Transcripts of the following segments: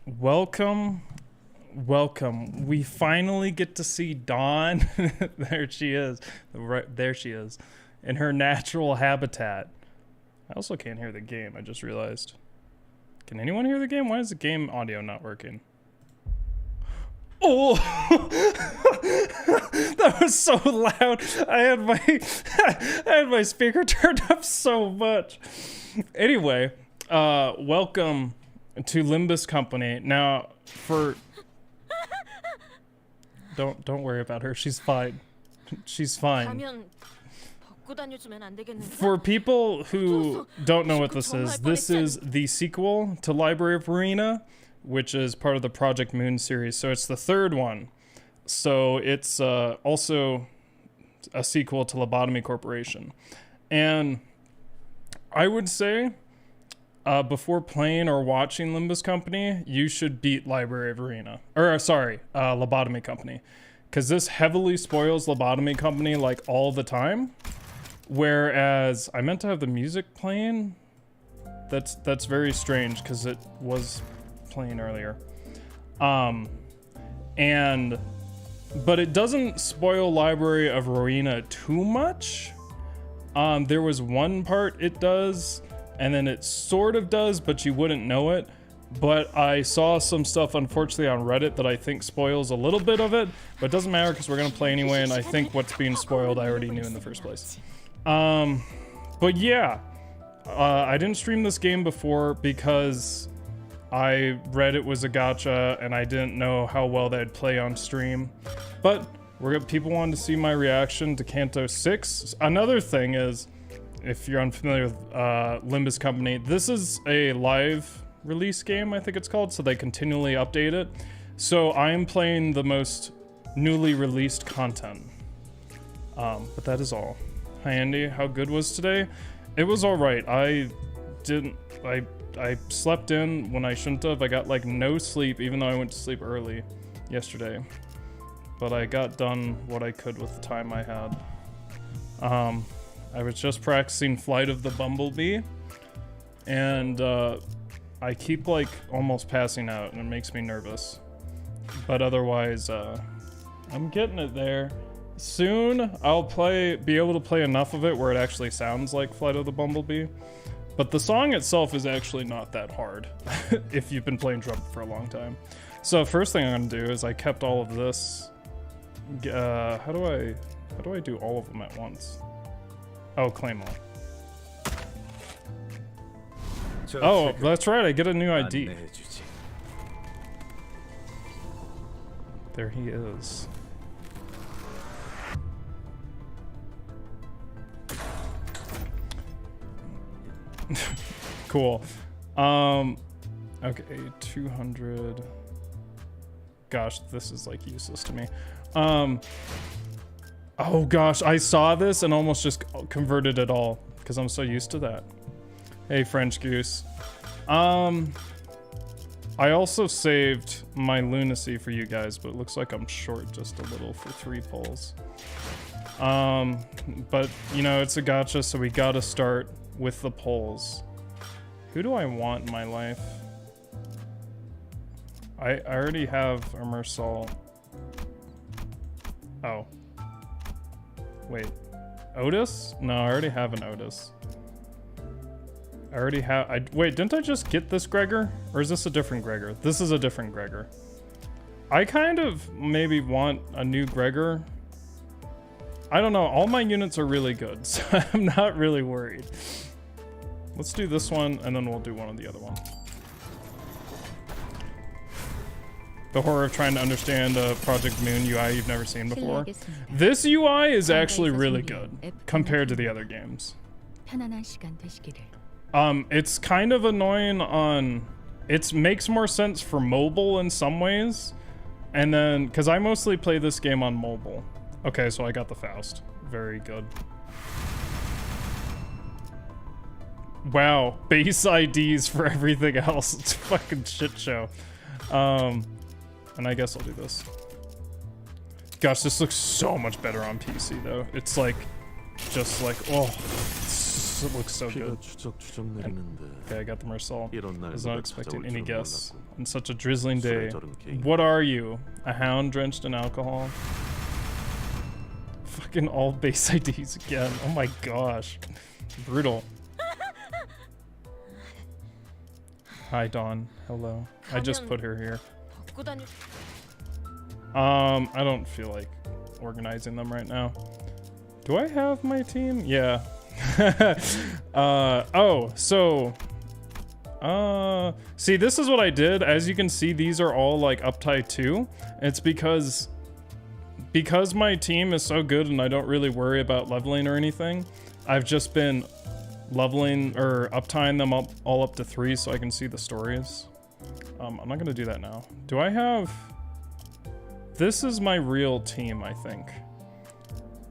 Welcome. Welcome. We finally get to see Dawn. There she is. Right there she is. In her natural habitat. I also can't hear the game, I just realized. Can anyone hear the game? Why is the game audio not working? Oh! That was so loud. I had my speaker turned up so much. Anyway, welcome to Limbus Company. Now, don't worry about her. She's fine. She's fine. For people who don't know what this is the sequel to Library of Ruina, which is part of the projectmoon series. So it's the third one. So it's also a sequel to Lobotomy Corporation. And I would say before playing or watching Limbus Company, you should beat Library of Ruina. Or sorry, Lobotomy Company. Because this heavily spoils Lobotomy Company like all the time. Whereas I meant to have the music playing. That's very strange because it was playing earlier. But it doesn't spoil Library of Ruina too much. There was one part it does, and then it sort of does, but you wouldn't know it. But I saw some stuff, unfortunately, on Reddit that I think spoils a little bit of it, but it doesn't matter because we're gonna play anyway, and I think what's being spoiled I already knew in the first place. But yeah, I didn't stream this game before because I read it was a gacha and I didn't know how well they'd play on stream. But people wanted to see my reaction to Canto 6. Another thing is, if you're unfamiliar with Limbus Company, this is a live release game, I think it's called, so they continually update it. So I'm playing the most newly released content. But that is all. Hi Andy, how good was today? It was alright. I slept in when I shouldn't have. I got like no sleep, even though I went to sleep early yesterday. But I got done what I could with the time I had. I was just practicing Flight of the Bumblebee, and I keep like almost passing out, and it makes me nervous. But otherwise, I'm getting it there. Soon, I'll be able to play enough of it where it actually sounds like Flight of the Bumblebee. But the song itself is actually not that hard if you've been playing trumpet for a long time. So first thing I'm gonna do is I kept all of this. How do I do all of them at once? Oh, claim all. Oh, that's right, I get a new ID. There he is. Cool. Okay, 200. Gosh, this is like useless to me. Oh gosh, I saw this and almost just converted it all because I'm so used to that. Hey, French Goose. I also saved my lunacy for you guys, but it looks like I'm short just a little for 3 pulls. But you know, it's a gacha, so we gotta start with the polls. Who do I want in my life? I already have a Mersal. Oh. Wait. Otis? No, I already have an Otis. I already have... wait, didn't I just get this Gregor? Or is this a different Gregor? This is a different Gregor. I kind of maybe want a new Gregor. I don't know. All my units are really good, so I'm not really worried. Let's do this one, and then we'll do one of the other one. The horror of trying to understand a projectmoon UI you've never seen before. This UI is actually really good compared to the other games. It's kind of annoying on... it makes more sense for mobile in some ways. And then, because I mostly play this game on mobile. Okay, so I got the Faust. Very good. Wow, base IDs for everything else. It's a fucking shit show. And I guess I'll do this. Gosh, this looks so much better on PC though. It's like, just like, oh, it looks so good. And, okay, I got the Mersal. I was not expecting any guess. on such a drizzling day. What are you? A hound drenched in alcohol? Fucking all base IDs again. Oh my gosh. Brutal. Hi, Dawn. Hello. I just put her here. I don't feel like organizing them right now. Do I have my team? Yeah. See, this is what I did. As you can see, these are all like uptie 2. It's because my team is so good and I don't really worry about leveling or anything. I've just been leveling or uptying them up all up to 3 so I can see the stories. I'm not gonna do that now. Do I have... This is my real team, I think.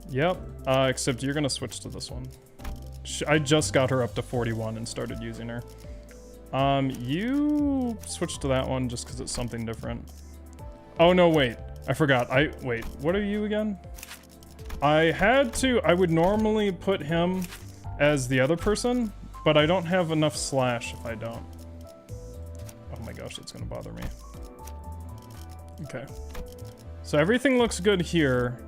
Yep, except you're gonna switch to this one. I just got her up to 41 and started using her. You switch to that one just because it's something different. Oh no, wait, I forgot. Wait, what are you again? I would normally put him as the other person, but I don't have enough slash if I don't. Oh my gosh, that's gonna bother me. Okay. So everything looks good here.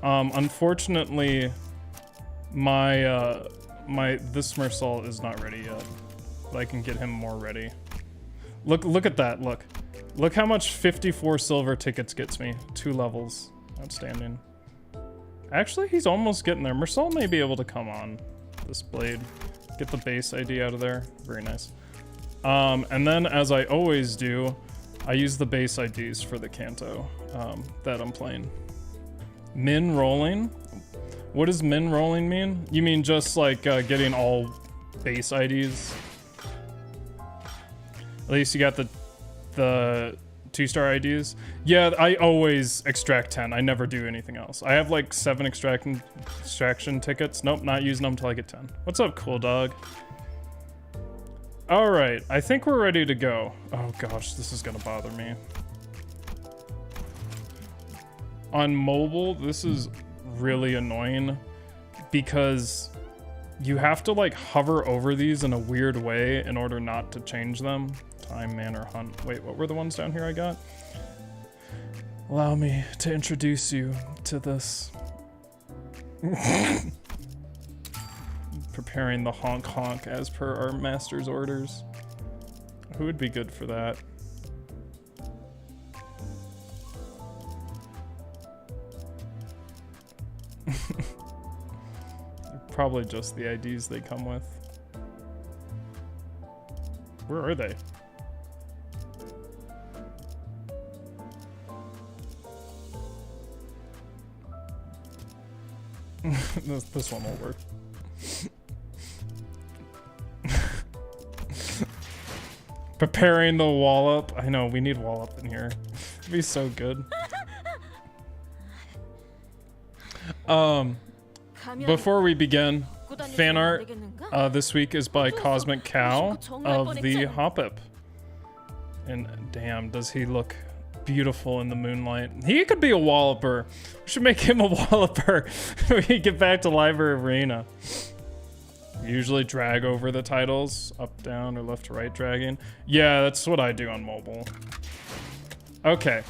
Unfortunately, this Mersault is not ready yet. But I can get him more ready. Look at that, look. Look how much 54 silver tickets gets me. 2 levels. Outstanding. Actually, he's almost getting there. Mersault may be able to come on this blade. Get the base ID out of there. Very nice. And then, as I always do, I use the base IDs for the Canto that I'm playing. Min rolling? What does min rolling mean? You mean just like getting all base IDs? At least you got the 2-star IDs. Yeah, I always extract 10. I never do anything else. I have like 7 extraction tickets. Nope, not using them till I get 10. What's up, cool dog? All right, I think we're ready to go. Oh gosh, this is gonna bother me. On mobile, this is really annoying because you have to like hover over these in a weird way in order not to change them. Time, manner, hunt. Wait, what were the ones down here I got? Allow me to introduce you to this. Preparing the honk honk as per our master's orders. Who would be good for that? Probably just the IDs they come with. Where are they? This one won't work. Preparing the wallop. I know, we need wallop in here. It'd be so good. Before we begin, fan art this week is by Cosmic Cow of the Hoppip. And damn, does he look beautiful in the moonlight. He could be a walloper. We should make him a walloper when we get back to Library of Ruina. Usually drag over the titles, up, down, or left to right dragging. Yeah, that's what I do on mobile. Okay.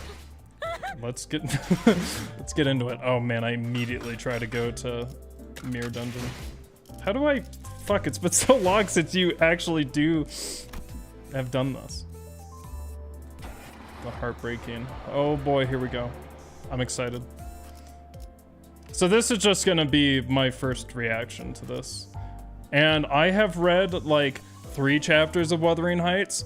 Let's get let's get into it. Oh man, I immediately try to go to Mirror Dungeon. How do I... Fuck, it's been so long since you actually have done this. The heartbreaking. Oh boy, here we go. I'm excited. So this is just gonna be my first reaction to this. And I have read like 3 chapters of Wuthering Heights.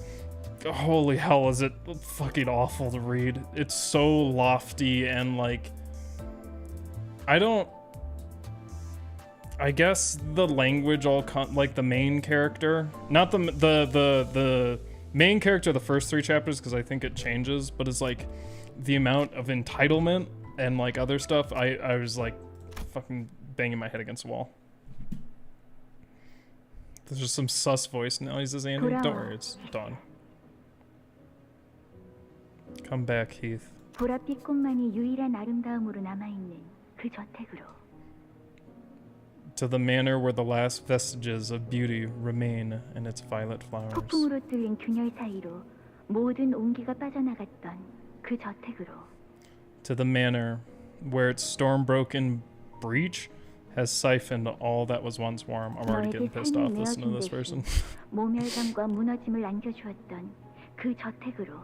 Holy hell, is it fucking awful to read. It's so lofty and like... I guess the language like the main character, not the main character of the first 3 chapters, because I think it changes, but it's like the amount of entitlement and like other stuff. I was like fucking banging my head against the wall. There's just some sus voice now. He says, Andy, don't worry, it's Dawn. Come back, Heath. To the manor where the last vestiges of beauty remain in its violet flowers. 모든 온기가 빠져나갔던 그 저택으로. To the manor where its storm-broken breach has siphoned all that was once warm. I'm already getting pissed off listening to this person. 모멸감과 무너짐을 안겨주었던 그 저택으로.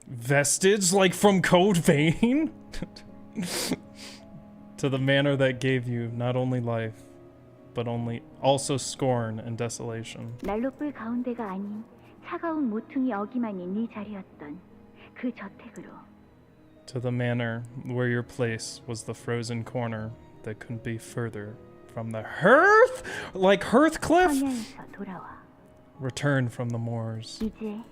Vestige like from Code Vein? To the manor that gave you not only life, but also scorn and desolation. 난로불 가운데가 아닌 차가운 모퉁이 어기만이 네 자리였던 그 저택으로. To the manor where your place was the frozen corner that couldn't be further from the hearth? Like Hearthcliff? 성야에서 돌아와. Return from the moors. 이제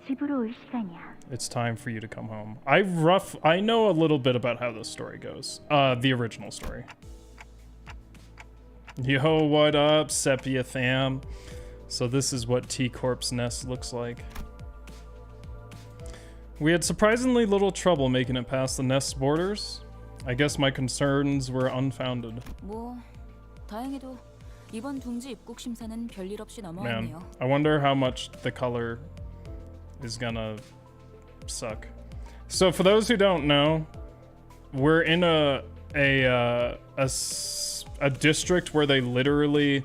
집으로 올 시간이야. It's time for you to come home. I know a little bit about how this story goes. The original story. Yo, what up, Sepia fam? So this is what T-Corp's nest looks like. We had surprisingly little trouble making it past the nest's borders. I guess my concerns were unfounded. 뭐 다행히도 이번 둥지 입국 심사는 별일 없이 넘어왔네요. Man, I wonder how much the color is gonna suck. So for those who don't know, we're in a district where they literally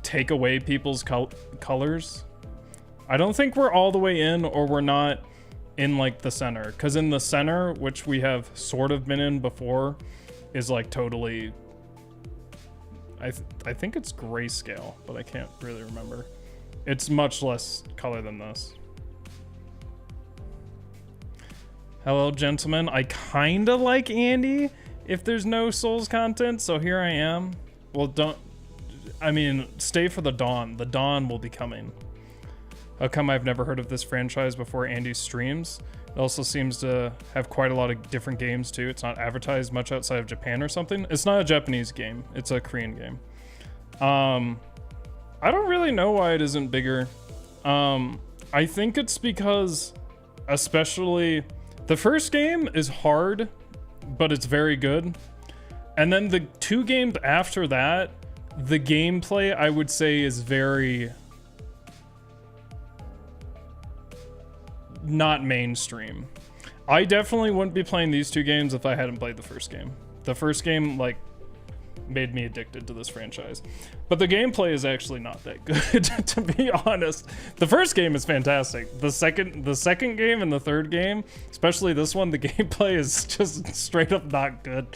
take away people's colors. I don't think we're all the way in, or we're not in like the center, because in the center, which we have sort of been in before, is like totally I think it's grayscale, but I can't really remember. It's much less color than this. Hello, gentlemen. I kinda like Andy if there's no Souls content, so here I am. Well, stay for the dawn. The dawn will be coming. How come I've never heard of this franchise before Andy's streams? It also seems to have quite a lot of different games too. It's not advertised much outside of Japan or something. It's not a Japanese game. It's a Korean game. I don't really know why it isn't bigger. I think it's because, especially, the first game is hard, but it's very good. And then the 2 games after that, the gameplay, I would say, is very not mainstream. I definitely wouldn't be playing these 2 games if I hadn't played the first game. The first game, like, made me addicted to this franchise. But the gameplay is actually not that good, to be honest. The first game is fantastic. The second game and the third game, especially this one, the gameplay is just straight up not good.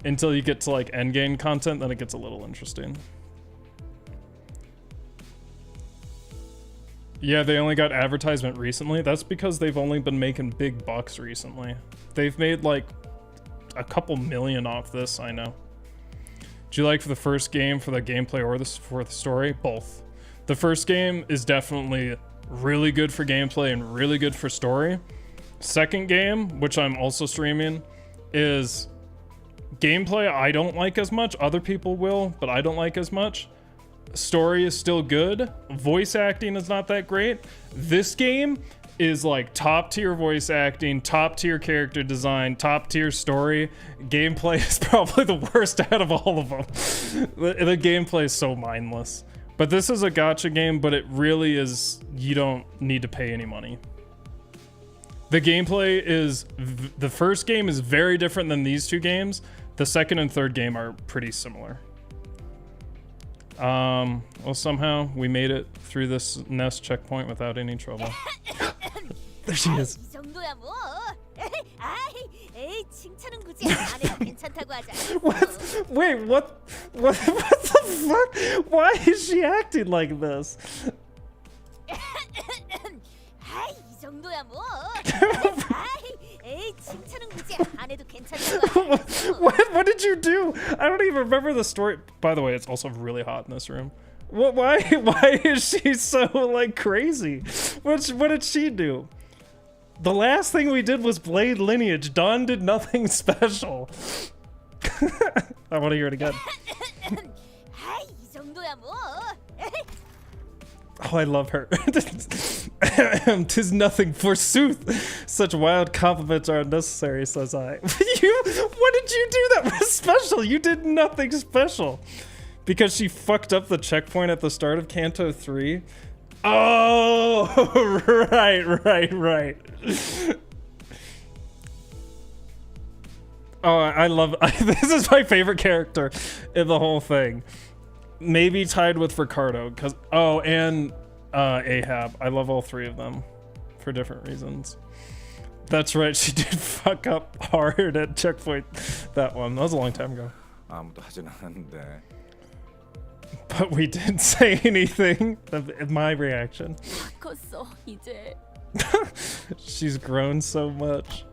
Until you get to like endgame content, then it gets a little interesting. Yeah, they only got advertisement recently. That's because they've only been making big bucks recently. They've made like a couple million off this, I know. Do you like for the first game for the gameplay or for the story? Both. The first game is definitely really good for gameplay and really good for story. Second game, which I'm also streaming, is gameplay I don't like as much. Other people will, but I don't like as much. Story is still good. Voice acting is not that great. This game is like top tier voice acting, top tier character design, top tier story. Gameplay is probably the worst out of all of them. The gameplay is so mindless. But this is a gacha game, but it really is, you don't need to pay any money. The gameplay is, the first game is very different than these 2 games. The second and third game are pretty similar. Well, somehow we made it through this nest checkpoint without any trouble. There she is. What? Wait, what the fuck? Why is she acting like this? What did you do? I don't even remember the story. By the way, it's also really hot in this room. Why is she so like crazy? What did she do? The last thing we did was Blade Lineage. Dawn did nothing special. I want to hear it again. Oh, I love her. 'Tis nothing, forsooth. Such wild compliments are unnecessary, says I. What did you do that was special? You did nothing special. Because she fucked up the checkpoint at the start of Canto 3. Oh, right. Oh, I love. This is my favorite character in the whole thing. Maybe tied with Ricardo, cause and Ahab. I love all three of them for different reasons. That's right. She did fuck up hard at checkpoint. That one. That was a long time ago. 아무도 하진 않았는데. But we didn't say anything. My reaction. 컸어 이제. She's grown so much.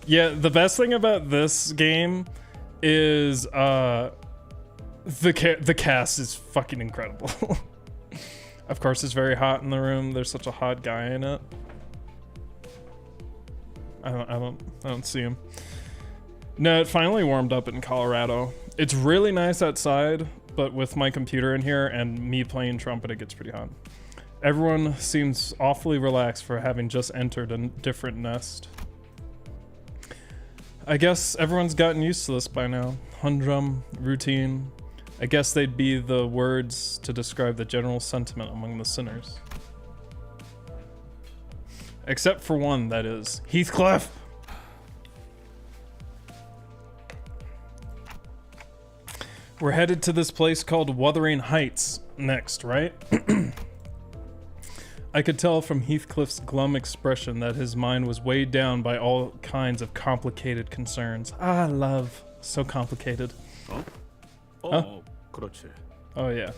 Yeah, the best thing about this game is the cast is fucking incredible. Of course, it's very hot in the room. There's such a hot guy in it. I don't see him. No, it finally warmed up in Colorado. It's really nice outside, but with my computer in here and me playing trumpet, it gets pretty hot. Everyone seems awfully relaxed for having just entered a different nest. I guess everyone's gotten used to this by now. Humdrum, routine. I guess they'd be the words to describe the general sentiment among the sinners. Except for one, that is. Heathcliff! We're headed to this place called Wuthering Heights next, right? I could tell from Heathcliff's glum expression that his mind was weighed down by all kinds of complicated concerns. Ah, love. So complicated. 어? Huh? 그렇지. Oh, yeah.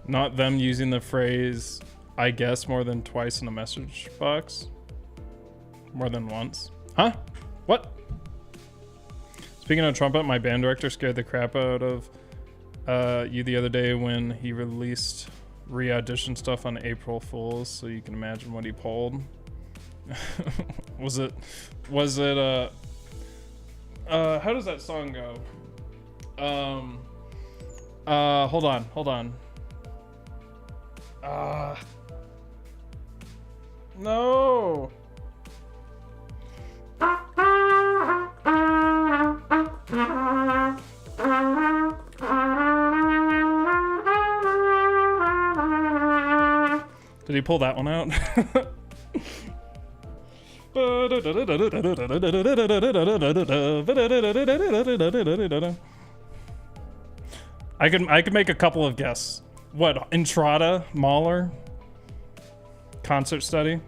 Not them using the phrase, I guess, more than twice in a message box. More than once. Huh? What? Speaking of trumpet, my band director scared the crap out of you the other day when he released re-audition stuff on April Fools, so you can imagine what he pulled. was it how does that song go? Hold on. No. Did he pull that one out? I could make a couple of guesses. What, Entrada, Mahler, concert study?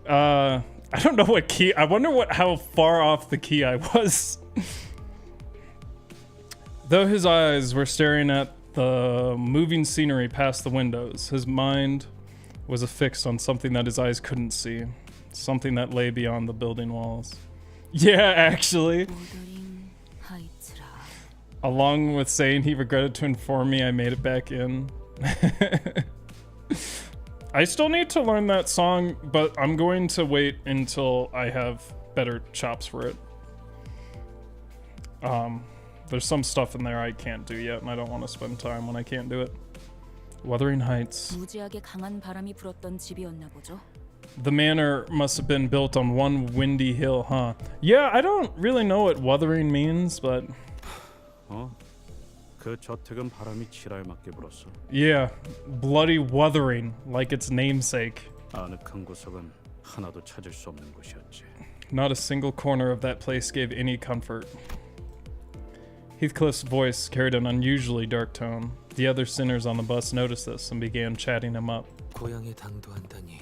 I don't know what key. I wonder how far off the key I was. Though his eyes were staring at the moving scenery past the windows, his mind was affixed on something that his eyes couldn't see. Something that lay beyond the building walls. Yeah, actually. Along with saying he regretted to inform me I made it back in. I still need to learn that song, but I'm going to wait until I have better chops for it. There's some stuff in there I can't do yet, and I don't want to spend time when I can't do it. Wuthering Heights. 무지하게 강한 바람이 불었던 집이었나 보죠. The manor must have been built on one windy hill, huh? Yeah, I don't really know what wuthering means, but... 그 저택은 바람이 지랄맞게 불었어. Yeah, bloody wuthering, like its namesake. 아늑한 구석은 하나도 찾을 수 없는 곳이었지. Not a single corner of that place gave any comfort. Heathcliff's voice carried an unusually dark tone. The other sinners on the bus noticed this and began chatting him up. 고향에 당도한다니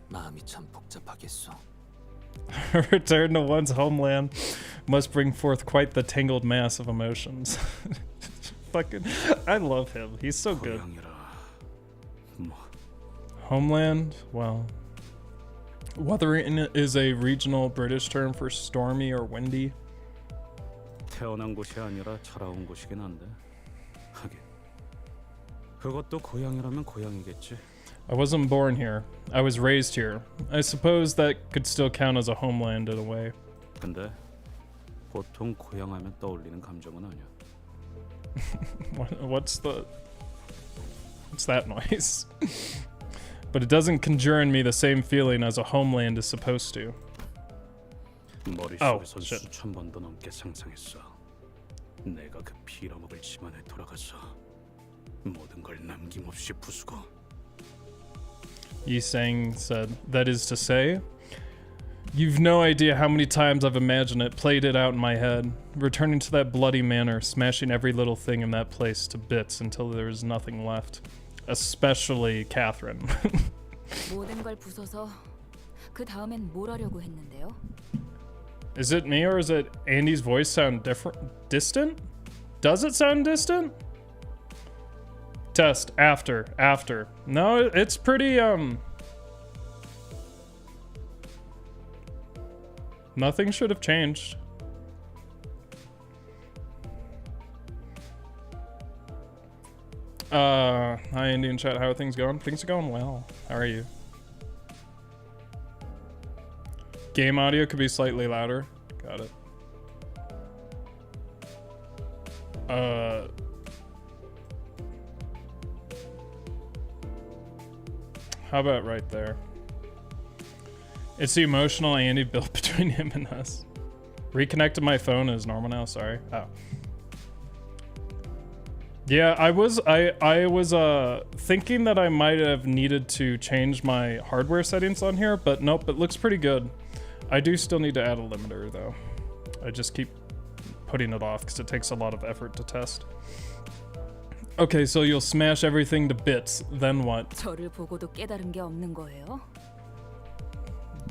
마음이 참 복잡하겠소. Return to one's homeland must bring forth quite the tangled mass of emotions. Fucking, I love him. He's so good. Homeland? Well, wuthering is a regional British term for stormy or windy. 태어난 곳이 아니라 자라온 곳이긴 한데. 하긴. 그것도 고향이라면 고향이겠지. I wasn't born here. I was raised here. I suppose that could still count as a homeland in a way. 근데 보통 고향하면 떠올리는 감정은 아니야. What's that noise? But it doesn't conjure in me the same feeling as a homeland is supposed to. 머릿속에선 수천 번도 넘게 상상했어. 내가 그 빌어먹을 집안에 돌아가서 모든 걸 남김없이 부수고. Yisang said, that is to say, you've no idea how many times I've imagined it, played it out in my head, returning to that bloody manor, smashing every little thing in that place to bits until there was nothing left. Especially Catherine. 모든 걸 부숴서 그 다음엔 뭘 하려고 했는데요? Is it me or is it Andy's voice sound distant? Does it sound distant? Test after. No, it's pretty nothing should have changed. Hi Indian chat, how are things going? Things are going well. How are you? Game audio could be slightly louder. Got it. How about right there? It's the emotional Andy built between him and us. Reconnected my phone is normal now, sorry. Oh. Yeah, I was thinking that I might have needed to change my hardware settings on here, but nope, it looks pretty good. I do still need to add a limiter though. I just keep putting it off because it takes a lot of effort to test. Okay, so you'll smash everything to bits, then what? 저를 보고도 깨달은 게 없는 거예요?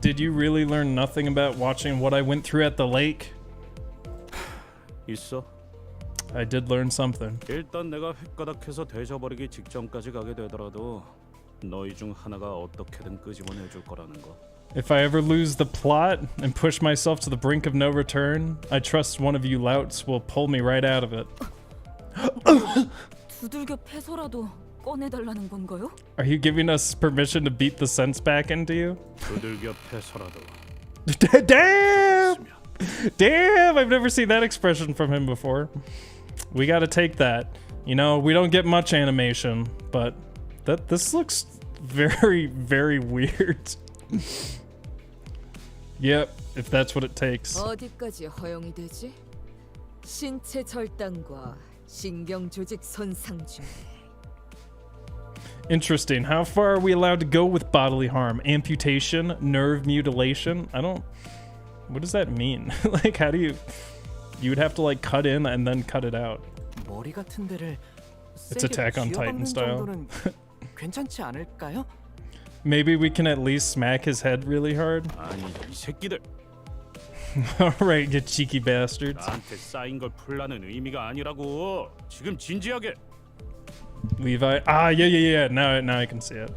Did you really learn nothing about watching what I went through at the lake? 있어. I did learn something. 일단 내가 획가닥해서 되져버리기 직전까지 가게 되더라도 너희 중 하나가 어떻게든 끄집어내줄 거라는 거. If I ever lose the plot and push myself to the brink of no return, I trust one of you louts will pull me right out of it. 두들겨 패서라도 꺼내달라는 건가요? Are you giving us permission to beat the sense back into you? 두들겨 패서라도. Damn! Damn! I've never seen that expression from him before. We gotta take that. You know, we don't get much animation, but this looks very, very weird. Yep, if that's what it takes. 어디까지 허용이 되지? 신체 절단과 신경 조직 손상 중에. Interesting. How far are we allowed to go with bodily harm? Amputation? Nerve mutilation? What does that mean? Like, how do you... You would have to, like, cut in and then cut it out. 머리 같은 데를 It's Attack on Titan style. 괜찮지 않을까요? Maybe we can at least smack his head really hard? 아니 이 새끼들. Alright, you cheeky bastards. 나한테 쌓인 걸 풀라는 의미가 아니라고. 지금 진지하게. Levi. Ah, yeah. Now I can see it.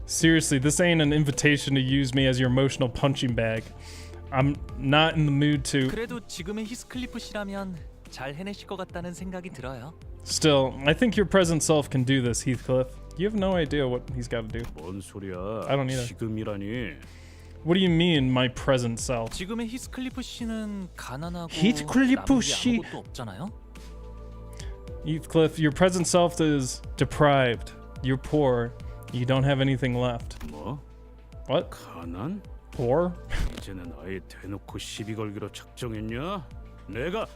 Seriously, this ain't an invitation to use me as your emotional punching bag. I'm not in the mood to... 그래도 지금의 히스클리프 씨라면 잘 해내실 것 같다는 생각이 들어요. Still, I think your present self can do this, Heathcliff. You have no idea what he's got to do. 뭔 소리야? I don't either. 지금이라니. What do you mean, my present self? 지금의 히스클리프 씨는 가난하고 히스클리프 남은 게 씨. 아무것도 없잖아요. Heathcliff, your present self is deprived. You're poor. You don't have anything left. 뭐? What? 가난? Poor? 이제는 아예 대놓고 시비 걸기로 작정했냐? 내가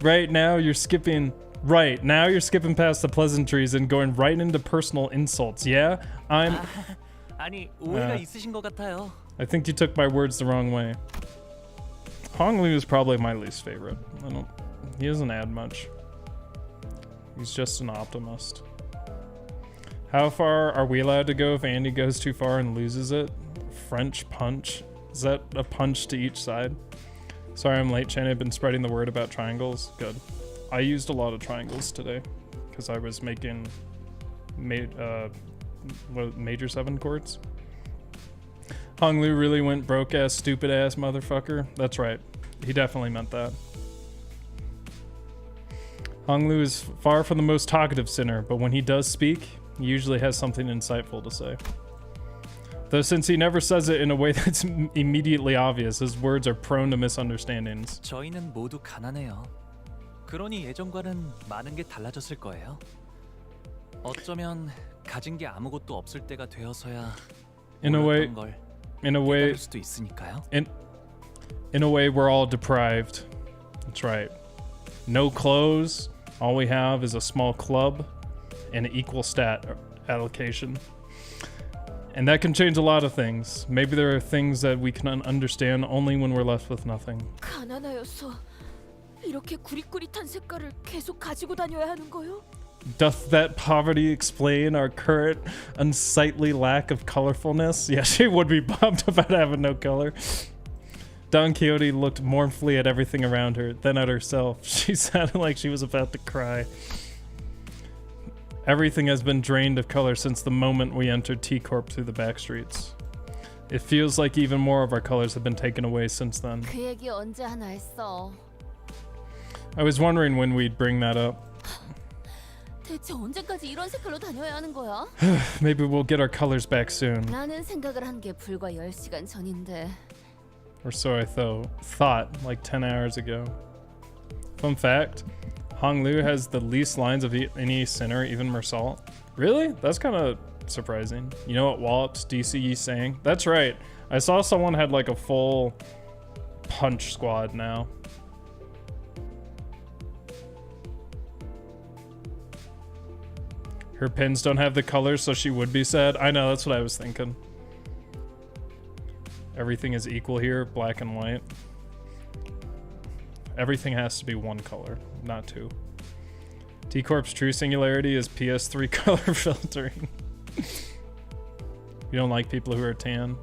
Right now you're skipping past the pleasantries and going right into personal insults. Yeah? 아니 오해가 있으신 것 같아요. I think you took my words the wrong way. Hong Lu is probably my least favorite. He doesn't add much. He's just an optimist. How far are we allowed to go if Andy goes too far and loses it? French punch? Is that a punch to each side? Sorry I'm late, Shane. I've been spreading the word about triangles. Good. I used a lot of triangles today because I was making major 7 chords. Hong Lu really went broke ass stupid ass motherfucker. That's right. He definitely meant that. Hong Lu is far from the most talkative sinner, but when he does speak, he usually has something insightful to say. Though since he never says it in a way that's immediately obvious, his words are prone to misunderstandings. 저희는 모두 가난해요. 그러니 예전과는 많은 게 달라졌을 거예요. 어쩌면 가진 게 아무것도 없을 때가 되어서야 In a way, 걸 in a way, 깨달을 수도 있으니까요. In a way, we're all deprived. That's right. No clothes. All we have is a small club and an equal stat allocation. And that can change a lot of things. Maybe there are things that we can understand only when we're left with nothing. 가난하여서 이렇게 구릿구릿한 색깔을 계속 가지고 다녀야 하는 거요? Doth that poverty explain our current unsightly lack of colorfulness? Yeah, she would be bummed about having no color. Don Quixote looked mournfully at everything around her, then at herself. She sounded like she was about to cry. Everything has been drained of color since the moment we entered T-Corp through the back streets. It feels like even more of our colors have been taken away since then. 그 얘기 언제 하나 했어? I was wondering when we'd bring that up. 대체 언제까지 이런 색깔로 다녀야 하는 거야? Maybe we'll get our colors back soon. 라는 생각을 한 게 불과 10시간 전인데. Or so I thought like 10 hours ago. Fun fact, Hong Lu has the least lines of any sinner, even Mersault. Really? That's kind of surprising. You know what Wallop's DCE saying? That's right. I saw someone had like a full punch squad now. Her pins don't have the colors, so she would be sad. I know, that's what I was thinking. Everything is equal here, black and white. Everything has to be one color, not two. T-Corp's true singularity is PS3 color filtering. You don't like people who are tan?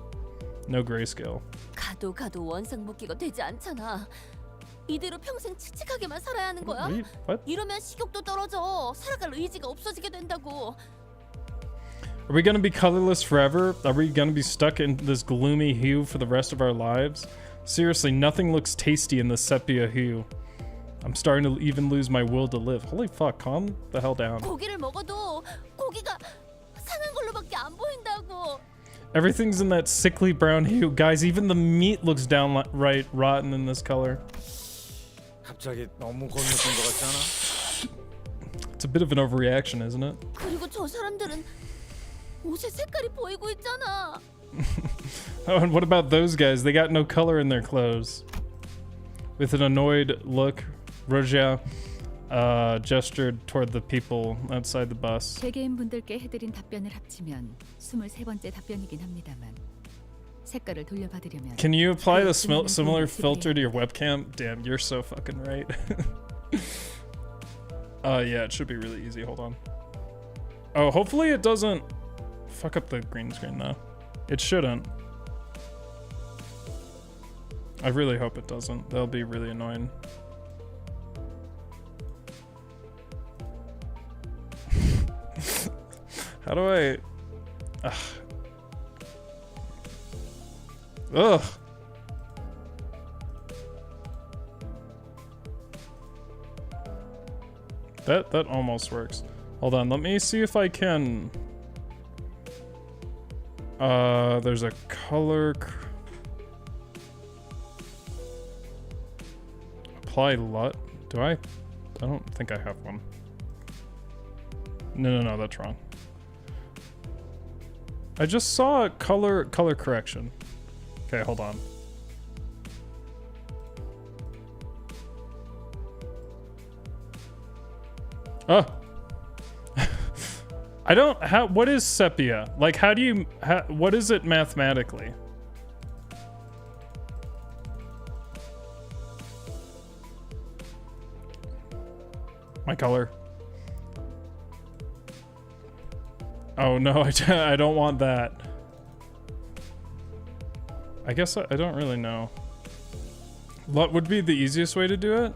No grayscale. 가도 원상복귀가 되지 않잖아. 이대로 평생 칙칙하게만 살아야 하는 거야? What? 이러면 식욕도 떨어져. 살아갈 의지가 없어지게 된다고. Are we gonna be colorless forever? Are we gonna be stuck in this gloomy hue for the rest of our lives? Seriously, nothing looks tasty in this sepia hue. I'm starting to even lose my will to live. Holy fuck, calm the hell down. 고기를 먹어도 고기가 상한 걸로밖에 안 보인다고. Everything's in that sickly brown hue. Guys, even the meat looks downright rotten in this color. 갑자기 너무 건너뛴 것 같지 않아? It's a bit of an overreaction, isn't it? 그리고 저 사람들은 옷의 색깔이 보이고 있잖아. Oh, and what about those guys? They got no color in their clothes. With an annoyed look, Roja gestured toward the people outside the bus. 개개인분들께 해드린 답변을 합치면 23번째 답변이긴 합니다만 색깔을 돌려받으려면 Can you apply the similar filter to your webcam? Damn, you're so fucking right. Yeah, it should be really easy. Hold on. Oh, hopefully it doesn't fuck up the green screen though. It shouldn't. I really hope it doesn't. That'll be really annoying. How do I... Ugh. That almost works. Hold on, let me see if I can... there's a color... Apply LUT? Do I? I don't think I have one. No, that's wrong. I just saw a color correction. Okay, hold on. Oh. I don't, what is sepia? Like, how do you, what is it mathematically? My color. Oh no, I don't want that. I guess I don't really know. What would be the easiest way to do it?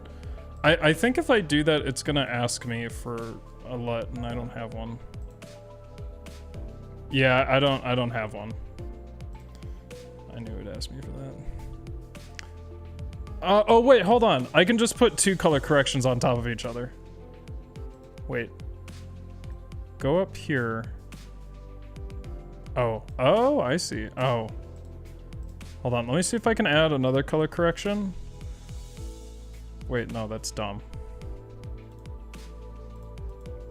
I think if I do that, it's gonna ask me for a LUT, and I don't have one. Yeah, I don't have one. I knew it would ask me for that. Oh wait, hold on. I can just put two color corrections on top of each other. Wait. Go up here. Oh, I see. Oh. Hold on, let me see if I can add another color correction. Wait, no, that's dumb.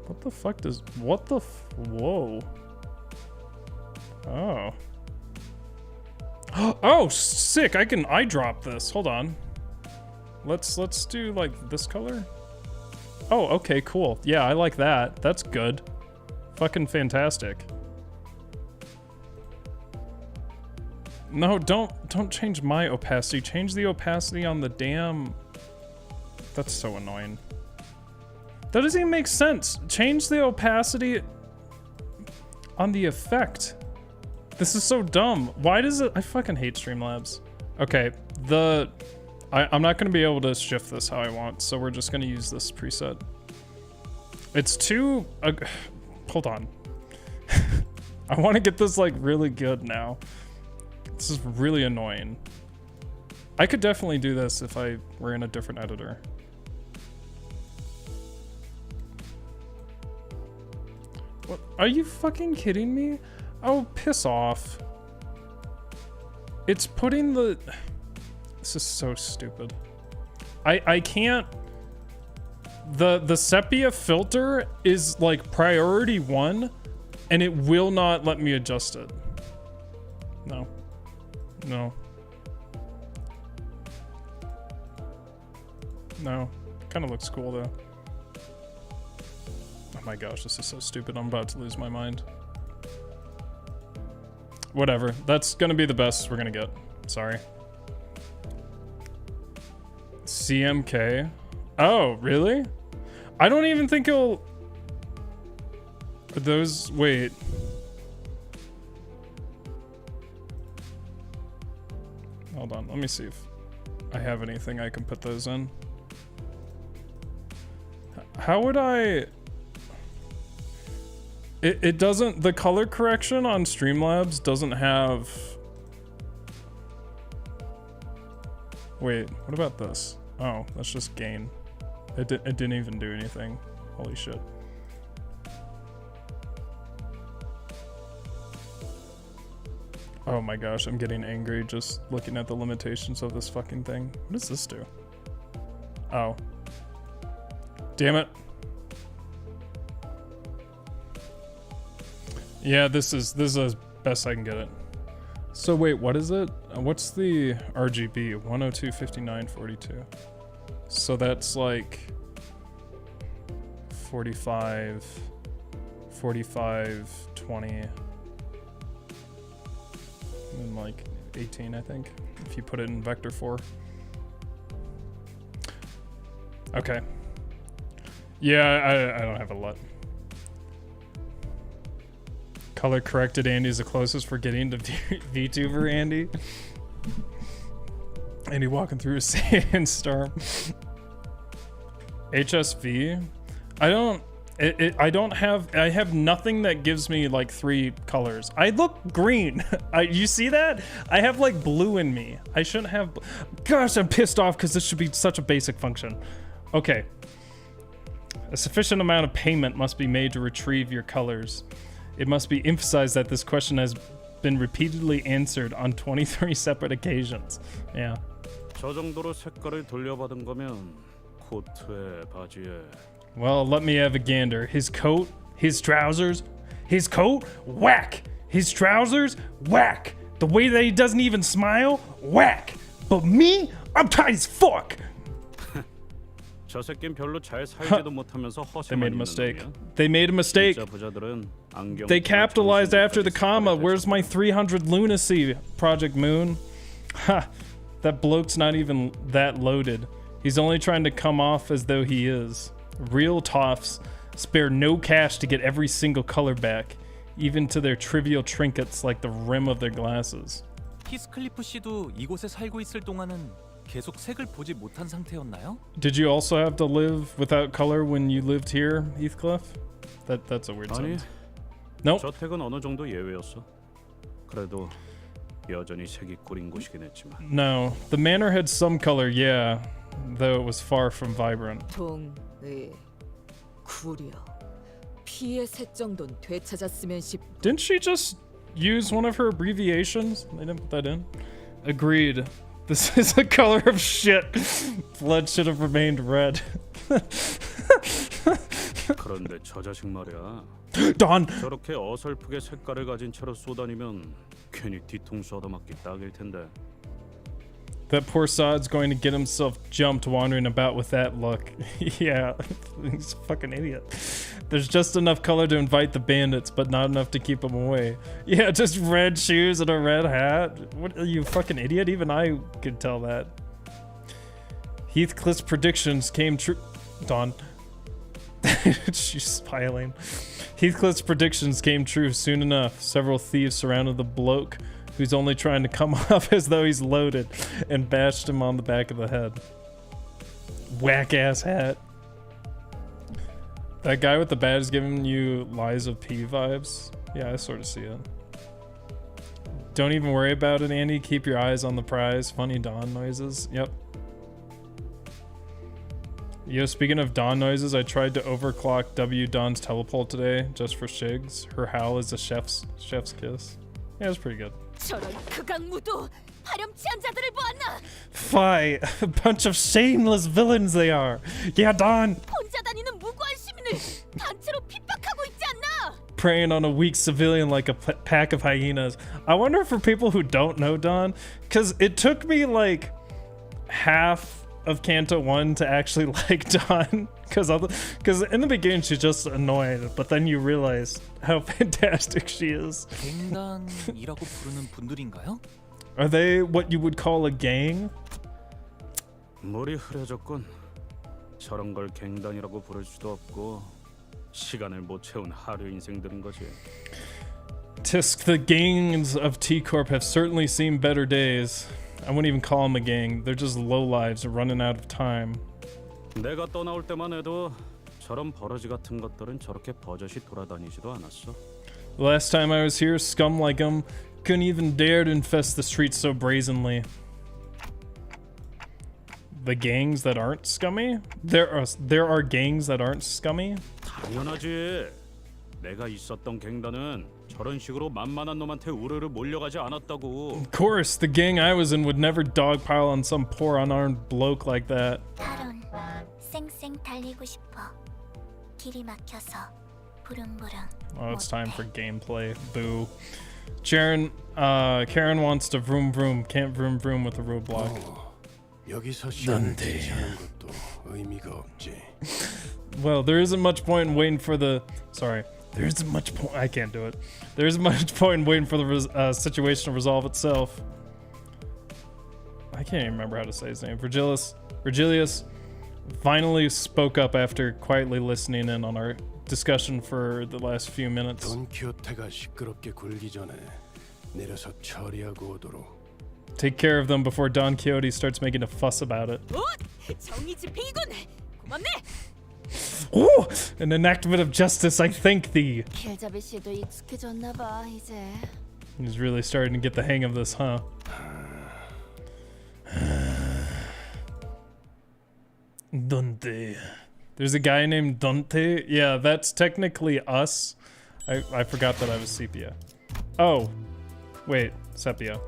What the fuck does... What the... Whoa. Oh. Oh, sick! I can eyedrop this. Hold on. Let's do like this color. Oh, okay, cool. Yeah, I like that. That's good. Fucking fantastic. No, don't change my opacity. Change the opacity on the damn. That's so annoying. That doesn't even make sense. Change the opacity on the effect. This is so dumb. Why does it? I fucking hate Streamlabs. Okay, I'm not gonna be able to shift this how I want, so we're just gonna use this preset. It's too. Hold on. I want to get this like really good now. This is really annoying. I could definitely do this if I were in a different editor. What? Are you fucking kidding me? Oh, piss off. It's putting the... This is so stupid. I can't... The sepia filter is like priority 1 and it will not let me adjust it. No. No. No. Kind of looks cool though. Oh my gosh, this is so stupid. I'm about to lose my mind. Whatever. That's gonna be the best we're gonna get. Sorry. CMK. Oh, really? I don't even think it'll... Those... Wait. Hold on. Let me see if I have anything I can put those in. How would I... It doesn't... The color correction on Streamlabs doesn't have... Wait, what about this? Oh, that's just gain. It didn't even do anything. Holy shit. Oh my gosh, I'm getting angry just looking at the limitations of this fucking thing. What does this do? Oh. Damn it. Yeah, this is as best I can get it. So wait, what is it? What's the RGB? 102, 59, 42. So that's like 45, 45, 20, and like 18, I think, if you put it in vector 4. Okay. Yeah, I don't have a lot. Color corrected Andy is the closest we're getting to VTuber Andy. Andy walking through a sandstorm. HSV? I have nothing that gives me like 3 colors. I look green. You see that? I have like blue in me. I shouldn't have. Gosh, I'm pissed off because this should be such a basic function. Okay. A sufficient amount of payment must be made to retrieve your colors. It must be emphasized that this question has been repeatedly answered on 23 separate occasions. Yeah. 저 정도로 색깔을 돌려받은 거면 코트에 바지에. Well, let me have a gander. His coat, his trousers, his coat, whack. His trousers, whack. The way that he doesn't even smile, whack. But me, I'm tight as fuck. 저 새끼는 별로 잘 살지도 못하면서 They made a 허세만 mistake. 있는 놈이야. They made a mistake. 진짜 부자들은 안경 They capitalized after the comma. Where's my 300 lunacy, Project Moon? Ha! That bloke's not even that loaded. He's only trying to come off as though he is. Real toffs spare no cash to get every single color back, even to their trivial trinkets like the rim of their glasses. 히스클리프 씨도 이곳에 살고 있을 동안은 계속 색을 보지 못한 상태였나요? Did you also have to live without color when you lived here, Heathcliff? That's a weird 아니, sentence. Nope. 저택은 어느 정도 예외였어. 그래도 여전히 색이 꾸린 곳이긴 했지만. No, the manor had some color, yeah, though it was far from vibrant. 동의 구려 피의 색 정도는 되찾았으면 싶. Didn't she just use one of her abbreviations? They didn't put that in. Agreed. This is the color of shit. Blood should have remained red. 그런데 저 자식 말이야. Don. 저렇게 어설프게 색깔을 가진 채로 쏘다니면 괜히 뒤통수 얻어맞기 딱일 텐데. That poor sod's going to get himself jumped wandering about with that look. Yeah, he's a fucking idiot. There's just enough color to invite the bandits, but not enough to keep them away. Yeah, just red shoes and a red hat. What are you, fucking idiot? Even I could tell that. Heathcliff's predictions came true. Dawn. She's smiling. Heathcliff's predictions came true soon enough. Several thieves surrounded the bloke who's only trying to come off as though he's loaded and bashed him on the back of the head. Whack ass hat. That guy with the badge is giving you Lies of P vibes. Yeah, I sort of see it. Don't even worry about it, Andy. Keep your eyes on the prize. Funny dawn noises. Yep. Yo, speaking of dawn noises, I tried to overclock W Dawn's telepult today just for shigs. Her howl is a chef's kiss. Yeah, it's pretty good. 저런 극악무도 파렴치한 자들을 보았나? Fie, a bunch of shameless villains they are. Yeah, Dawn. 혼자 다니는 무고한 시민을 단체로 핍박하고 있지 않나? Preying on a weak civilian like a pack of hyenas. I wonder for people who don't know Dawn, because it took me like half of Canto 1 to actually like Dawn, because in the beginning she's just annoying, but then you realize how fantastic she is. 갱단이라고 부르는 분들인가요? Are they what you would call a gang? 물이 흐려졌군. 저런 걸 갱단이라고 부를 수도 없고 시간을 못 채운 하류 인생들인 거지. Tisk, the gangs of T-Corp have certainly seen better days. I wouldn't even call them a gang. They're just lowlives running out of time. 내가 떠나올 때만 해도 저런 버러지 같은 것들은 저렇게 버젓이 돌아다니지도 않았어. The last time I was here, scum like them couldn't even dare to infest the streets so brazenly. The gangs that aren't scummy? There are gangs that aren't scummy? 당연하지. 내가 있었던 갱단은 저런 식으로 만만한 놈한테 우르르 몰려가지 않았다고. Of course, the gang I was in would never dogpile on some poor unarmed bloke like that. 탈론, 쌩쌩 달리고 싶어. 길이 막혀서 부릉부릉. Oh, it's time for gameplay. Boo. Karen wants to vroom vroom. Can't vroom vroom with a roadblock. 여기서 시간을 지체하는 것도 의미가 없지. Well, there isn't much point in waiting for the. Sorry. There isn't much point. I can't do it. There isn't much point in waiting for the situation to resolve itself. I can't even remember how to say his name. Virgilius finally spoke up after quietly listening in on our discussion for the last few minutes. 돈키호테가 시끄럽게 굴기 전에 내려서 처리하고 오도록. Take care of them before Don Quixote starts making a fuss about it. 정의지 비군 고맙네. Ooh, an enactment of justice, I thank thee. 길잡이 씨도 익숙해졌나 봐 이제. He's really starting to get the hang of this, huh? Dante. There's a guy named Dante. Yeah, that's technically us. I forgot that I was sepia. Oh, wait, sepia.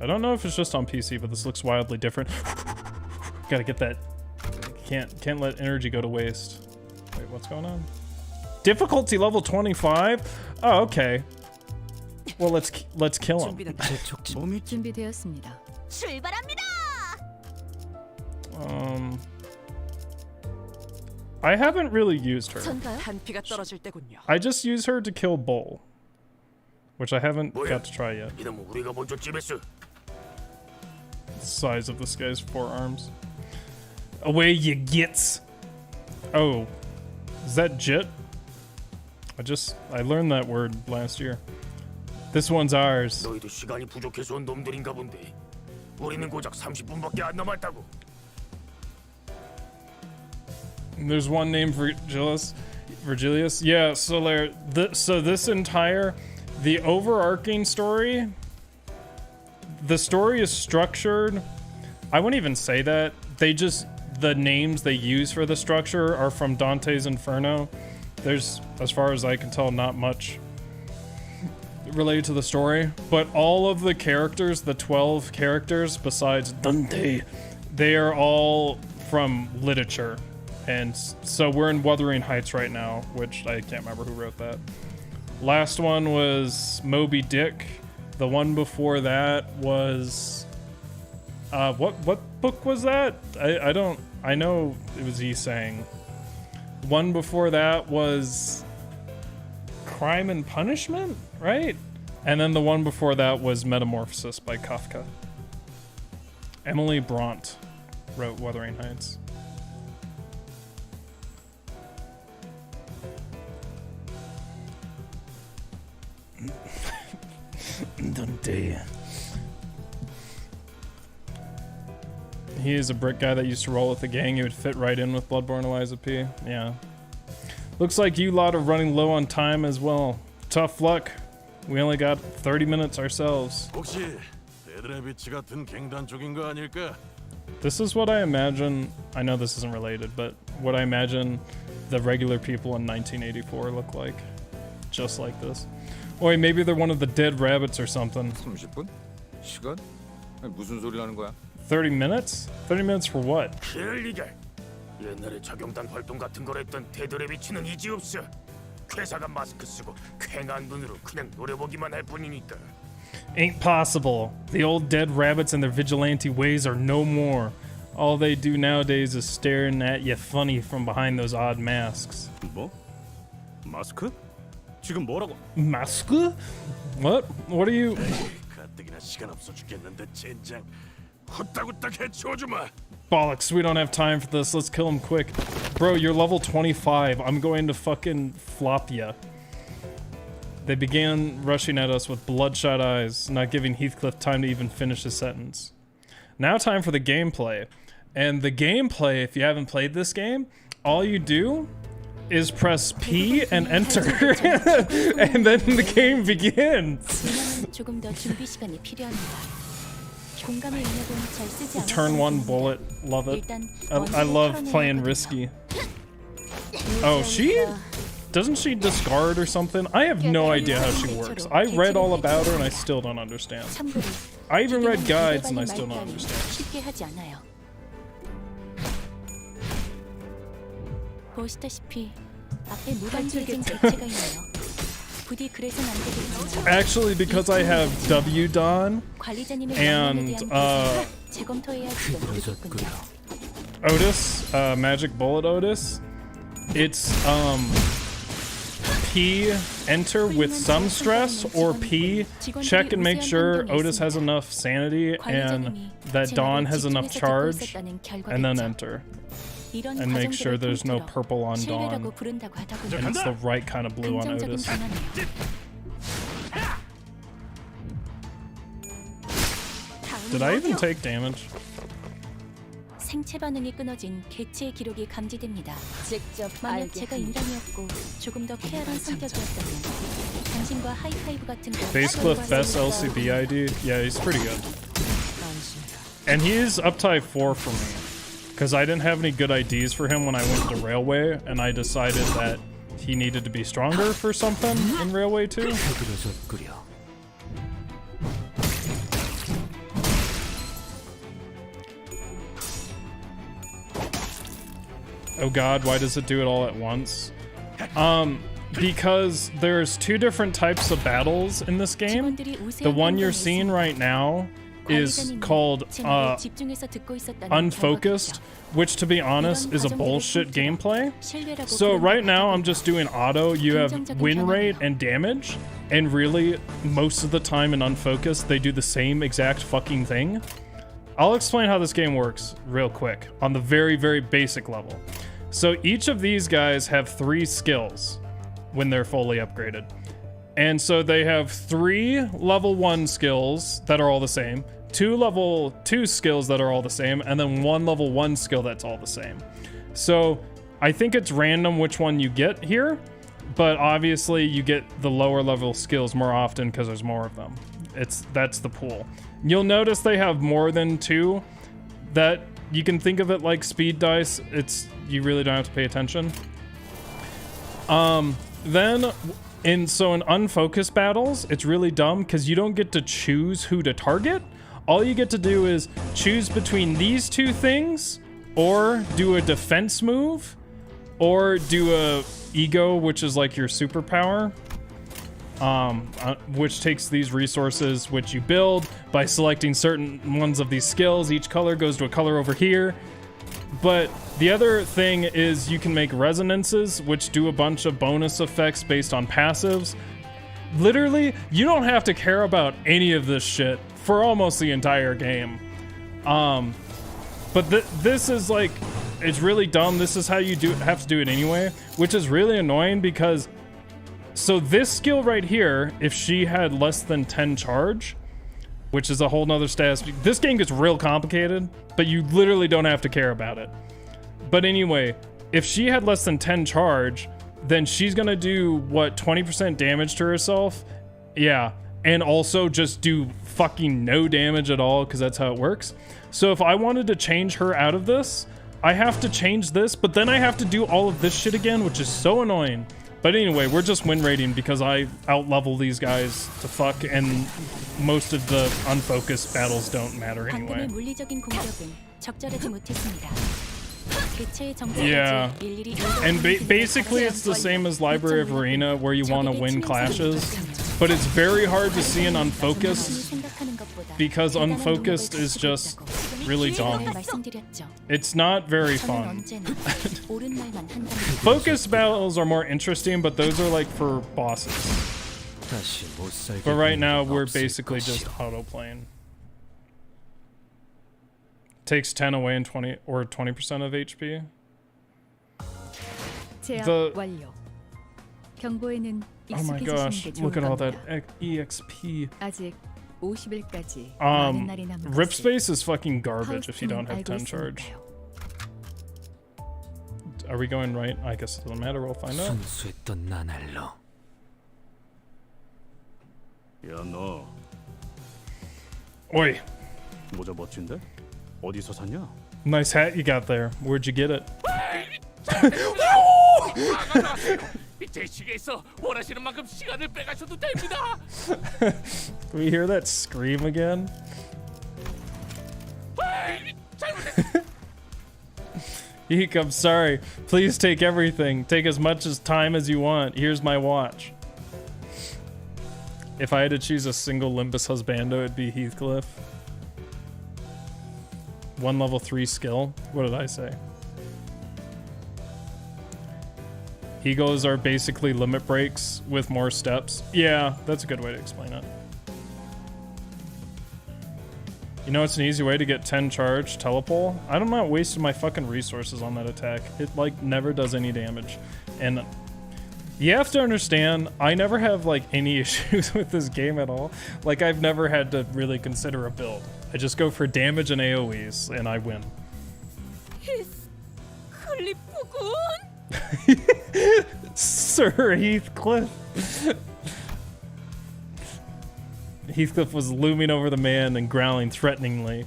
I don't know if it's just on PC, but this looks wildly different. Gotta get that. Can't let energy go to waste. Wait, what's going on? Difficulty level 25? Oh, okay. Well, let's kill him. 준비되었습니다. 출발합니다. I haven't really used her. 전가요? 한피가 떨어질 때군요. I just use her to kill Bull, which I haven't got to try yet. 이놈 우리가 먼저 찜했어. The size of this guy's forearms. Away you gets. Oh, is that jit? I learned that word last year. This one's ours. 너희도 시간이 부족해서 온 놈들인가 본데. 우리는 고작 30분밖에 안 남았다고. There's one named Virgilius. Yeah, so this entire, the overarching story, the story is structured. I wouldn't even say that. The names they use for the structure are from Dante's Inferno. There's, as far as I can tell, not much related to the story. But all of the characters, the 12 characters besides Dante, they are all from literature. And so we're in Wuthering Heights right now, which I can't remember who wrote that. Last one was Moby Dick. The one before that was what book was that? I know it was Isang. One before that was Crime and Punishment, right? And then the one before that was Metamorphosis by Kafka. Emily Bront wrote Wuthering Heights. Dundee. He is a brick guy that used to roll with the gang. He would fit right in with Bloodborne Eliza P. Yeah. Looks like you lot are running low on time as well. Tough luck. We only got 30 minutes ourselves. This is what I imagine. I know this isn't related, but what I imagine the regular people in 1984 look like. Just like this. Or maybe they're one of the dead rabbits or something. 30분? 시간? 아니, 무슨 소리 하는 거야? 30 minutes? 30 minutes for what? 그럴 리가. 옛날에 작용단 활동 같은 걸 했던 데드레비치는 이지 없어. 회사가 마스크 쓰고 쾌한 눈으로 그냥 노려보기만 할 뿐이니까. Ain't possible. The old dead rabbits and their vigilante ways are no more. All they do nowadays is staring at you funny from behind those odd masks. 뭐? 마스크? 지금 뭐라고? Mask? What? What are you? 가뜩이나 시간 없어 죽겠는데 젠장. 후딱후딱 해치워주마. Bollocks, we don't have time for this. Let's kill him quick. Bro, you're level 25. I'm going to fucking flop ya. They began rushing at us with bloodshot eyes, not giving Heathcliff time to even finish his sentence. Now time for the gameplay. And the gameplay, if you haven't played this game, all you do is press P and enter. And then the game begins. 조금 더 준비 시간이 필요합니다. 공감의 영역은 잘 쓰지 않았던 Turn one 부분입니다. bullet. Love it. 일단 I love playing risky. Oh, she? Doesn't she discard or something? I have no idea how she works. I read all about her and I still don't understand. 참고로 I even read 주변은 guides and I 상대방이 still don't 말도 understand. 쉽게 하지 않아요. 보시다시피 앞에 무반주의적인 객체가 있네요. 부디 그래서는 안 되겠지만 Actually, because I have W Dawn 관리자님의 and 명령에 대한 재검토해야 할 시간이 되겠군요. Otis, Magic Bullet Otis, it's P enter with some stress or P check and make sure Otis has enough sanity and that Dawn has enough charge, and then enter. And make sure there's no purple on Dawn and it's the right kind of blue on Otis. Did I even take damage? 생체 반응이 끊어진 개체의 기록이 감지됩니다. 만약 제가 인간이었고 조금 더 쾌활한 성격이었다면 당신과 하이파이브 같은 거 Basecliff best LCB ID? Yeah, he's pretty good. And he's up type 4 for me. Because I didn't have any good IDs for him when I went to Railway, and I decided that he needed to be stronger for something in Railway 2. Oh god, why does it do it all at once? Because there's two different types of battles in this game. The one you're seeing right now is called Unfocused, which to be honest is a bullshit gameplay. So right now I'm just doing auto. You have win rate and damage, and really most of the time in Unfocused they do the same exact fucking thing. I'll explain how this game works real quick on the very, very basic level. So each of these guys have 3 skills when they're fully upgraded. And so they have 3 level 1 skills that are all the same, 2 level 2 skills that are all the same, and then 1 level 1 skill that's all the same. So I think it's random which one you get here, but obviously you get the lower level skills more often because there's more of them. That's the pool. You'll notice they have more than 2. That you can think of it like speed dice. You really don't have to pay attention. Then in unfocused battles, it's really dumb because you don't get to choose who to target. All you get to do is choose between these 2 things, or do a defense move, or do a ego, which is like your superpower. which takes these resources, which you build by selecting certain ones of these skills. Each color goes to a color over here. But the other thing is you can make resonances, which do a bunch of bonus effects based on passives. Literally, you don't have to care about any of this shit for almost the entire game. But this is like, it's really dumb. This is how you have to do it anyway, which is really annoying because, so this skill right here, if she had less than 10 charge, which is a whole nother status, this game gets real complicated, but you literally don't have to care about it. But anyway, if she had less than 10 charge, then she's gonna do, what, 20% damage to herself? Yeah, and also just do fucking no damage at all, because that's how it works. So if I wanted to change her out of this, I have to change this, but then I have to do all of this shit again, which is so annoying. But anyway, we're just win rating because I out-level these guys to fuck, and most of the unfocused battles don't matter anyway. 방금의 물리적인 공격은 적절하지 못했습니다. Yeah, and basically it's the same as Library of Ruina, where you want to win clashes, but it's very hard to see an unfocused because unfocused is just really dumb. It's not very fun. Focus battles are more interesting, but those are like for bosses. But right now we're basically just auto-playing. Takes 10 away and 20 or 20% of HP. Oh my gosh, look at all that EXP. Rip space is fucking garbage if you don't have 10 charge. Are we going right? I guess it doesn't matter, we'll find out. 야, 너 Oi, 모자 멋진데? 어디서 샀냐? nice hat you got there. Where'd you get it? 대식에서 원하시는 만큼 시간을 빼가셔도 됩니다. Can we hear that scream again? Eek, I'm sorry. Please take everything. Take as much time as you want. Here's my watch. If I had to choose a single Limbus husbando, it'd be Heathcliff. 1 level 3 skill. What did I say? Egos are basically limit breaks with more steps. Yeah, that's a good way to explain it. You know, it's an easy way to get 10 charge telepole. I'm not wasting my fucking resources on that attack. It like never does any damage. And you have to understand, I never have like any issues with this game at all. Like I've never had to really consider a build. I just go for damage and AOEs and I win. Sir Heathcliff. Heathcliff was looming over the man and growling threateningly.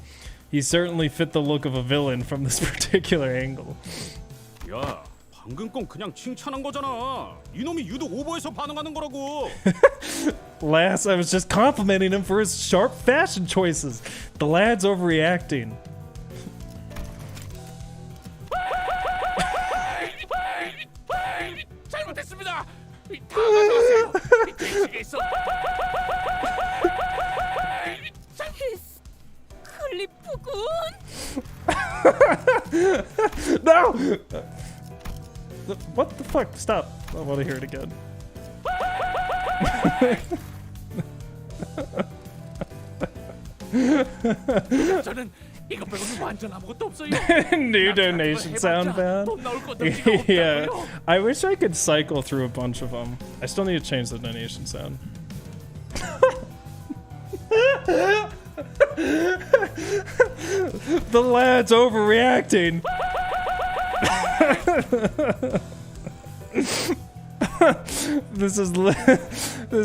He certainly fit the look of a villain from this particular angle. 야, 방금 건 그냥 칭찬한 거잖아. 이놈이 유독 오버해서 반응하는 거라고. Lass, I was just complimenting him for his sharp fashion choices. The lad's overreacting. 잘못했습니다. 다 가져가세요. 대식에서 No! What the fuck? Stop. I want to hear it again. 저는 이거 빼고는 완전 아무것도 없어요. New donation sound found. Yeah, I wish I could cycle through a bunch of them. I still need to change the donation sound. The lad's overreacting. This is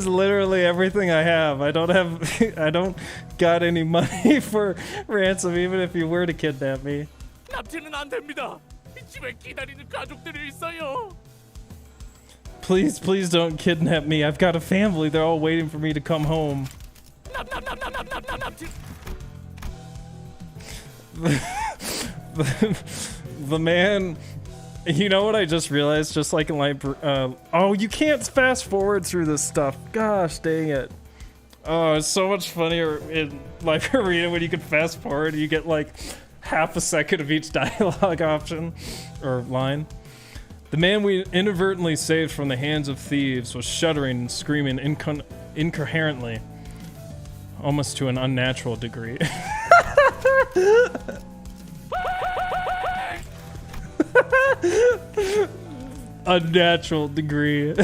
literally everything I have. I don't got any money for ransom, even if you were to kidnap me. 납치는 안 됩니다. 집에 기다리는 가족들이 있어요. Please don't kidnap me. I've got a family. They're all waiting for me to come home. The man You know what I just realized? Just like in oh, you can't fast forward through this stuff. Gosh, dang it. Oh, it's so much funnier in Library of Ruina when you can fast forward. You get like half a second of each dialogue option or line. The man we inadvertently saved from the hands of thieves was shuddering and screaming incoherently, almost to an unnatural degree. Unnatural degree.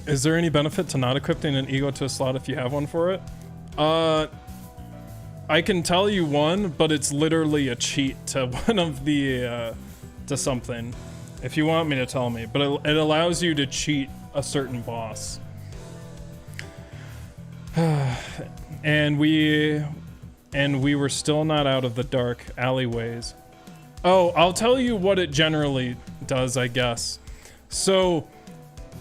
Is there any benefit to not equipping an ego to a slot if you have one for it? I can tell you one, but it's literally a cheat to one of the to something. If you want me to tell me, but it allows you to cheat a certain boss. And we were still not out of the dark alleyways. Oh, I'll tell you what it generally does, I guess. So,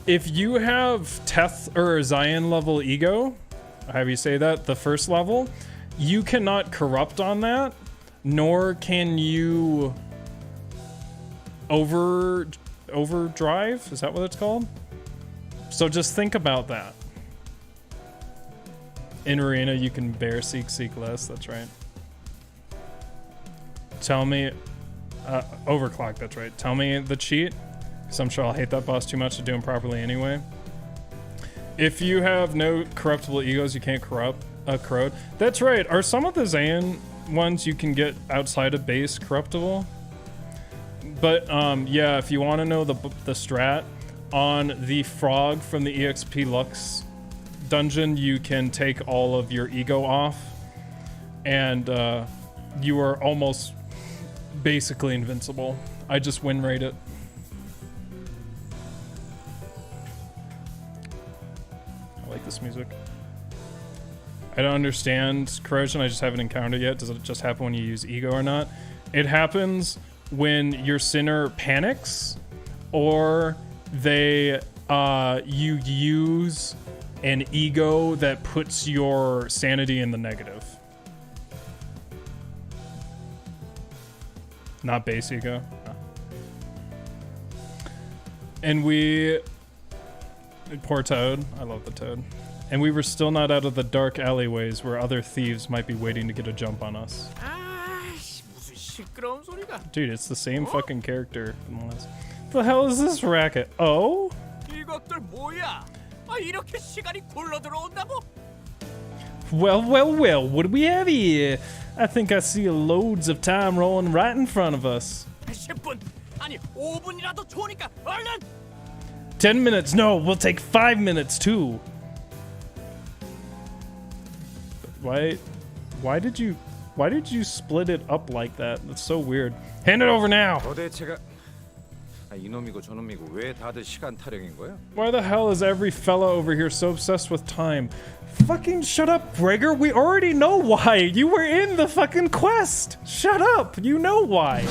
if you have MThF or Zion level ego, however you say that, the first level, you cannot corrupt on that, nor can you overdrive. Is that what it's called? So just think about that. In Arena, you can bear seek less. That's right. Tell me, overclock. That's right. Tell me the cheat, because I'm sure I'll hate that boss too much to do him properly anyway. If you have no corruptible egos, you can't corrupt a corrode. That's right. Are some of the Zayn ones you can get outside of base corruptible? But yeah, if you want to know the strat on the frog from the EXP Lux dungeon, you can take all of your ego off, and you are almost basically invincible. I just win rate it. I like this music. I don't understand corrosion. I just haven't encountered it yet. Does it just happen when you use ego or not? It happens when your sinner panics, or you use an ego that puts your sanity in the negative. Not base ego. No. And poor Toad. I love the Toad. And we were still not out of the dark alleyways where other thieves might be waiting to get a jump on us. Dude, it's the same fucking character from the last. The hell is this racket? Oh? Well, what do we have here? I think I see loads of time rolling right in front of us. 10 minutes? No, we'll take 5 minutes too. Why did you split it up like that? That's so weird. Hand it over now. 도대체가 이놈이고 저놈이고 왜 다들 시간 타령인 거야? Why the hell is every fella over here so obsessed with time? Fucking shut up, Gregor. We already know why. You were in the fucking quest. Shut up. You know why.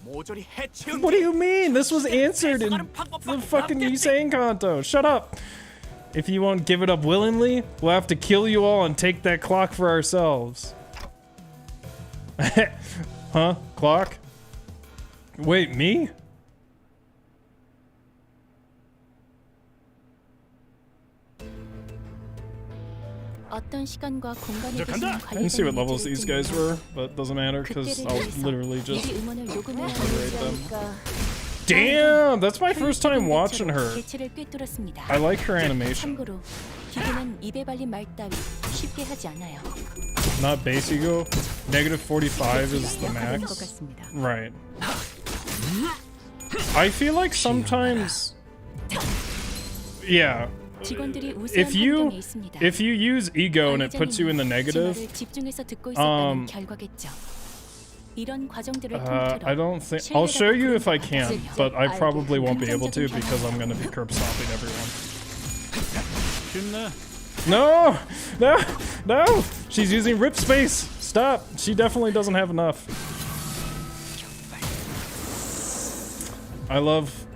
What do you mean? This was answered in the fucking Yusane Canto. Shut up. If you won't give it up willingly, we'll have to kill you all and take that clock for ourselves. Huh? Clock? Wait, me? I didn't see what levels these guys were, but it doesn't matter because I'll literally just obliterate them. Damn, that's my first time watching her. I like her animation. Not base ego. -45 is the max. Right. I feel like sometimes, yeah. If you use ego and it puts you in the negative, I don't think I'll show you if I can, but I probably won't be able to because I'm gonna be curb stomping everyone. No, no, no! She's using rip space. Stop. She definitely doesn't have enough. I love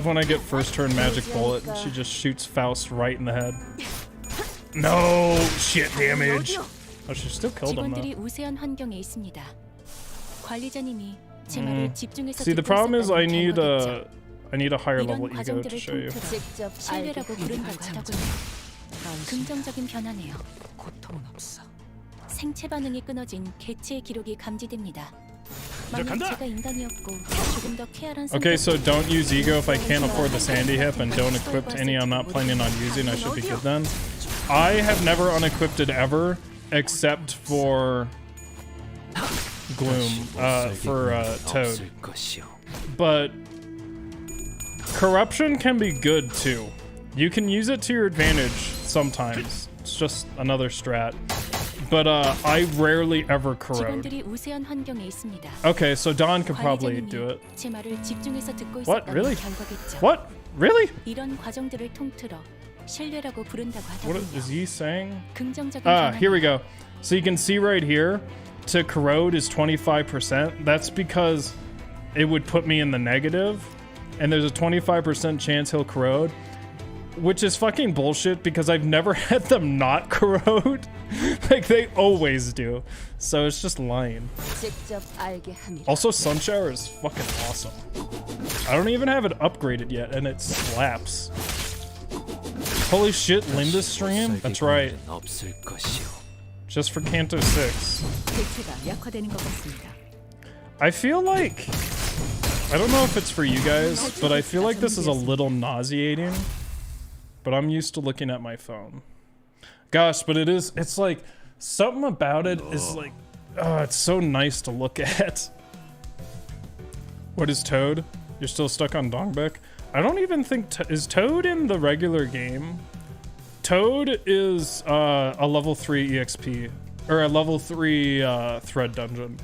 when I get first turn magic bullet and she just shoots Faust right in the head. No shit damage. Oh, she still killed him 직원들이 though. 우세한 환경에 있습니다. 관리자님이 제 말을 집중해서 See, the 듣고 problem is I 있었다는 need 결과겠죠. a higher level 이런 ego to 과정들을 show you. 통틀어 직접 신뢰라고 부른다고 하더군요. 긍정적인 변화네요. 고통은 없어. 생체 반응이 끊어진 개체의 기록이 감지됩니다. 만약 제가 인간이었고 조금 더 쾌활한 Okay, so 성격이 don't use ego if I can't afford the sandy hip, and don't equip any I'm not planning on using. I should be good then. I have never unequipped it ever, except for Gloom, for Toad. But corruption can be good too. You can use it to your advantage sometimes. It's just another strat. But I rarely ever corrode. 직원들이 우세한 환경에 있습니다. Okay, so Dawn could probably do it. 제 말을 집중해서 듣고 What? 있었다는 Really? 결과겠죠. What? Really? 이런 과정들을 통틀어 신뢰라고 부른다고 What 하더군요. is he saying? 긍정적인 Here we 변화네요. go. So you can see right here, to corrode is 25%. That's because it would put me in the negative, and there's a 25% chance he'll corrode, which is fucking bullshit because I've never had them not corrode. Like, they always do. So it's just lying. Also, Sunshower is fucking awesome. I don't even have it upgraded yet, and it slaps. Holy shit, Limbus stream? That's right. Just for Canto 6. I feel like... I don't know if it's for you guys, but I feel like this is a little nauseating. But I'm used to looking at my phone. Gosh, but it's like, something about it is like, it's so nice to look at. What is Toad? You're still stuck on Dongbek? I don't even think, is Toad in the regular game? Toad is a level 3 EXP, or a level 3 thread dungeon.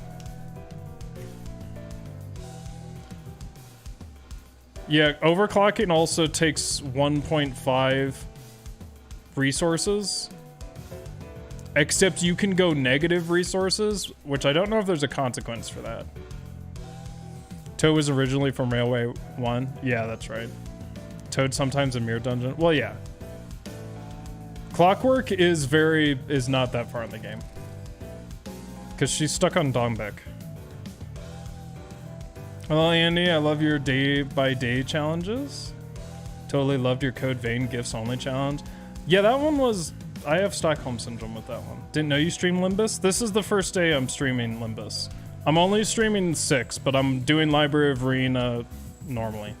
Yeah, overclocking also takes 1.5 resources. Except you can go negative resources, which I don't know if there's a consequence for that. Toad was originally from Railway 1. Yeah, that's right. Toad sometimes a mirror dungeon. Well, yeah. Clockwork is not that far in the game. Because she's stuck on Dombek. Well, Andy, I love your day-by-day challenges. Totally loved your Code Vein Gifts Only challenge. Yeah, that one was... I have Stockholm Syndrome with that one. Didn't know you stream Limbus? This is the first day I'm streaming Limbus. I'm only streaming 6, but I'm doing Library of Ruina normally.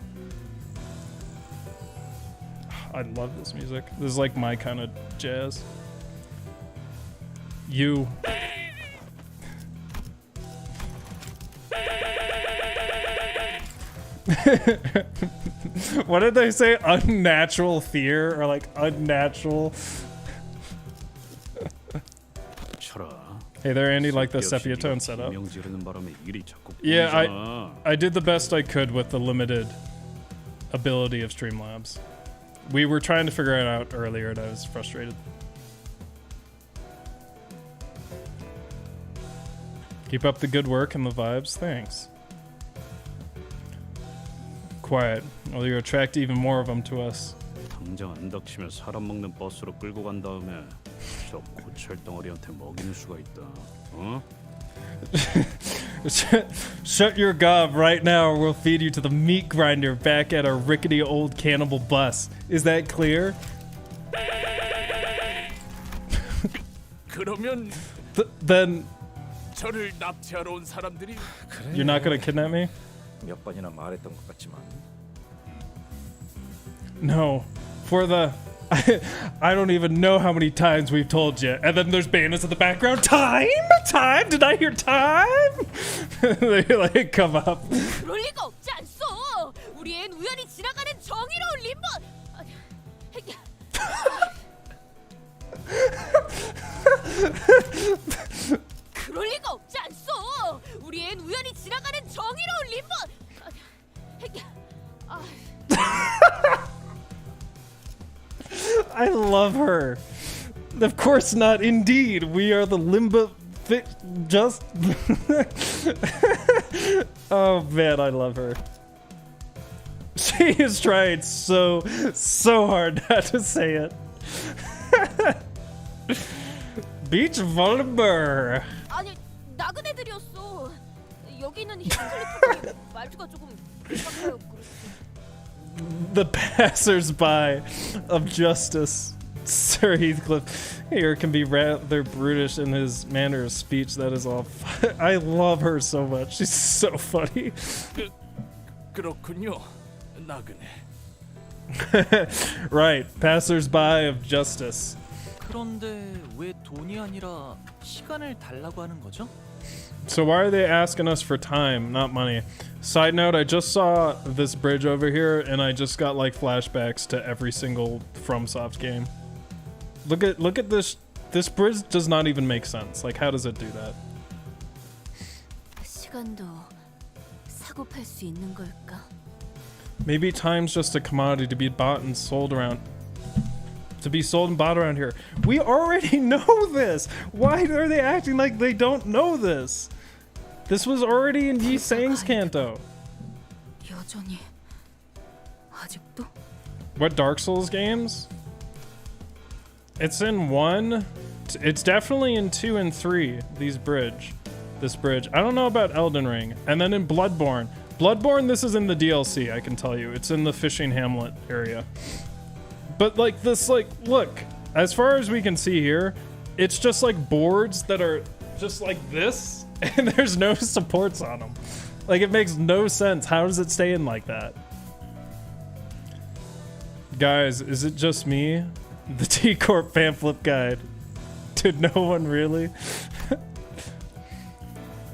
I love this music. This is like my kind of jazz. You... What did they say? Unnatural fear? Or like unnatural... Hey there, Andy, like the sepia tone setup. Yeah, I did the best I could with the limited ability of Streamlabs. We were trying to figure it out earlier and I was frustrated. Keep up the good work and the vibes. Thanks. Quiet. Well, you attract even more of them to us. 당장 안 닥치면 사람 먹는 버스로 끌고 간 다음에 저 고철 덩어리한테 먹이는 수가 있다. 어? Shut your gob right now or we'll feed you to the meat grinder back at our rickety old cannibal bus. Is that clear? 그러면 Then 저를 납치하러 온 사람들이 you're not gonna kidnap me? 몇 번이나 말했던 것 같지만 No. For the... I don't even know how many times we've told you. And then there's bandits in the background. Time? Time? Did I hear time? They like come up. 그럴 리가 없지 않소. 우리 앤 우연히 지나가는 정의로운 림버. 그럴 리가 없지 않소. 우리 앤 우연히 지나가는 정의로운 림버. I love her. Of course not. Indeed, we are the Limba just... Oh man, I love her. She is trying so hard not to say it. Beach volleyball. 아니 나그네들이었어. 여기 있는 히클리프가 말투가 조금 빡빡해요. The passers-by of justice. Sir Heathcliff here can be rather brutish in his manner of speech. That is all. I love her so much. She's so funny. 그렇군요. 나그네. Right, passers-by of justice. 그런데 왜 돈이 아니라 시간을 달라고 하는 거죠? So why are they asking us for time, not money? Side note, I just saw this bridge over here and I just got like flashbacks to every single FromSoft game. Look at this bridge does not even make sense. Like, how does it do that? 시간도 사고 팔 수 있는 걸까? Maybe time's just a commodity to be bought and sold around. To be sold and bought around here. We already know this. Why are they acting like they don't know this? This was already in Yi Sang's Canto. 여전히 아직도? What Dark Souls games? It's in 1. It's definitely in 2 and 3. This bridge. I don't know about Elden Ring. And then in Bloodborne. Bloodborne, this is in the DLC, I can tell you. It's in the fishing hamlet area. But like this, like, look, as far as we can see here, it's just like boards that are just like this, and there's no supports on them. Like, it makes no sense. How does it stay in like that? Guys, is it just me? The T-Corp pamphlet guide. Did no one really?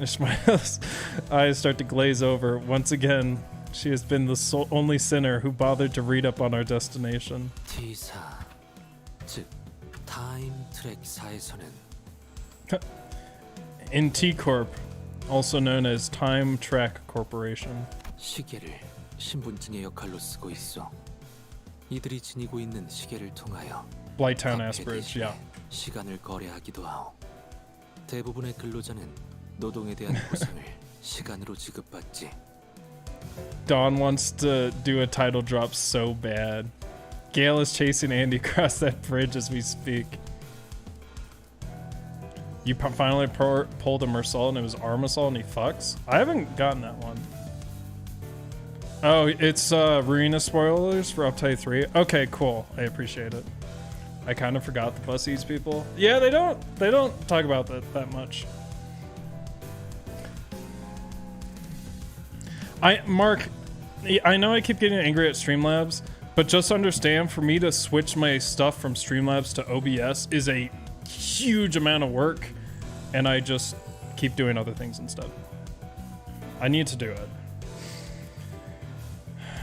Ishmael's eyes start to glaze over. Once again, she has been the only sinner who bothered to read up on our destination. T4, 즉 타임 트랙사에서는 In T-Corp, also known as Time Track Corporation. 시계를 신분증의 역할로 쓰고 있어. 이들이 지니고 있는 시계를 통하여 Blighttown Asperge, yeah. 시간을 거래하기도 하오. 대부분의 근로자는 노동에 대한 보상을 시간으로 지급받지. Dawn wants to do a title drop so bad. Gale is chasing Andy across that bridge as we speak. You finally pulled a Mersault and it was Armasault and he fucks? I haven't gotten that one. Oh, it's Ruina spoilers for Uptide 3. Okay, cool. I appreciate it. I kind of forgot the bus eats people. Yeah, they don't talk about that much. Mark, I know I keep getting angry at Streamlabs, but just understand, for me to switch my stuff from Streamlabs to OBS is a huge amount of work, and I just keep doing other things instead. I need to do it.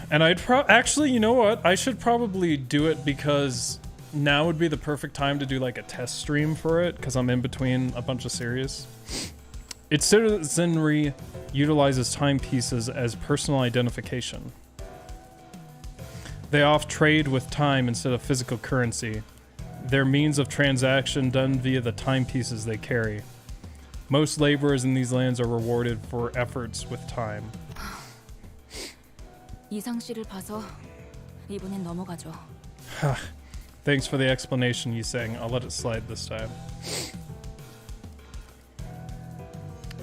And I'd actually, you know what? I should probably do it because now would be the perfect time to do like a test stream for it, because I'm in between a bunch of series. Its citizenry utilizes timepieces as personal identification. They oft trade with time instead of physical currency. Their means of transaction done via the timepieces they carry. Most laborers in these lands are rewarded for efforts with time. 이상 씨를 봐서 이번엔 넘어가죠. Thanks for the explanation, Yiseng. I'll let it slide this time.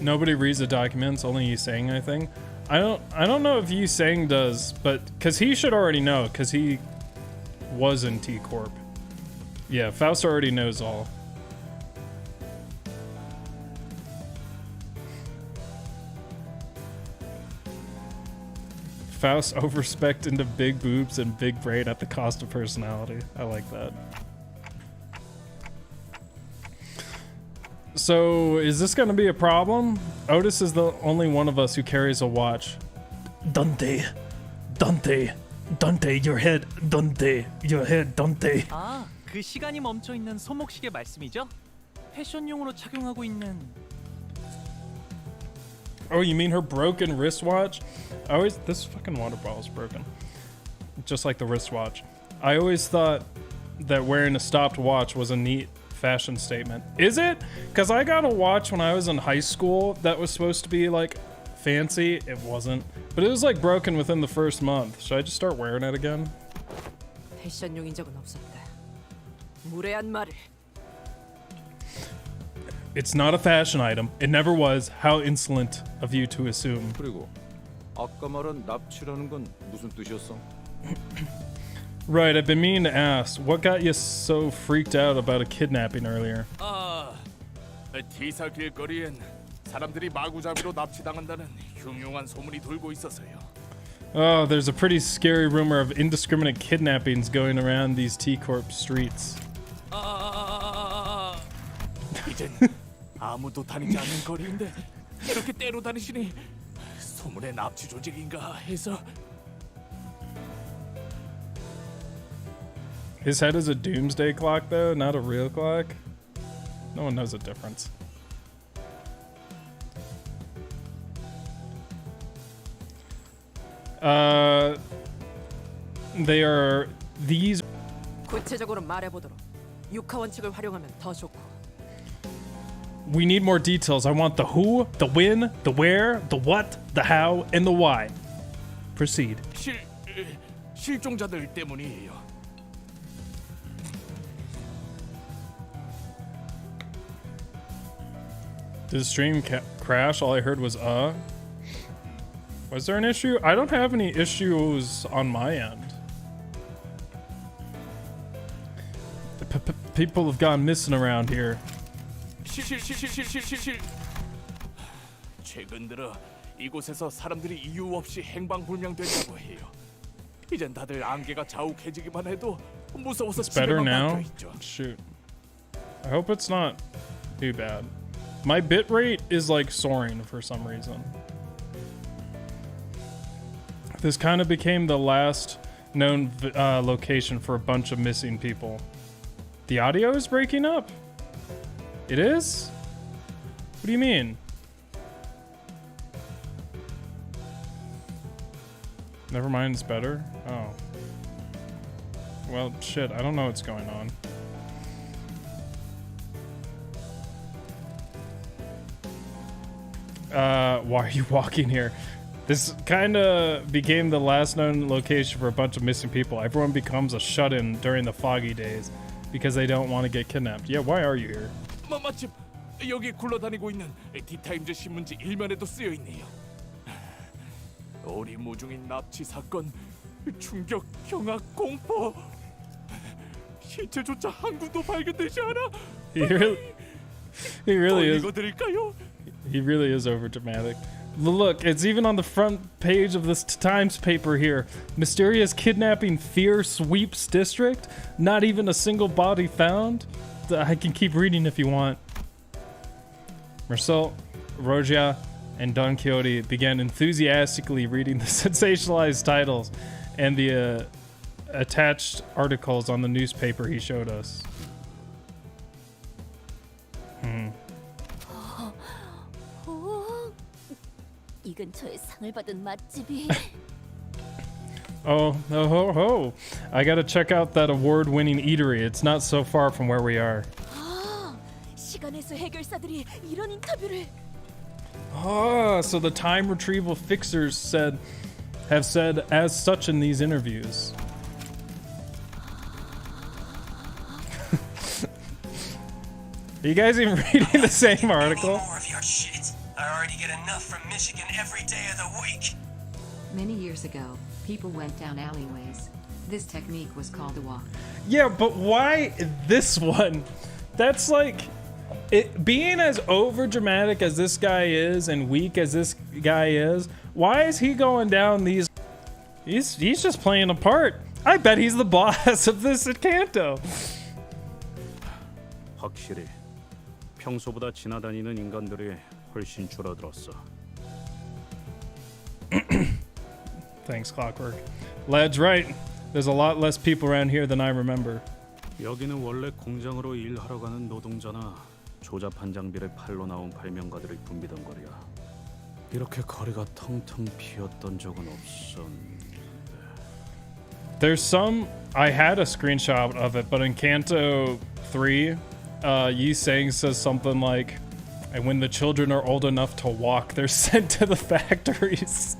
Nobody reads the documents, only Yiseng, I think. I don't know if Yiseng does, but because he should already know, because he was in T-Corp. Yeah, Faust already knows all. Faust overspec into big boobs and big brain at the cost of personality. I like that. So, is this gonna be a problem? Otis is the only one of us who carries a watch. Dante, your head, Dante, your head, Dante. 아, 그 시간이 멈춰 있는 손목시계 말씀이죠? 패션용으로 착용하고 있는. Oh, you mean her broken wristwatch? This fucking water bottle is broken. Just like the wristwatch. I always thought that wearing a stopped watch was a neat fashion statement. Is it? Because I got a watch when I was in high school that was supposed to be like fancy. It wasn't. But it was like broken within the first month. Should I just start wearing it again? 패션용인 적은 없었다. 무례한 말을. It's not a fashion item. It never was. How insolent of you to assume. 그리고 아까 말한 납치라는 건 무슨 뜻이었어? Right, I've been meaning to ask. What got you so freaked out about a kidnapping earlier? T사 길거리엔 사람들이 마구잡이로 납치당한다는 흉흉한 소문이 돌고 있어서요. Oh, there's a pretty scary rumor of indiscriminate kidnappings going around these T-Corp streets. 이젠 아무도 다니지 않는 거리인데 이렇게 때로 다니시니 소문의 납치 조직인가 해서. His head is a doomsday clock, though, not a real clock. No one knows the difference. They are these. 구체적으로 말해보도록. 육하 원칙을 활용하면 더 좋고. We need more details. I want the who, the when, the where, the what, the how, and the why. Proceed. 실종자들 때문이에요. Did the stream crash? All I heard was Was there an issue? I don't have any issues on my end. People have gone missing around here. 최근 들어 이곳에서 사람들이 이유 없이 행방불명된다고 해요. 이젠 다들 안개가 자욱해지기만 해도 무서워서 It's better 집에만 now? 박혀 있죠. Shoot. I hope it's not too bad. My bitrate is like soaring for some reason. This kind of became the last known location for a bunch of missing people. The audio is breaking up? It is? What do you mean? Never mind, it's better? Oh. Well, shit, I don't know what's going on. Why are you walking here? This kind of became the last known location for a bunch of missing people. Everyone becomes a shut-in during the foggy days because they don't want to get kidnapped. Yeah, why are you here? 마침 여기 굴러다니고 있는 디타임즈 신문지 일면에도 쓰여 있네요. 오리무중인 납치 사건, 충격, 경악, 공포. 시체조차 한 군도 발견되지 않아. He really is. 읽어드릴까요? He really is over dramatic. Look, it's even on the front page of this Times paper here. Mysterious kidnapping fear sweeps district. Not even a single body found. I can keep reading if you want. Marcel, Rogia, and Don Quixote began enthusiastically reading the sensationalized titles and the attached articles on the newspaper he showed us. 이 근처에 상을 받은 맛집이. Oh, ho, ho. I gotta check out that award-winning eatery. It's not so far from where we are. 시간에서 해결사들이 이런 인터뷰를. Ah, so the time retrieval fixers have said as such in these interviews. Are you guys even reading the same article? More of your shit. I already get enough from Michigan every day of the week. Many years ago, people went down alleyways. This technique was called a walk. Yeah, but why this one? That's like being as over dramatic as this guy is and weak as this guy is. Why is he going down these? He's just playing a part. I bet he's the boss of this at Canto. 확실히 평소보다 지나다니는 인간들이 훨씬 줄어들었어. Thanks, Clockwork. Lad's right. There's a lot less people around here than I remember. 여기는 원래 공장으로 일하러 가는 노동자나 조잡한 장비를 팔러 나온 발명가들이 붐비던 거리야. 이렇게 거리가 텅텅 비었던 적은 없었는데. There's some. I had a screenshot of it, but in Canto 3, Yi Sang says something like, "And when the children are old enough to walk, they're sent to the factories."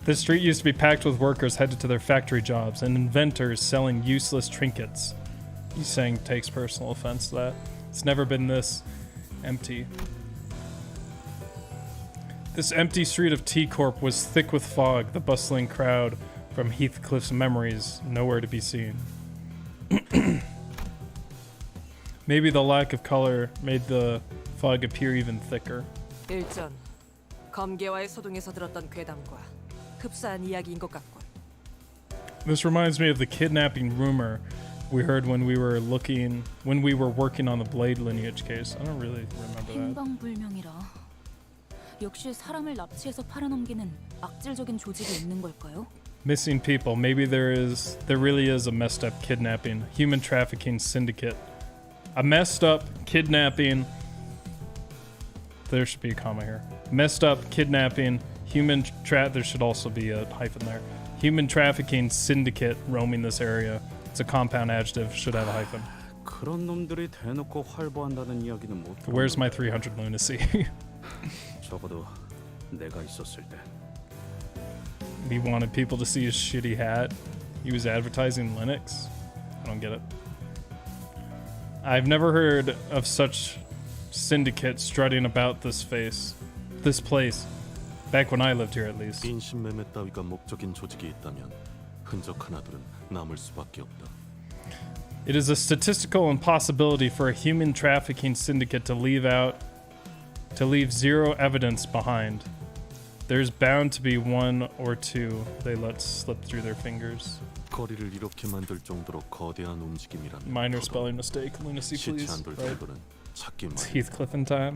The street used to be packed with workers headed to their factory jobs and inventors selling useless trinkets. Yi Sang takes personal offense to that. It's never been this Empty. This empty street of T-Corp was thick with fog, the bustling crowd from Heathcliff's memories nowhere to be seen. Maybe the lack of color made the fog appear even thicker. 일전 검계와의 소동에서 들었던 괴담과 흡사한 이야기인 것 같군. This reminds me of the kidnapping rumor we heard when we were working on the Blade lineage case. I don't really remember that. 행방불명이라. 역시 사람을 납치해서 팔아넘기는 악질적인 조직이 있는 걸까요? Missing people. Maybe there really is a messed up kidnapping, human trafficking syndicate. A messed up kidnapping. There should be a comma here. Messed up kidnapping, there should also be a hyphen there. Human trafficking syndicate roaming this area. It's a compound adjective, should have a hyphen. 그런 놈들이 대놓고 활보한다는 이야기는 못. Where's my 300 lunacy? 적어도 내가 있었을 때. He wanted people to see his shitty hat. He was advertising Linux. I don't get it. I've never heard of such syndicate strutting about this place. Back when I lived here, at least. 인신매매 따위가 목적인 조직이 있다면 흔적 하나들은 남을 수밖에 없다. It is a statistical impossibility for a human trafficking syndicate to leave zero evidence behind. There's bound to be one or two they let slip through their fingers. 거리를 이렇게 만들 정도로 거대한 움직임이라면 Minor spelling mistake. Lunacy, please. Right. It's Heathcliff in time.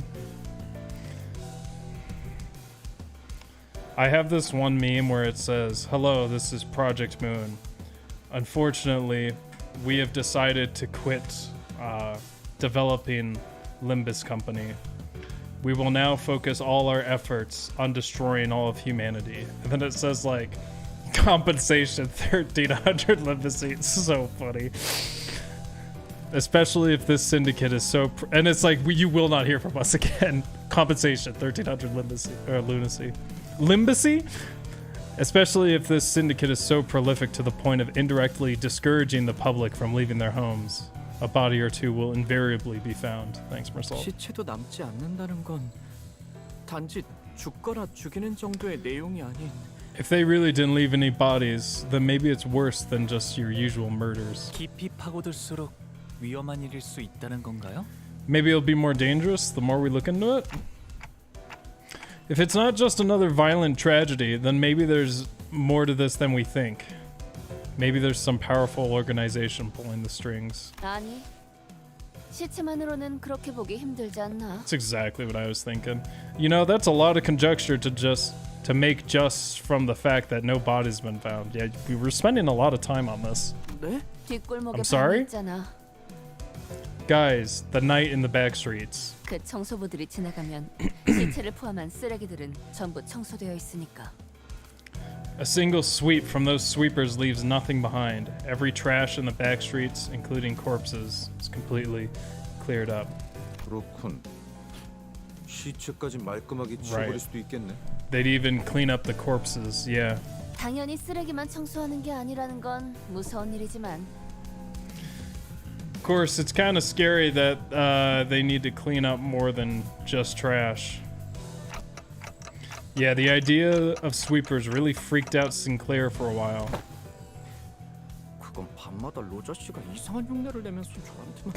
I have this one meme where it says, "Hello, this is Project Moon. Unfortunately, we have decided to quit developing Limbus Company. We will now focus all our efforts on destroying all of humanity." And then it says like, compensation 1,300 Limbus seats. So funny. Especially if this syndicate is so and it's like, you will not hear from us again. Compensation 1,300 lunacy. Limbacy? Especially if this syndicate is so prolific to the point of indirectly discouraging the public from leaving their homes. A body or two will invariably be found. Thanks, Marcel. 시체도 남지 않는다는 건 단지 죽거나 죽이는 정도의 내용이 아닌. If they really didn't leave any bodies, then maybe it's worse than just your usual murders. 깊이 파고들수록 위험한 일일 수 있다는 건가요? Maybe it'll be more dangerous the more we look into it. If it's not just another violent tragedy, then maybe there's more to this than we think. Maybe there's some powerful organization pulling the strings. 아니, 시체만으로는 그렇게 보기 힘들지 않나? That's exactly what I was thinking. You know, that's a lot of conjecture to make just from the fact that no body's been found. Yeah, we were spending a lot of time on this. 네? 뒷골목에 I'm sorry? 있잖아. Guys, the night in the back streets. 그 청소부들이 지나가면 시체를 포함한 쓰레기들은 전부 청소되어 있으니까. A single sweep from those sweepers leaves nothing behind. Every trash in the back streets, including corpses, is completely cleared up. 그렇군. 시체까지 말끔하게 치워버릴 수도 있겠네. They'd even clean up the corpses, yeah. 당연히 쓰레기만 청소하는 게 아니라는 건 무서운 일이지만. Of course, it's kind of scary that they need to clean up more than just trash. Yeah, the idea of sweepers really freaked out Sinclair for a while. 그건 밤마다 로저 씨가 이상한 흉내를 내면서 저한테만.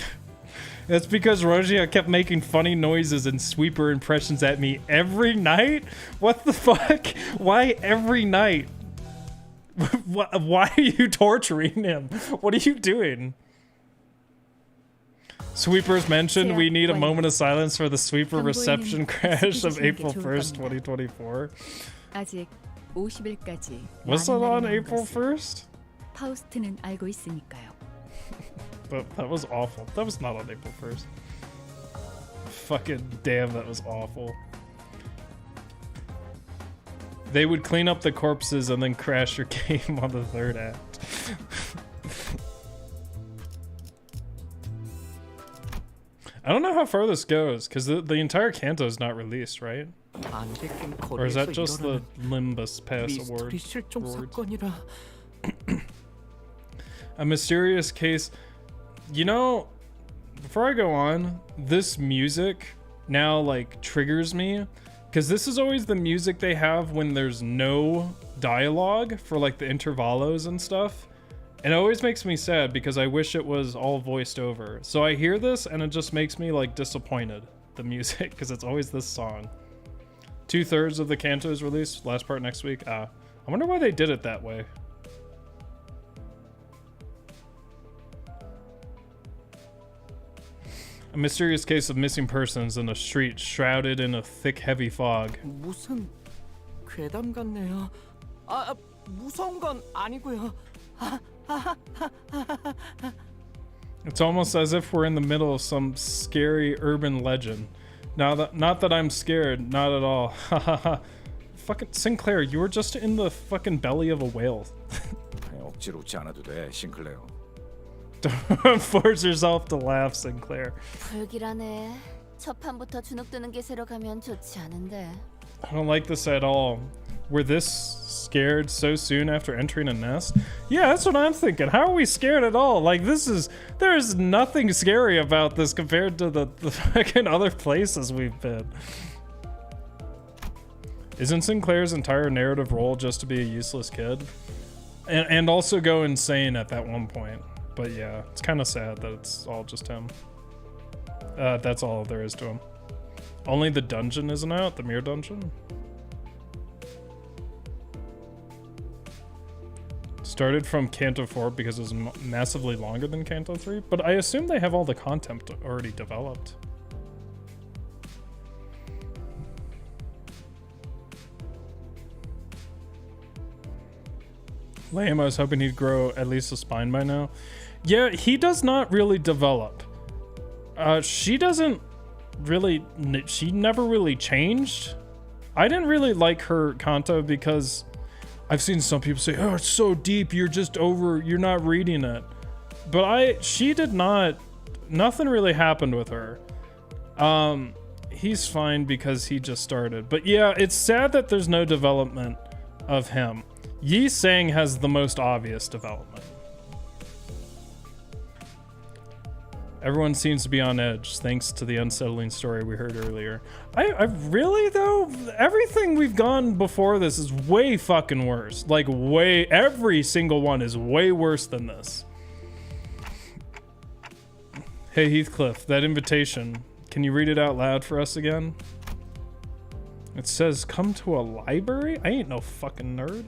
That's because Rogia kept making funny noises and sweeper impressions at me every night? What the fuck? Why every night? Why are you torturing him? What are you doing? Sweepers mentioned we need a moment of silence for the sweeper reception crash of April 1st, 2024. 아직 50일까지. Was it on April 1st? 파우스트는 알고 있으니까요. But that was awful. That was not on April 1st. Fucking damn, that was awful. They would clean up the corpses and then crash your game on the third act. I don't know how far this goes, because the entire Canto is not released, right? Or is that just the Limbus Pass award? A mysterious case. You know, before I go on, this music now like triggers me, because this is always the music they have when there's no dialogue for like the intervalos and stuff. And it always makes me sad because I wish it was all voiced over. So I hear this and it just makes me like disappointed, the music, because it's always this song. 2/3 of the Canto is released, last part next week. I wonder why they did it that way. A mysterious case of missing persons in a street shrouded in a thick, heavy fog. 무슨 괴담 같네요. 무서운 건 아니고요. It's almost as if we're in the middle of some scary urban legend. Not that I'm scared, not at all. Fucking Sinclair, you were just in the fucking belly of a whale. 억지로 웃지 않아도 돼, 싱클레어. Don't force yourself to laugh, Sinclair. 불길하네. 첫 판부터 주눅드는 기세로 가면 좋지 않은데. I don't like this at all. We're this scared so soon after entering a nest? Yeah, that's what I'm thinking. How are we scared at all? Like, there's nothing scary about this compared to the fucking other places we've been. Isn't Sinclair's entire narrative role just to be a useless kid? And also go insane at that one point. But yeah, it's kind of sad that it's all just him. That's all there is to him. Only the dungeon isn't out, the mirror dungeon. Started from Canto 4 because it was massively longer than Canto 3, but I assume they have all the content already developed. Lame, I was hoping he'd grow at least a spine by now. Yeah, he does not really develop. She doesn't really, she never really changed. I didn't really like her Canto because I've seen some people say, oh, it's so deep, you're not reading it. But she did not, nothing really happened with her. He's fine because he just started. But yeah, it's sad that there's no development of him. Yi Sang has the most obvious development. Everyone seems to be on edge thanks to the unsettling story we heard earlier. I really though, everything we've gone before this is way fucking worse. Like every single one is way worse than this. Hey Heathcliff, that invitation, can you read it out loud for us again? It says, come to a library? I ain't no fucking nerd.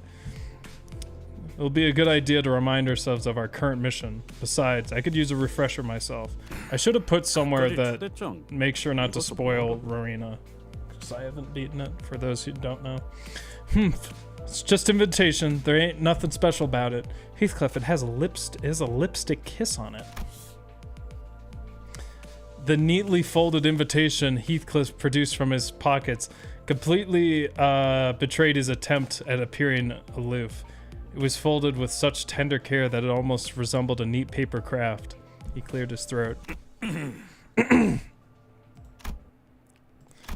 It'll be a good idea to remind ourselves of our current mission. Besides, I could use a refresher myself. I should have put somewhere that make sure not to spoil Ruina, because I haven't beaten it, for those who don't know. It's just invitation. There ain't nothing special about it. Heathcliff, it has a lipstick kiss on it. The neatly folded invitation Heathcliff produced from his pockets completely betrayed his attempt at appearing aloof. It was folded with such tender care that it almost resembled a neat paper craft. He cleared his throat.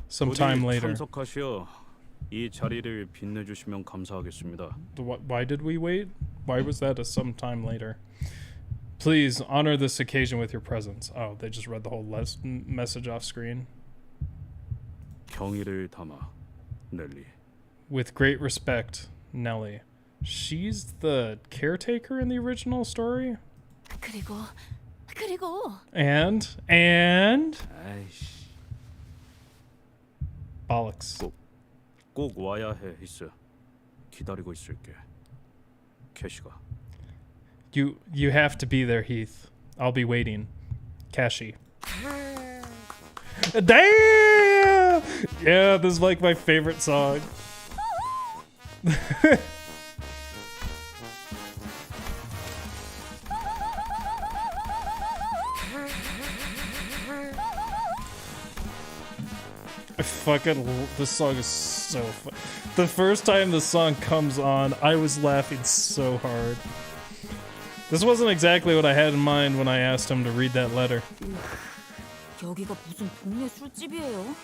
Some time later. 이 자리를 빛내주시면 감사하겠습니다. Why did we wait? Why was that a some time later? Please honor this occasion with your presence. Oh, they just read the whole message off screen. 경의를 담아, 넬리. With great respect, Nelly. She's the caretaker in the original story? 그리고 And 아이씨. bollocks. 꼭 와야 해, 히스. 기다리고 있을게. 캐시가. You have to be there, Heath. I'll be waiting. Kashi. Damn! Yeah, this is like my favorite song. This song is so fun. The first time the song comes on, I was laughing so hard. This wasn't exactly what I had in mind when I asked him to read that letter. 여기가 무슨 동네 술집이에요?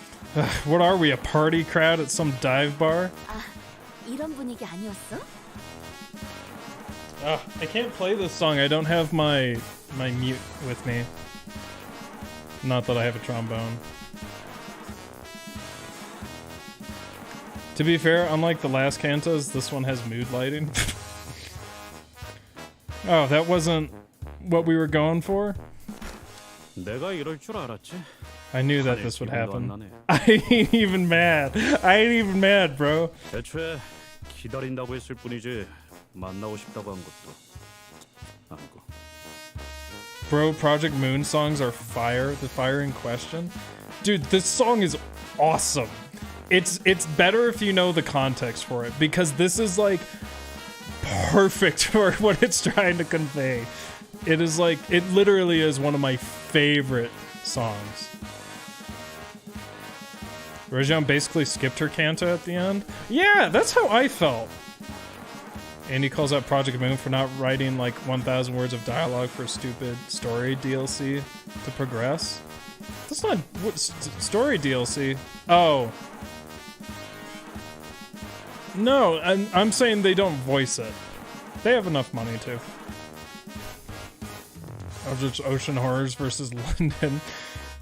What are we, a party crowd at some dive bar? 아, 이런 분위기 아니었어? I can't play this song. I don't have my mute with me. Not that I have a trombone. To be fair, unlike the last cantos, this one has mood lighting. Oh, that wasn't what we were going for? 내가 이럴 줄 알았지. I knew that this would happen. I ain't even mad. I ain't even mad, bro. 애초에 기다린다고 했을 뿐이지 만나고 싶다고 한 것도 아니고. Bro, Project Moon songs are fire. The fire in question. Dude, this song is awesome. It's better if you know the context for it, because this is like perfect for what it's trying to convey. It is like, it literally is one of my favorite songs. Rajan basically skipped her canto at the end. Yeah, that's how I felt. Andy calls out Project Moon for not writing like 1,000 words of dialogue for stupid story DLC to progress. That's not what story DLC. Oh. No, I'm saying they don't voice it. They have enough money to. Eldritch Ocean Horrors versus London.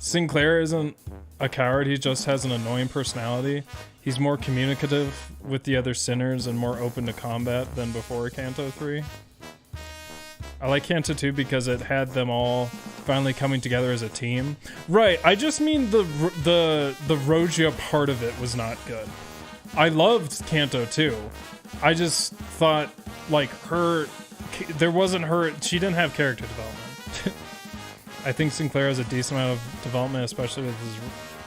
Sinclair isn't a coward, he just has an annoying personality. He's more communicative with the other sinners and more open to combat than before Canto 3. I like Canto 2 because it had them all finally coming together as a team. Right, I just mean the Rogia part of it was not good. I loved Canto 2. I just thought, like, there wasn't her, she didn't have character development. I think Sinclair has a decent amount of development, especially with his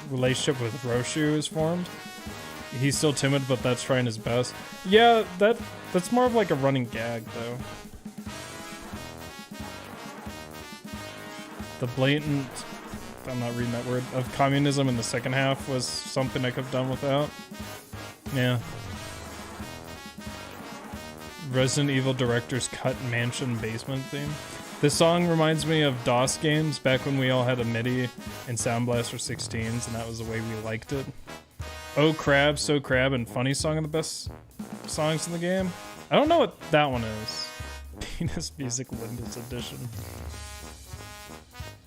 relationship with Roshu is formed. He's still timid, but that's trying his best. Yeah, that's more of like a running gag, though. The blatant, I'm not reading that word, of communism in the second half was something I could have done without. Yeah. Resident Evil director's cut mansion basement theme. This song reminds me of DOS games back when we all had a MIDI and Sound Blaster 16s, and that was the way we liked it. Oh Crab, So Crab, and Funny Song are the best songs in the game. I don't know what that one is. Penis Music Limbus Edition.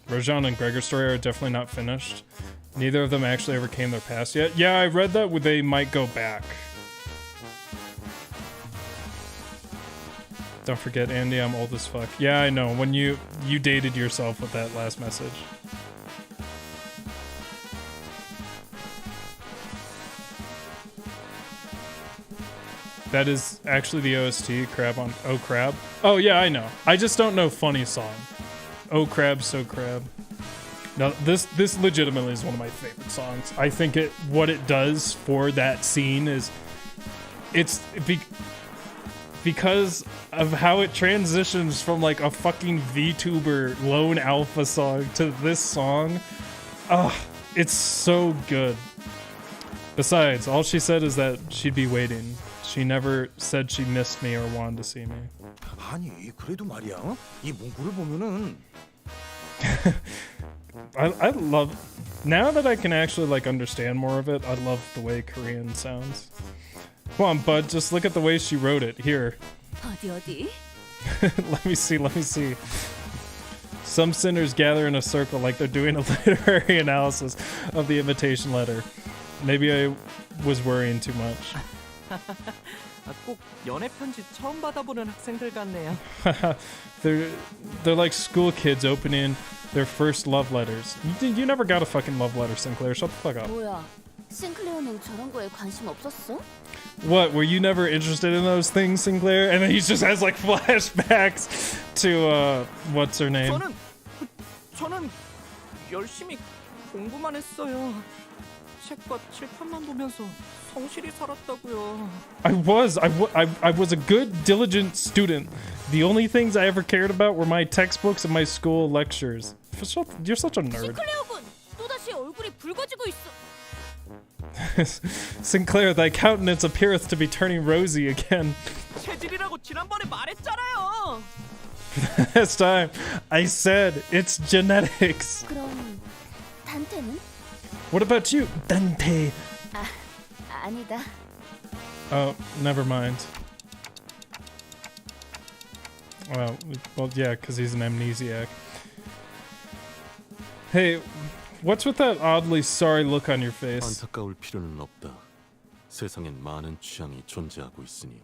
Rojan and Gregor's story are definitely not finished. Neither of them actually overcame their past yet. Yeah, I read that they might go back. Don't forget, Andy, I'm old as fuck. Yeah, I know. When you dated yourself with that last message. That is actually the OST, Crab on... Oh, Crab? Oh, yeah, I know. I just don't know Funny Song. Oh, Crab, So Crab. Now, this legitimately is one of my favorite songs. I think what it does for that scene is... because of how it transitions from like a fucking VTuber lone alpha song to this song. It's so good. Besides, all she said is that she'd be waiting. She never said she missed me or wanted to see me. 아니, 그래도 말이야. 이 문구를 보면은 I love, now that I can actually like understand more of it, I love the way Korean sounds. Come on, bud, just look at the way she wrote it. Here. 어디? Let me see. Some sinners gather in a circle like they're doing a literary analysis of the invitation letter. Maybe I was worrying too much. 꼭 연애 편지 처음 받아보는 학생들 같네요. They're like school kids opening their first love letters. You never got a fucking love letter, Sinclair. Shut the fuck up. 뭐야? 싱클레어는 저런 거에 관심 없었어? What? Were you never interested in those things, Sinclair? And then he just has like flashbacks to what's her name? 저는 열심히 공부만 했어요. 책과 칠판만 보면서 성실히 살았다고요. I was a good, diligent student. The only things I ever cared about were my textbooks and my school lectures. You're such a nerd. 싱클레어군, 또다시 얼굴이 붉어지고 있어. Sinclair, thy countenance appeareth to be turning rosy again. 체질이라고 지난번에 말했잖아요. Last time, I said it's genetics. 그럼 단테는? What about you, Dante? 아니다. Oh, never mind. Well, yeah, because he's an amnesiac. Hey, what's with that oddly sorry look on your face? 안타까울 필요는 없다. 세상엔 많은 취향이 존재하고 있으니.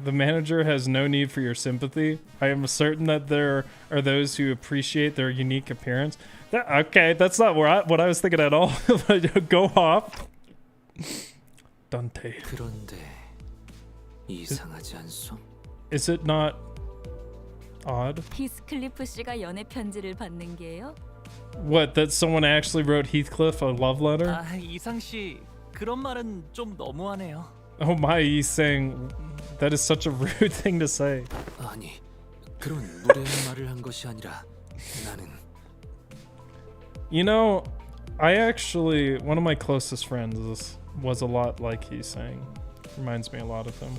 The manager has no need for your sympathy. I am certain that there are those who appreciate their unique appearance. Okay, that's not what I was thinking at all. Go off. Dante. 그런데 이상하지 않소? Is it not odd? 히스클리프 씨가 연애 편지를 받는 게요? What, that someone actually wrote Heathcliff a love letter? 아, 이상 씨 그런 말은 좀 너무하네요. Oh my, he's saying that is such a rude thing to say. 아니, 그런 무례한 말을 한 것이 아니라 나는. You know, I actually, one of my closest friends was a lot like he's saying. Reminds me a lot of him.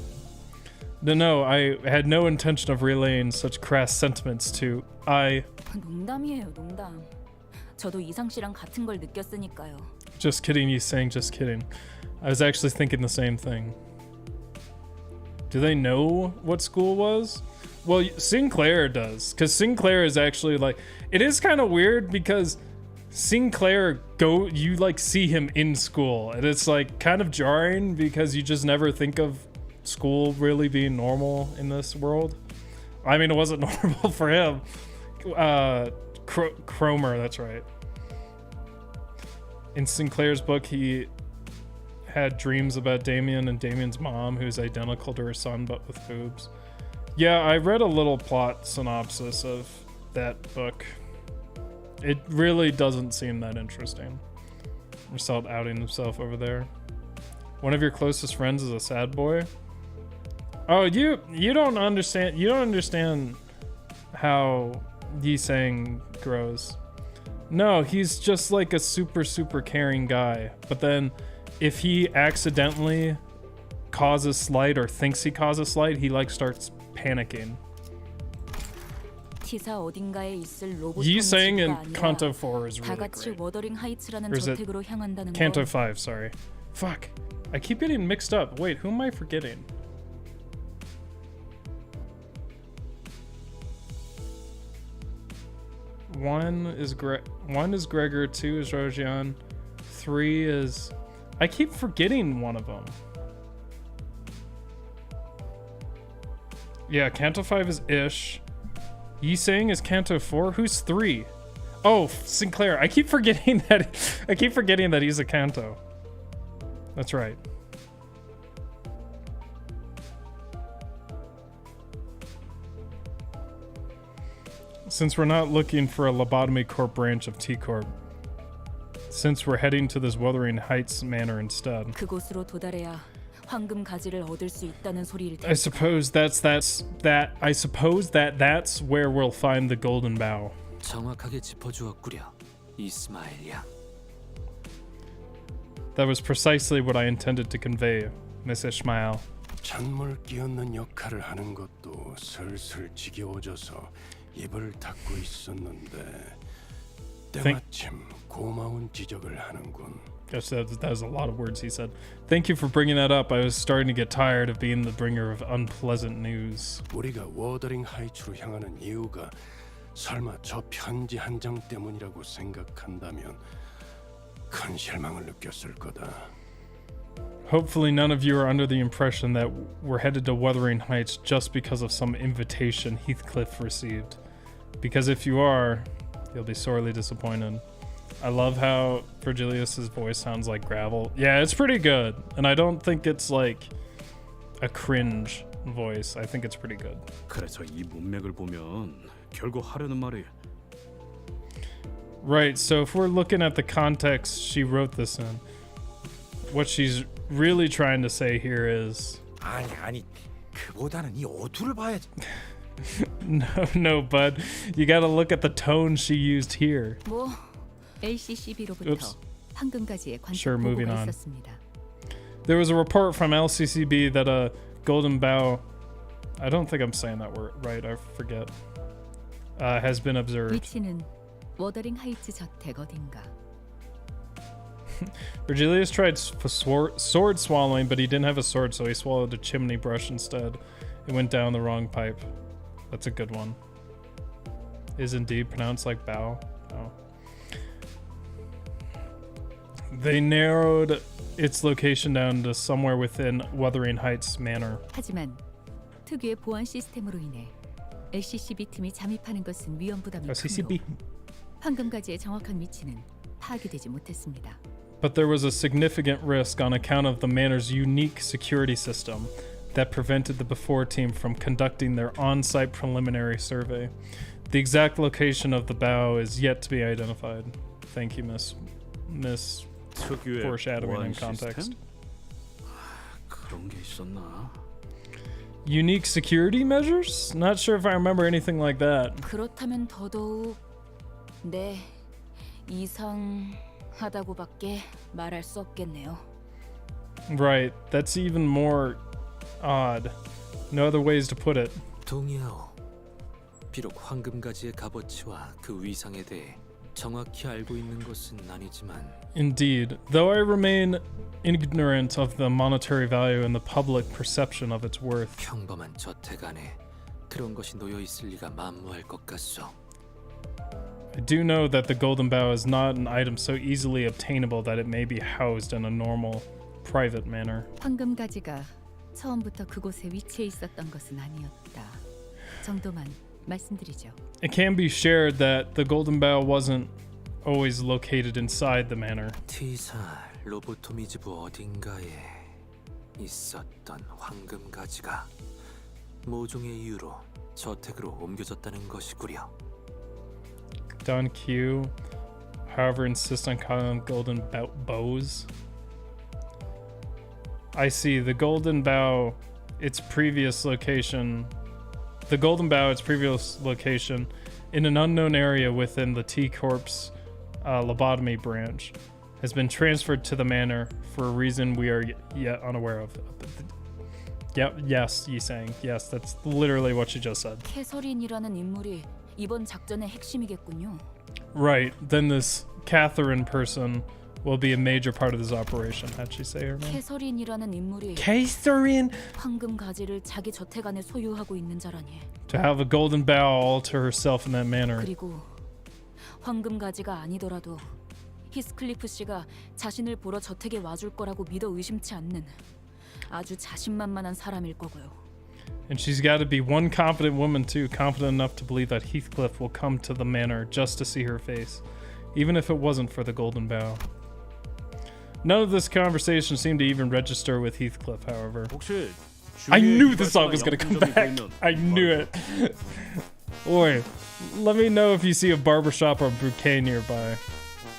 No, I had no intention of relaying such crass sentiments to 농담이에요, 농담. 저도 이상 씨랑 같은 걸 느꼈으니까요. Just kidding, he's saying just kidding. I was actually thinking the same thing. Do they know what school was? Well, Sinclair does, because Sinclair is actually like, it is kind of weird because Sinclair you like see him in school, and it's like kind of jarring because you just never think of school really being normal in this world. I mean, it wasn't normal for him. Cromer, that's right. In Sinclair's book, he had dreams about Damien and Damien's mom, who's identical to her son but with boobs. Yeah, I read a little plot synopsis of that book. It really doesn't seem that interesting. Marcel outing himself over there. One of your closest friends is a sad boy? Oh, you don't understand. You don't understand how Yi Sang grows. No, he's just like a super caring guy. But then if he accidentally causes slight or thinks he causes slight, he like starts panicking. 티사 어딘가에 있을 로봇 Yi Sang in 아니라 Canto 4 is 다 really 같이 great. 워더링 하이츠라는 Or is it 저택으로 향한다는 Canto 건 5, sorry. Fuck. I keep getting mixed up. Wait, who am I forgetting? One is Gregor, 2 is Rojian, 3 is... I keep forgetting one of them. Yeah, Canto 5 is Ish. Yi Sang is Canto 4. Who's 3? Oh, Sinclair. I keep forgetting that he's a Canto. That's right. Since we're not looking for a Lobotomy Corp branch of T-Corp, since we're heading to this Wuthering Heights manor instead. 그곳으로 도달해야 황금 가지를 얻을 수 있다는 소리일 텐데. I suppose that's where we'll find the golden bough. 정확하게 짚어주었구려, 이스마일 양. That was precisely what I intended to convey, Miss Ishmael. 찬물 끼얹는 역할을 하는 것도 슬슬 지겨워져서 입을 닫고 있었는데 때마침 고마운 지적을 하는군. Guess that was a lot of words he said. Thank you for bringing that up. I was starting to get tired of being the bringer of unpleasant news. 우리가 워더링 하이츠로 향하는 이유가 설마 저 편지 한 장 때문이라고 생각한다면 큰 실망을 느꼈을 거다. Hopefully none of you are under the impression that we're headed to Wuthering Heights just because of some invitation Heathcliff received. Because if you are, you'll be sorely disappointed. I love how Virgilius's voice sounds like gravel. Yeah, it's pretty good. And I don't think it's like a cringe voice. I think it's pretty good. 그래서 이 문맥을 보면 결국 하려는 말이 Right, so if we're looking at the context she wrote this in, what she's really trying to say here is 아니 그보다는 이 어투를 봐야지. No, bud. You gotta look at the tone she used here. 뭐 LCCB로부터 Oops. 황금가지의 관측 Sure, moving 보고가 on. 있었습니다. There was a report from LCCB that a golden bough, I don't think I'm saying that word right, I forget, has been observed. 위치는 워더링 하이츠 저택 어딘가. Virgilius tried sword swallowing, but he didn't have a sword, so he swallowed a chimney brush instead. It went down the wrong pipe. That's a good one. Is indeed pronounced like bow. Oh. They narrowed its location down to somewhere within Wuthering Heights Manor. 하지만 특유의 보안 시스템으로 인해 LCCB 팀이 잠입하는 것은 위험 부담이 CCB. 크므로 황금가지의 정확한 위치는 파악되지 못했습니다. But there was a significant risk on account of the manor's unique security system that prevented the before team from conducting their on-site preliminary survey. The exact location of the bow is yet to be identified. Thank you, Miss Foreshadowing in context. 그런 게 있었나? Unique security measures? Not sure if I remember anything like that. 그렇다면 더더욱 네 이상하다고밖에 말할 수 없겠네요. Right, that's even more odd. No other ways to put it. 동의하오. 비록 황금가지의 값어치와 그 위상에 대해 정확히 알고 있는 것은 아니지만 Indeed, though I remain ignorant of the monetary value and the public perception of its worth. 평범한 저택 안에 그런 것이 놓여 있을 리가 만무할 것 같소. I do know that the golden bow is not an item so easily obtainable that it may be housed in a normal, private manner. 황금가지가 처음부터 그곳에 위치해 있었던 것은 아니었다. 정도만 말씀드리죠. It can be shared that the golden bow wasn't always located inside the manor. T사 로보토미 지부 어딘가에 있었던 황금가지가 모종의 이유로 저택으로 옮겨졌다는 것이구려. Don Q, however, insists on calling them golden bows. I see. The golden bow, its previous location in an unknown area within the T-Corp's Lobotomy branch has been transferred to the manor for a reason we are yet unaware of. Yep, yes, Yi-sang. Yes, that's literally what she just said. 캐서린이라는 인물이 이번 작전의 핵심이겠군요. Right, then this Catherine person will be a major part of this operation. How'd she say her name? 캐서린이라는 인물이 Catherine! 황금 가지를 자기 저택 안에 소유하고 있는 자라니. To have a golden bow all to herself in that manner. 그리고 황금 가지가 아니더라도 히스클리프 씨가 자신을 보러 저택에 와줄 거라고 믿어 의심치 않는 아주 자신만만한 사람일 거고요. And she's got to be one confident woman too, confident enough to believe that Heathcliff will come to the manor just to see her face, even if it wasn't for the golden bow. None of this conversation seemed to even register with Heathcliff, however. I knew the song was going to come back. I knew it. Oi, let me know if you see a barbershop or a bouquet nearby.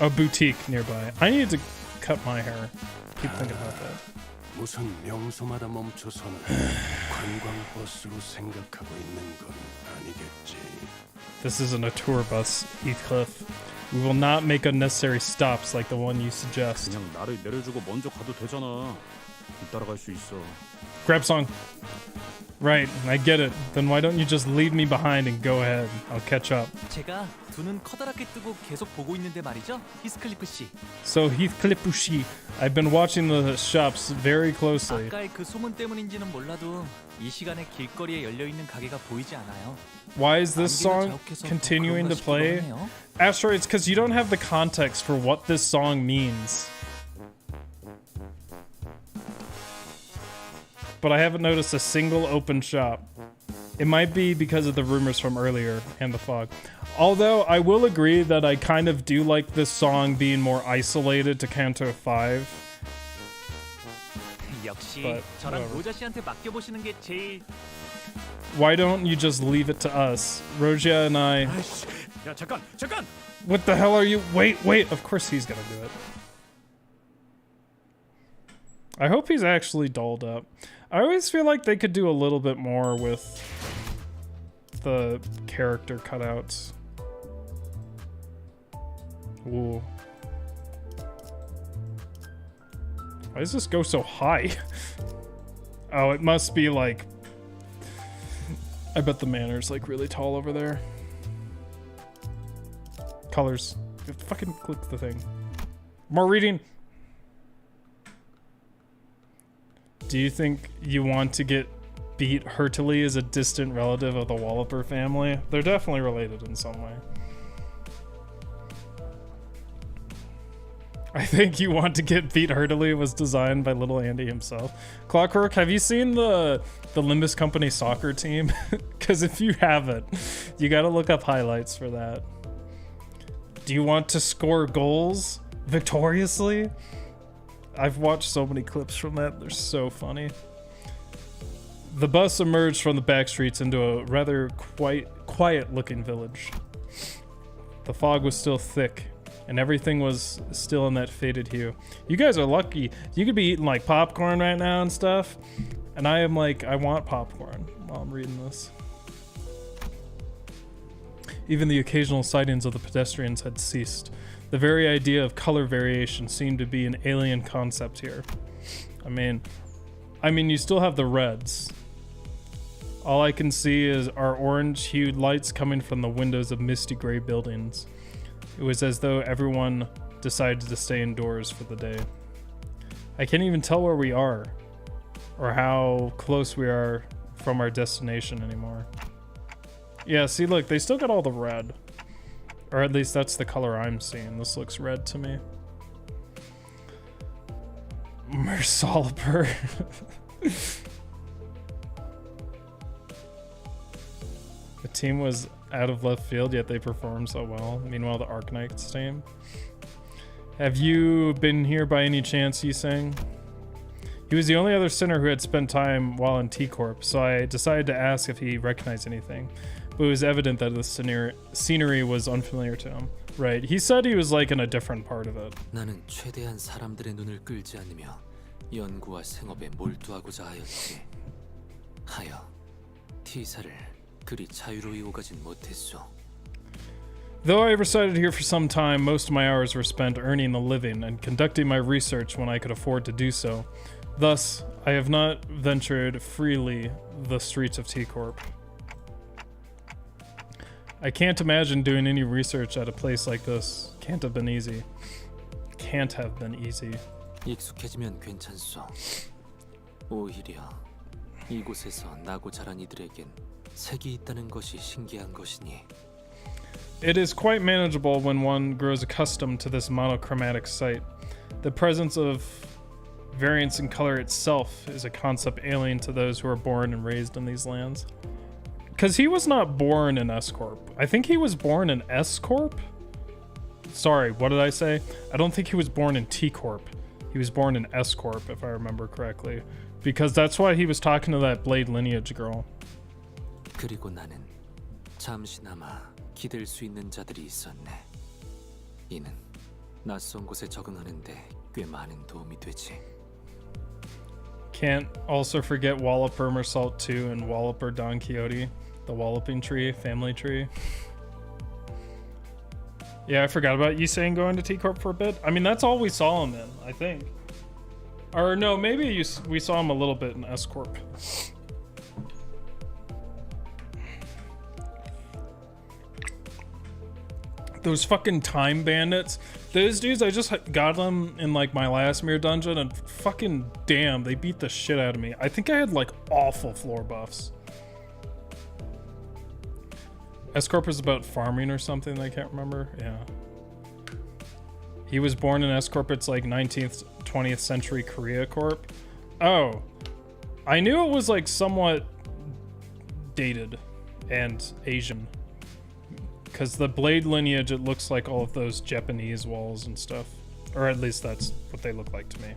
A boutique nearby. I need to cut my hair. Keep thinking about that. 무슨 명소마다 멈춰서는 관광버스로 생각하고 있는 건 아니겠지. This isn't a tour bus, Heathcliff. We will not make unnecessary stops like the one you suggest. 그냥 나를 내려주고 먼저 가도 되잖아. 따라갈 수 있어. Grab song. Right, I get it. Then why don't you just leave me behind and go ahead? I'll catch up. 제가 두 눈 커다랗게 뜨고 계속 보고 있는데 말이죠, 히스클리프 씨. So Heathcliff Ushi, I've been watching the shops very closely. 아까의 그 소문 때문인지는 몰라도 이 시간에 길거리에 열려 있는 가게가 보이지 않아요. Why is this song continuing to play? Astro, it's because you don't have the context for what this song means. But I haven't noticed a single open shop. It might be because of the rumors from earlier and the fog. Although I will agree that I kind of do like this song being more isolated to Canto 5. 역시 저랑 로자 씨한테 맡겨보시는 게 제일. Why don't you just leave it to us? Roja and I... 야, 잠깐! What the hell are you... Wait! Of course he's gonna do it. I hope he's actually dolled up. I always feel like they could do a little bit more with the character cutouts. Ooh. Why does this go so high? Oh, it must be like... I bet the manor's like really tall over there. Colors. Fucking click the thing. More reading. Do you think you want to get beat heartily as a distant relative of the Walloper family? They're definitely related in some way. I think You Want to Get Beat Heartily was designed by Little Andy himself. Clockwork, have you seen the Limbus Company soccer team? Because if you haven't, you got to look up highlights for that. Do you want to score goals victoriously? I've watched so many clips from that. They're so funny. The bus emerged from the back streets into a rather quiet-looking village. The fog was still thick, and everything was still in that faded hue. You guys are lucky. You could be eating like popcorn right now and stuff, and I am like, I want popcorn while I'm reading this. Even the occasional sightings of the pedestrians had ceased. The very idea of color variation seemed to be an alien concept here. I mean, you still have the reds. All I can see are orange-hued lights coming from the windows of misty gray buildings. It was as though everyone decided to stay indoors for the day. I can't even tell where we are, or how close we are from our destination anymore. Yeah, see, look, they still got all the red. Or at least that's the color I'm seeing. This looks red to me. Mersoliper. The team was out of left field, yet they performed so well. Meanwhile, the Arknights team. Have you been here by any chance, you sang? He was the only other sinner who had spent time while in T-Corp, so I decided to ask if he recognized anything. But it was evident that the scenery was unfamiliar to him. Right, he said he was like in a different part of it. 나는 최대한 사람들의 눈을 끌지 않으며 연구와 생업에 몰두하고자 하였지. 하여 T사를 그리 자유로이 오가진 못했소. Though I resided here for some time, most of my hours were spent earning a living and conducting my research when I could afford to do so. Thus, I have not ventured freely the streets of T-Corp. I can't imagine doing any research at a place like this. Can't have been easy. Can't have been easy. 익숙해지면 괜찮소. 오히려 이곳에서 나고 자란 이들에겐 색이 있다는 것이 신기한 것이니. It is quite manageable when one grows accustomed to this monochromatic sight. The presence of variance in color itself is a concept alien to those who are born and raised in these lands. Because he was not born in S-Corp. I think he was born in S-Corp? Sorry, what did I say? I don't think he was born in T-Corp. He was born in S-Corp, if I remember correctly. Because that's why he was talking to that Blade lineage girl. 그리고 나는 잠시나마 기댈 수 있는 자들이 있었네. 이는 낯선 곳에 적응하는데 꽤 많은 도움이 되지. Can't also forget Walloper Mersault 2 and Walloper Don Quixote, the Walloping tree, family tree. Yeah, I forgot about you saying going to T-Corp for a bit. I mean, that's all we saw him in, I think. Or no, maybe we saw him a little bit in S-Corp. Those fucking time bandits. Those dudes, I just got them in like my last mirror dungeon and fucking damn, they beat the shit out of me. I think I had like awful floor buffs. S-Corp is about farming or something, I can't remember. Yeah. He was born in S-Corp, it's like 19th, 20th century Korea Corp. Oh. I knew it was like somewhat dated and Asian. Because the Blade lineage, it looks like all of those Japanese walls and stuff. Or at least that's what they look like to me.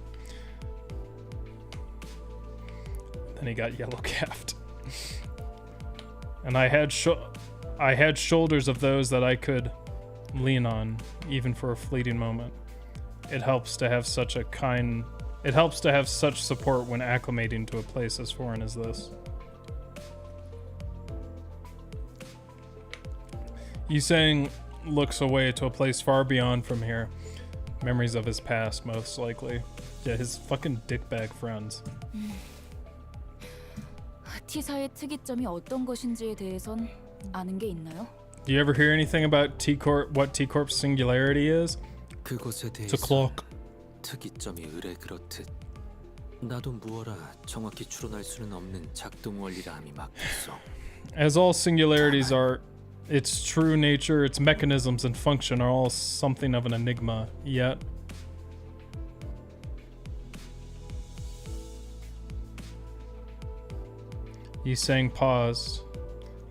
Then he got yellow capped. And I had shoulders of those that I could lean on, even for a fleeting moment. It helps to have such support when acclimating to a place as foreign as this. Yusang looks away to a place far beyond from here. Memories of his past, most likely. Yeah, his fucking dickbag friends. T사의 특이점이 어떤 것인지에 대해선 아는 게 있나요? Do you ever hear anything about T-Corp, what T-Corp's singularity is? 그것에 It's a clock. 특이점이 의뢰 그렇듯 나도 무어라 정확히 추론할 수는 없는 작동 원리라 함이 맞겠어. As all singularities are, its true nature, its mechanisms and function are all something of an enigma, yet Yi Sang paused,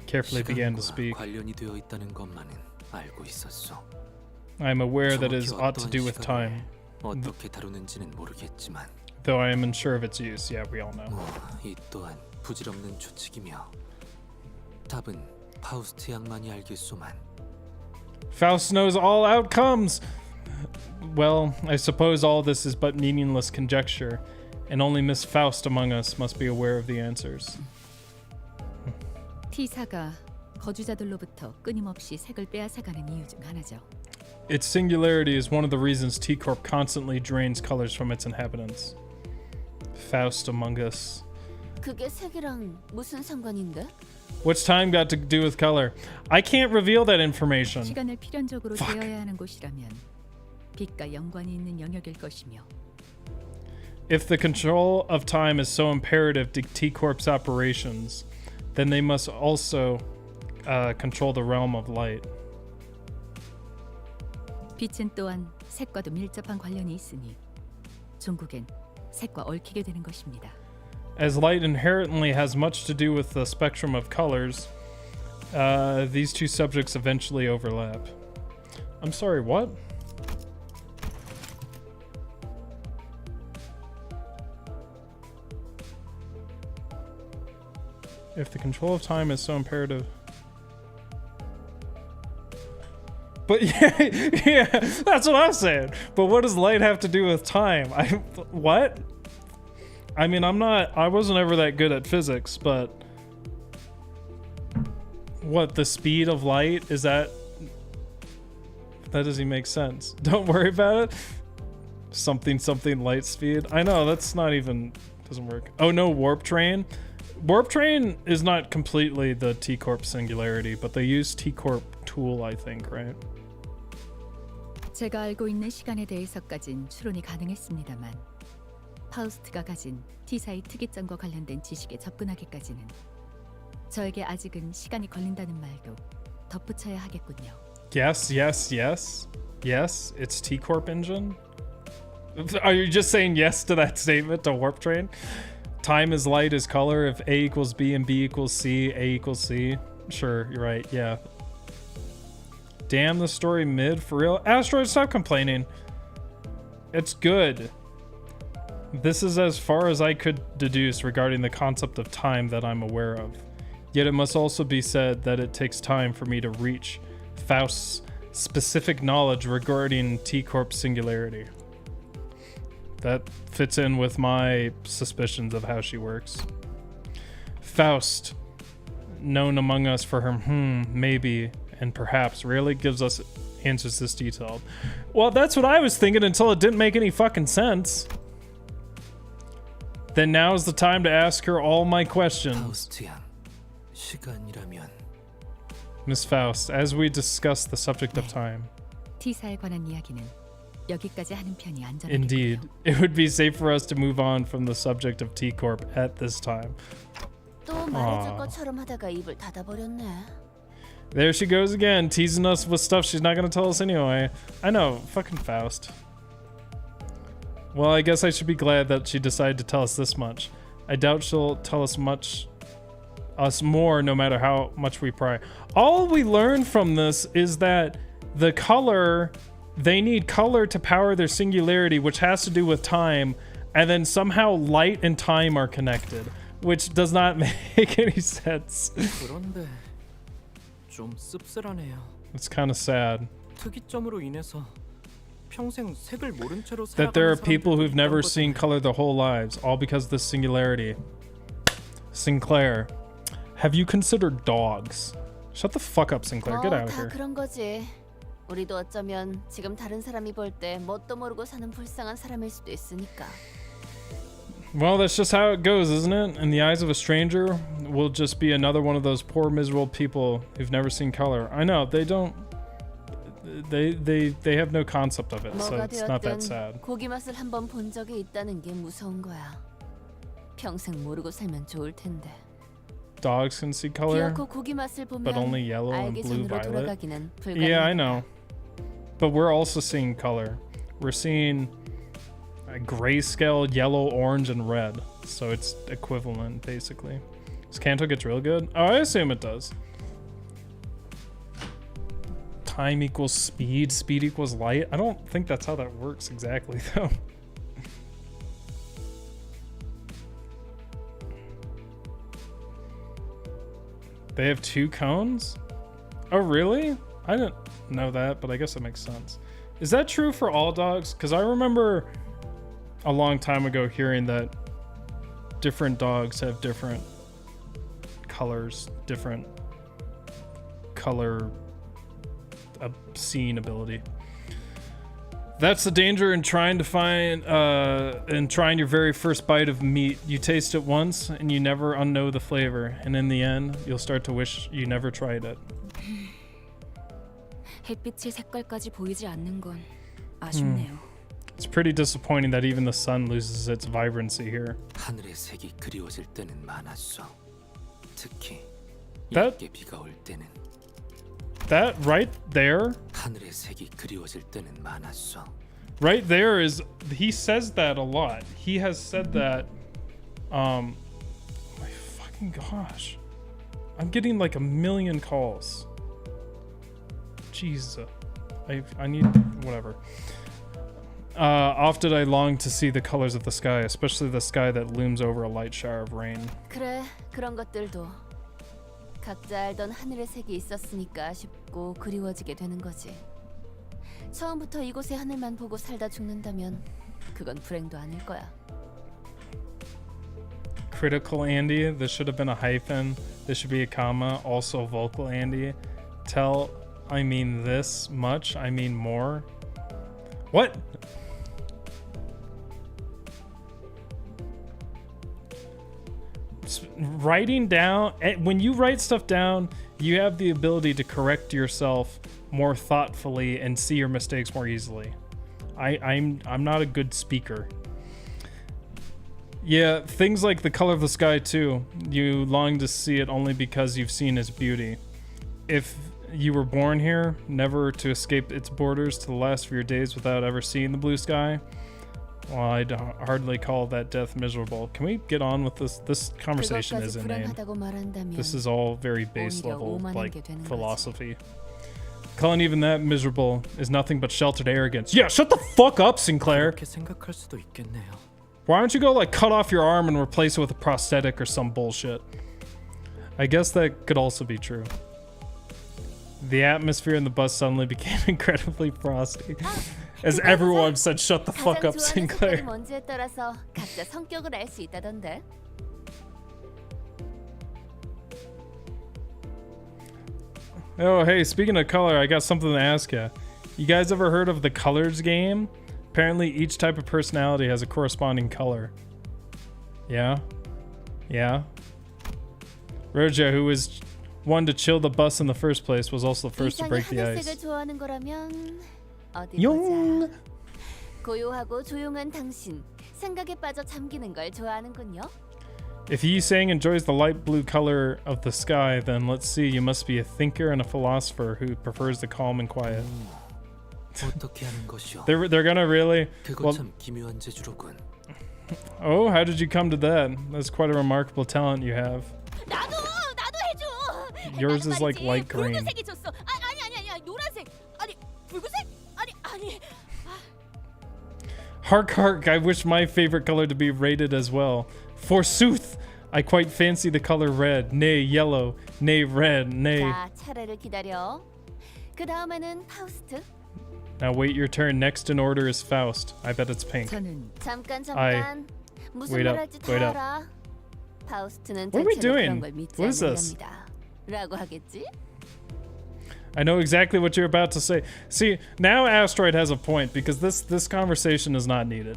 carefully began to speak. 관련이 되어 있다는 것만은 알고 있었어. I am aware that it is ought to 어떤 do with time, 어떻게 다루는지는 모르겠지만 though I am unsure of its use. Yeah, we all know. 이 또한 부질없는 추측이며 답은 파우스트 양만이 알겠소만. Faust knows all outcomes! Well, I suppose all this is but meaningless conjecture, and only Miss Faust among us must be aware of the answers. T사가 거주자들로부터 끊임없이 색을 빼앗아가는 이유 중 하나죠. Its singularity is one of the reasons T-Corp constantly drains colors from its inhabitants. Faust among us. 그게 색이랑 무슨 상관인데? What's time got to do with color? I can't reveal that information. 시간을 필연적으로 되어야 하는 곳이라면 빛과 연관이 있는 영역일 것이며. If the control of time is so imperative to T-Corp's operations, then they must also control the realm of light. 빛은 또한 색과도 밀접한 관련이 있으니 종국엔 색과 얽히게 되는 것입니다. As light inherently has much to do with the spectrum of colors, these two subjects eventually overlap. I'm sorry, what? If the control of time is so imperative. But yeah, that's what I'm saying. But what does light have to do with time? What? I mean, I wasn't ever that good at physics, but what, the speed of light, is that doesn't make sense. Don't worry about it. Something light speed. I know, that's not even, doesn't work. Oh no, warp train. Warp train is not completely the T-Corp singularity, but they use T-Corp tool, I think, right? 제가 알고 있는 시간에 대해서까진 추론이 가능했습니다만 파우스트가 가진 T사의 특이점과 관련된 지식에 접근하기까지는 저에게 아직은 시간이 걸린다는 말도 덧붙여야 하겠군요. Yes, it's T-Corp engine? Are you just saying yes to that statement, to warp train? Time is light is color. If A equals B and B equals C, A equals C. Sure, you're right, yeah. Damn, the story mid, for real? Asteroid, stop complaining. It's good. This is as far as I could deduce regarding the concept of time that I'm aware of. Yet it must also be said that it takes time for me to reach Faust's specific knowledge regarding T-Corp's singularity. That fits in with my suspicions of how she works. Faust, known among us for her maybe, and perhaps, rarely gives us answers this detailed. Well, that's what I was thinking until it didn't make any fucking sense. Then now is the time to ask her all my questions. Miss Faust, as we discuss the subject of time. T사에 관한 이야기는 여기까지 하는 편이 안전하겠군요. Indeed, it would be safe for us to move on from the subject of T-Corp at this time. 또 말해줄 것처럼 하다가 입을 닫아버렸네. There she goes again, teasing us with stuff she's not gonna tell us anyway. I know, fucking Faust. Well, I guess I should be glad that she decided to tell us this much. I doubt she'll tell us more no matter how much we pry. All we learn from this is that the color, they need color to power their singularity, which has to do with time, and then somehow light and time are connected, which does not make any sense. 그런데 좀 씁쓸하네요. It's kind of sad. 특이점으로 인해서 평생 색을 모른 채로 That there are 살아가는 people who've 사람들이 never 있다는 seen color their whole lives, all because of this singularity. Sinclair, have you considered dogs? Shut the fuck up, Sinclair. Get out of 다 here. 그런 거지. 우리도 어쩌면 지금 다른 사람이 볼 때 뭣도 모르고 사는 불쌍한 사람일 수도 있으니까. Well, that's just how it goes, isn't it? In the eyes of a stranger, we'll just be another one of those poor, miserable people who've never seen color. I know, they don't... They have no concept of it, so it's not that sad. 고기 맛을 한번 본 적이 있다는 게 무서운 거야. 평생 모르고 살면 좋을 텐데. Dogs can see color, 기어코 고기 맛을 보면 but only yellow and 알기 blue 전으로 violet. 돌아가기는 Yeah, I 불가능하다. know. But we're also seeing color. We're seeing grayscale, yellow, orange, and red. So it's equivalent, basically. Does Canto get real good? Oh, I assume it does. Time equals speed, speed equals light. I don't think that's how that works exactly, though. They have 2 cones? Oh, really? I didn't know that, but I guess that makes sense. Is that true for all dogs? Because I remember a long time ago hearing that different dogs have different colors, different color obscene ability. That's the danger in trying to find in trying your very first bite of meat. You taste it once and you never unknow the flavor, and in the end you'll start to wish you never tried it. 햇빛의 색깔까지 보이지 않는 건 아쉽네요. It's pretty disappointing that even the sun loses its vibrancy here. 하늘의 색이 그리워질 때는 많았어. 특히 That- 얇게 비가 올 때는. That right there, 하늘의 색이 그리워질 때는 많았어. right there is, he says that a lot. He has said that, my fucking gosh. I'm getting like a million calls. Jesus. I need, whatever. Oft did I long to see the colors of the sky, especially the sky that looms over a light shower of rain. 그래, 그런 것들도 각자 알던 하늘의 색이 있었으니까 아쉽고 그리워지게 되는 거지. 처음부터 이곳의 하늘만 보고 살다 죽는다면 그건 불행도 아닐 거야. Critical Andy, this should have been a hyphen. This should be a comma. Also vocal Andy. Tell, I mean this much, I mean more. What? Writing down, when you write stuff down, you have the ability to correct yourself more thoughtfully and see your mistakes more easily. I'm not a good speaker. Yeah, things like the color of the sky too. You long to see it only because you've seen its beauty. If you were born here, never to escape its borders to the last of your days without ever seeing the blue sky, well, I'd hardly call that death miserable. Can we get on with this? This conversation is inane. This is all very base level, like, philosophy. Calling even that miserable is nothing but sheltered arrogance. Yeah, shut the fuck up, Sinclair! 그렇게 생각할 수도 있겠네요. Why don't you go, like, cut off your arm and replace it with a prosthetic or some bullshit? I guess that could also be true. The atmosphere in the bus suddenly became incredibly frosty. As everyone said, shut the fuck up, Sinclair. 뭔지에 따라서 각자 성격을 알 수 있다던데. Oh, hey, speaking of color, I got something to ask you. You guys ever heard of the colors game? Apparently each type of personality has a corresponding color. Yeah? Yeah? Roja, who was one to chill the bus in the first place, was also the first to break the ice. 하늘색을 좋아하는 거라면 어디 용! 보자. 고요하고 조용한 당신, 생각에 빠져 잠기는 걸 좋아하는군요. If he saying enjoys the light blue color of the sky, then let's see, you must be a thinker and a philosopher who prefers the calm and quiet. 어떻게 하는 것이오? They're gonna really... 그거 참 기묘한 재주로군. Oh, how did you come to that? That's quite a remarkable talent you have. 나도 해줘. Yours is like light green. 붉은색이 줬어. 아니 노란색. 아니 붉은색? 아니. Hark, I wish my favorite color to be rated as well. Forsooth, I quite fancy the color red, nay yellow, nay red, nay... 자, 차례를 기다려. 그 다음에는 파우스트. Now wait your turn. Next in order is Faust. I bet it's pink. 잠깐. 무슨 말 할지 다 알아. 파우스트는 What are we 대체로 doing? 그런 걸 믿지 What is this? 않는답니다. 라고 하겠지? I know exactly what you're about to say. See, now Asteroid has a point because this conversation is not needed.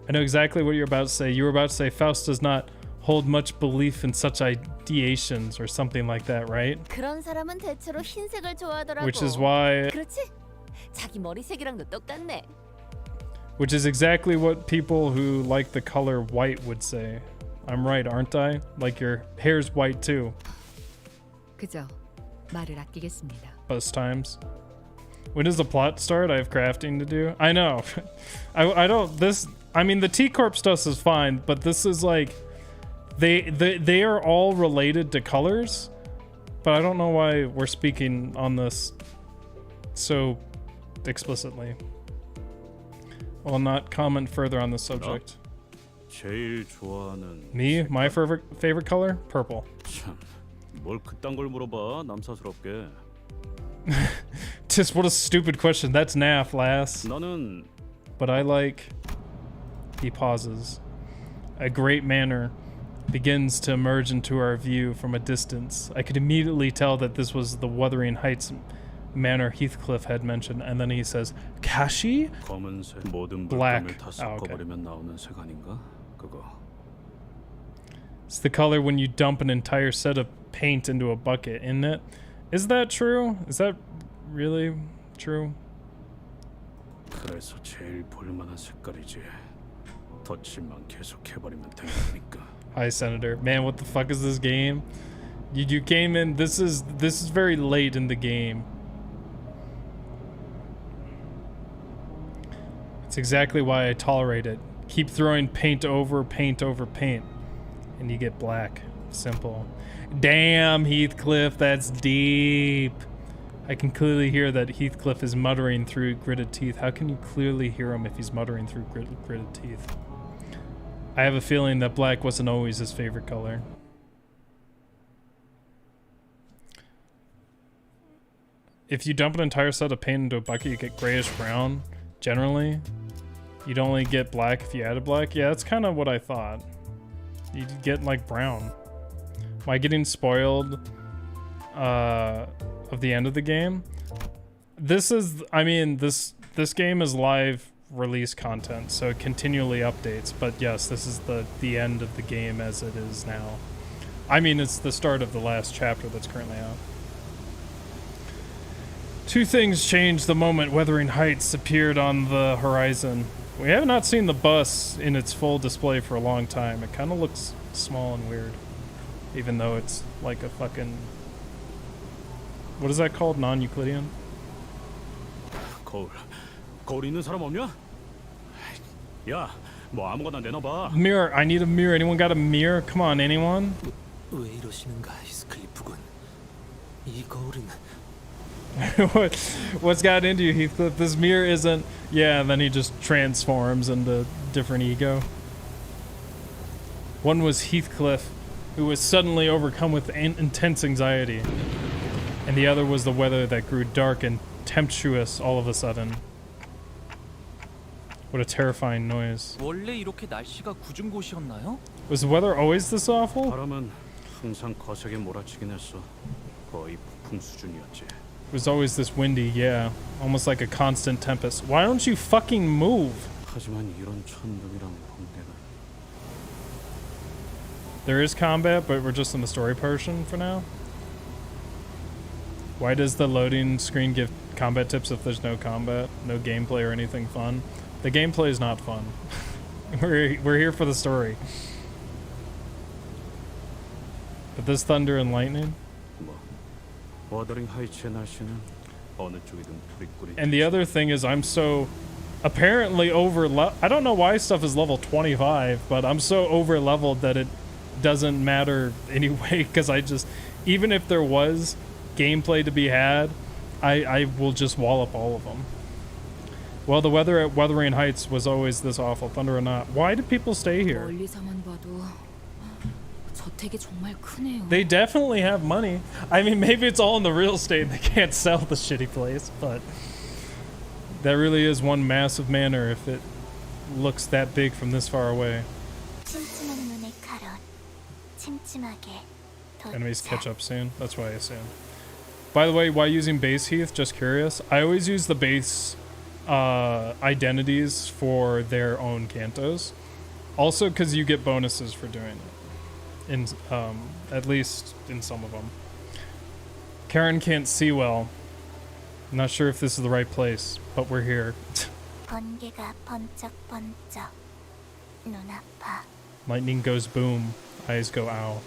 I know exactly what you're about to say. You were about to say Faust does not hold much belief in such ideations or something like that, right? 그런 사람은 대체로 흰색을 좋아하더라고. Which is why... 그렇지? 자기 머리색이랑도 똑같네. Which is exactly what people who like the color white would say. I'm right, aren't I? Like your hair's white too. 그저 말을 아끼겠습니다. Bus times. When does the plot start? I have crafting to do. I know. I don't. This. I mean, the T Corp stuff is fine, but this is like They are all related to colors, but I don't know why we're speaking on this so explicitly. I'll not comment further on the subject. 제일 좋아하는 Me, my favorite color, purple. 참, 뭘 그딴 걸 물어봐 남사스럽게. Just what a stupid question. That's naff, lass. 나는 But I like. He pauses. A great manor begins to emerge into our view from a distance. I could immediately tell that this was the Wuthering Heights manor Heathcliff had mentioned, and then he says, Kashi? 검은색 모든 Black. 물감을 다 섞어버리면 나오는 색 아닌가? 그거. It's the color when you dump an entire set of paint into a bucket, isn't it? Is that true? Is that really true? 그래서 제일 볼만한 색깔이지. 덧칠만 계속 해버리면 되는 거니까. Hi, Senator. Man, what the fuck is this game? You came in. This is very late in the game. It's exactly why I tolerate it. Keep throwing paint over paint, and you get black. Simple. Damn, Heathcliff, that's deep. I can clearly hear that Heathcliff is muttering through gritted teeth. How can you clearly hear him if he's muttering through gritted teeth? I have a feeling that black wasn't always his favorite color. If you dump an entire set of paint into a bucket, you get grayish brown. Generally, you'd only get black if you added black. Yeah, that's kind of what I thought. You'd get like brown. Am I getting spoiled of the end of the game? This is, I mean, this game is live release content, so it continually updates. But yes, this is the end of the game as it is now. I mean, it's the start of the last chapter that's currently out. Two things changed the moment Wuthering Heights appeared on the horizon. We have not seen the bus in its full display for a long time. It kind of looks small and weird, even though it's like a fucking, what is that called? Non-Euclidean? 거울 있는 사람 없냐? 야, 뭐 아무거나 내놔봐. Mirror. I need a mirror. Anyone got a mirror? Come on, anyone? 왜 이러시는가, 히스클리프군. 이 거울은 What's got into you, Heathcliff? This mirror isn't... Yeah, and then he just transforms into different ego. One was Heathcliff, who was suddenly overcome with intense anxiety. And the other was the weather that grew dark and tempestuous all of a sudden. What a terrifying noise. 원래 이렇게 날씨가 궂은 곳이었나요? Was the weather always this awful? 바람은 항상 거세게 몰아치긴 했어. 거의 폭풍 수준이었지. It was always this windy, yeah. Almost like a constant tempest. Why don't you fucking move? 하지만 이런 천둥이랑 번개는 There is combat, but we're just in the story portion for now. Why does the loading screen give combat tips if there's no combat? No gameplay or anything fun? The gameplay is not fun. We're here for the story. But this thunder and lightning? 워더링 하이츠의 날씨는 어느 쪽이든 뿌리뿌리. And the other thing is I'm so apparently I don't know why stuff is level 25, but I'm so over leveled that it doesn't matter anyway, because I just, even if there was gameplay to be had, I will just wallop all of them. Well, the weather at Wuthering Heights was always this awful, thunder or not. Why do people stay here? 멀리서만 봐도 저택이 정말 크네요. They definitely have money. I mean, maybe it's all in the real estate and they can't sell the shitty place, but that really is one massive manor if it looks that big from this far away. Enemies catch up soon. That's why I assume. By the way, why using base Heath? Just curious. I always use the base identities for their own cantos. Also, because you get bonuses for doing it. In at least in some of them. Karen can't see well. I'm not sure if this is the right place, but we're here. Lightning goes boom, eyes go ow.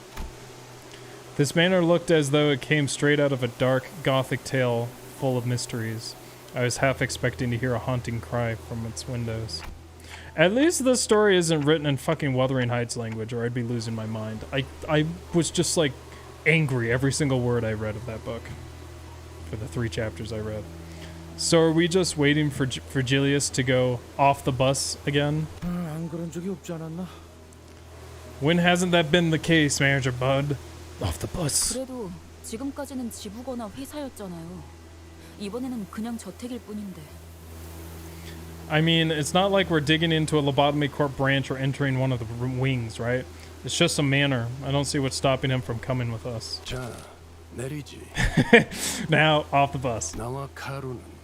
This manor looked as though it came straight out of a dark, gothic tale full of mysteries. I was half expecting to hear a haunting cry from its windows. At least this story isn't written in fucking Wuthering Heights language, or I'd be losing my mind. I was just like angry every single word I read of that book for the 3 chapters I read. So are we just waiting for Virgilius to go off the bus again? 안 그런 적이 없지 않았나? When hasn't that been the case, Manager Bud? Off the bus. 그래도 지금까지는 지부거나 회사였잖아요. 이번에는 그냥 저택일 뿐인데. I mean, it's not like we're digging into a Lobotomy Corp branch or entering one of the wings, right? It's just a manor. I don't see what's stopping him from coming with us. 자, 내리지. Now, off the bus. 나와 카루는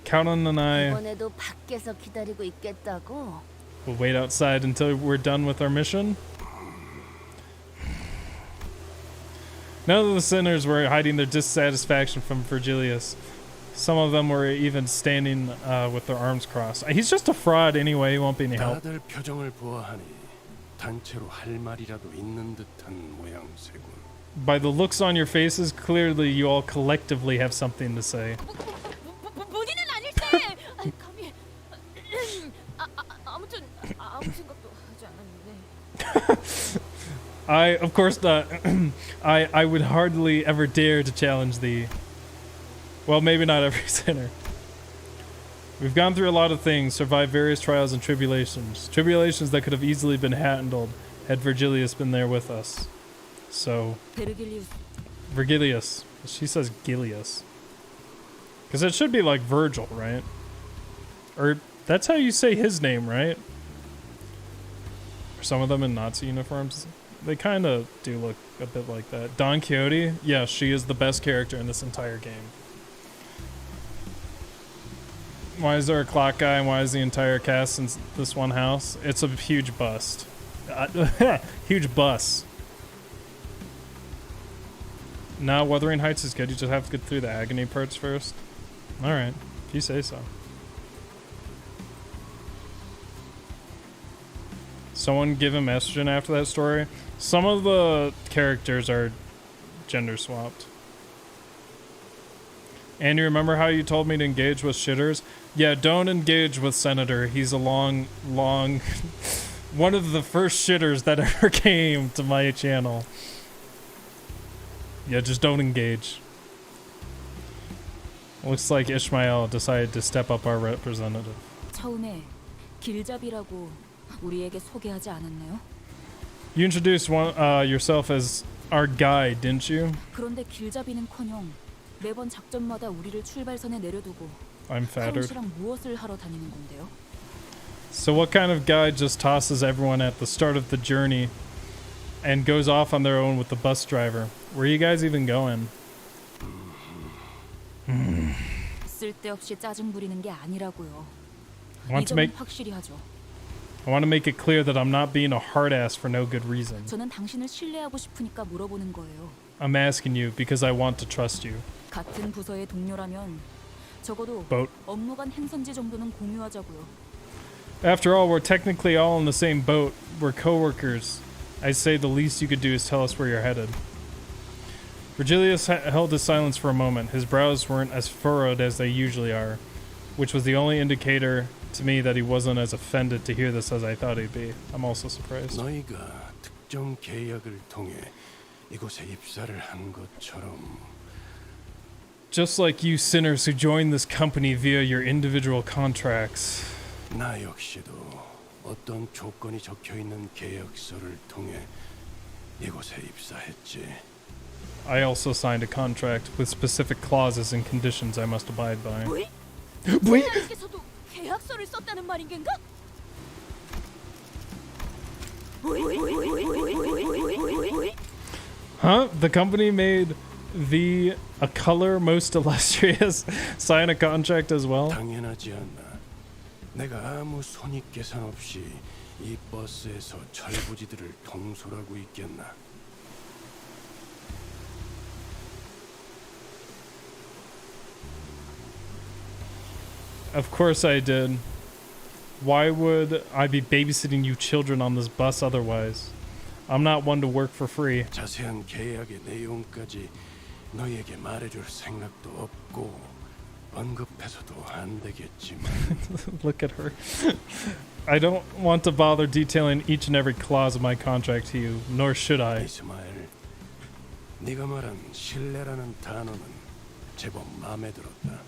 Count and I 이번에도 밖에서 기다리고 있겠다고? will wait outside until we're done with our mission. None of the sinners were hiding their dissatisfaction from Virgilius. Some of them were even standing with their arms crossed. He's just a fraud anyway. He won't be any help. 다들 표정을 보아하니 단체로 할 말이라도 있는 듯한 모양새군. By the looks on your faces, clearly you all collectively have something to say. 본인은 아닐세. 감히. 아무튼 아무 생각도 하지 않았는데. I, of course not. I would hardly ever dare to challenge thee. Well, maybe not every sinner. We've gone through a lot of things, survived various trials and tribulations. Tribulations that could have easily been handled had Virgilius been there with us. So... Virgilius. She says Gilius. Because it should be like Virgil, right? Or that's how you say his name, right? Are some of them in Nazi uniforms? They kind of do look a bit like that. Don Quixote? Yeah, she is the best character in this entire game. Why is there a clock guy and why is the entire cast in this one house? It's a huge bust. Huge bust. Now, Wuthering Heights is good. You just have to get through the agony parts first. Alright, if you say so. Someone give him estrogen after that story. Some of the characters are gender swapped. And you remember how you told me to engage with shitters? Yeah, don't engage with Senator. He's a long one of the first shitters that ever came to my channel. Yeah, just don't engage. Looks like Ishmael decided to step up our representative. 처음에 길잡이라고 우리에게 소개하지 않았나요? You introduced yourself as our guide, didn't you? 그런데 길잡이는커녕 매번 작전마다 우리를 출발선에 내려두고 I'm flattered. 씨랑 무엇을 하러 다니는 건데요? So what kind of guide just tosses everyone at the start of the journey and goes off on their own with the bus driver? Where are you guys even going? 쓸데없이 짜증 부리는 게 아니라고요. I want to 확실히 하죠. make it clear that I'm not being a hard ass for no good reason. 저는 당신을 신뢰하고 싶으니까 물어보는 거예요. I'm asking you because I want to trust you. 같은 부서의 동료라면 적어도 Boat. 업무 간 행선지 정도는 공유하자고요. After all, we're technically all in the same boat. We're co-workers. I'd say the least you could do is tell us where you're headed. Virgilius held his silence for a moment. His brows weren't as furrowed as they usually are, which was the only indicator to me that he wasn't as offended to hear this as I thought he'd be. I'm also surprised. 너희가 특정 계약을 통해 이곳에 입사를 한 것처럼 Just like you sinners who joined this company via your individual contracts. 나 역시도 어떤 조건이 적혀 있는 계약서를 통해 이곳에 입사했지. I also signed a contract with specific clauses and conditions I must abide by. 왜? 께서도 계약서를 썼다는 말인가? Huh? The company made a color most illustrious sign a contract as well? 당연하지 않나. 내가 아무 손익 계산 없이 이 버스에서 철부지들을 통솔하고 있겠나. Of course I did. Why would I be babysitting you children on this bus otherwise? I'm not one to work for free. 자세한 계약의 내용까지 너희에게 말해줄 생각도 없고 언급해서도 안 되겠지만. Look at her. I don't want to bother detailing each and every clause of my contract to you, nor should I. 이스마엘, 네가 말한 신뢰라는 단어는 제법 마음에 들었다.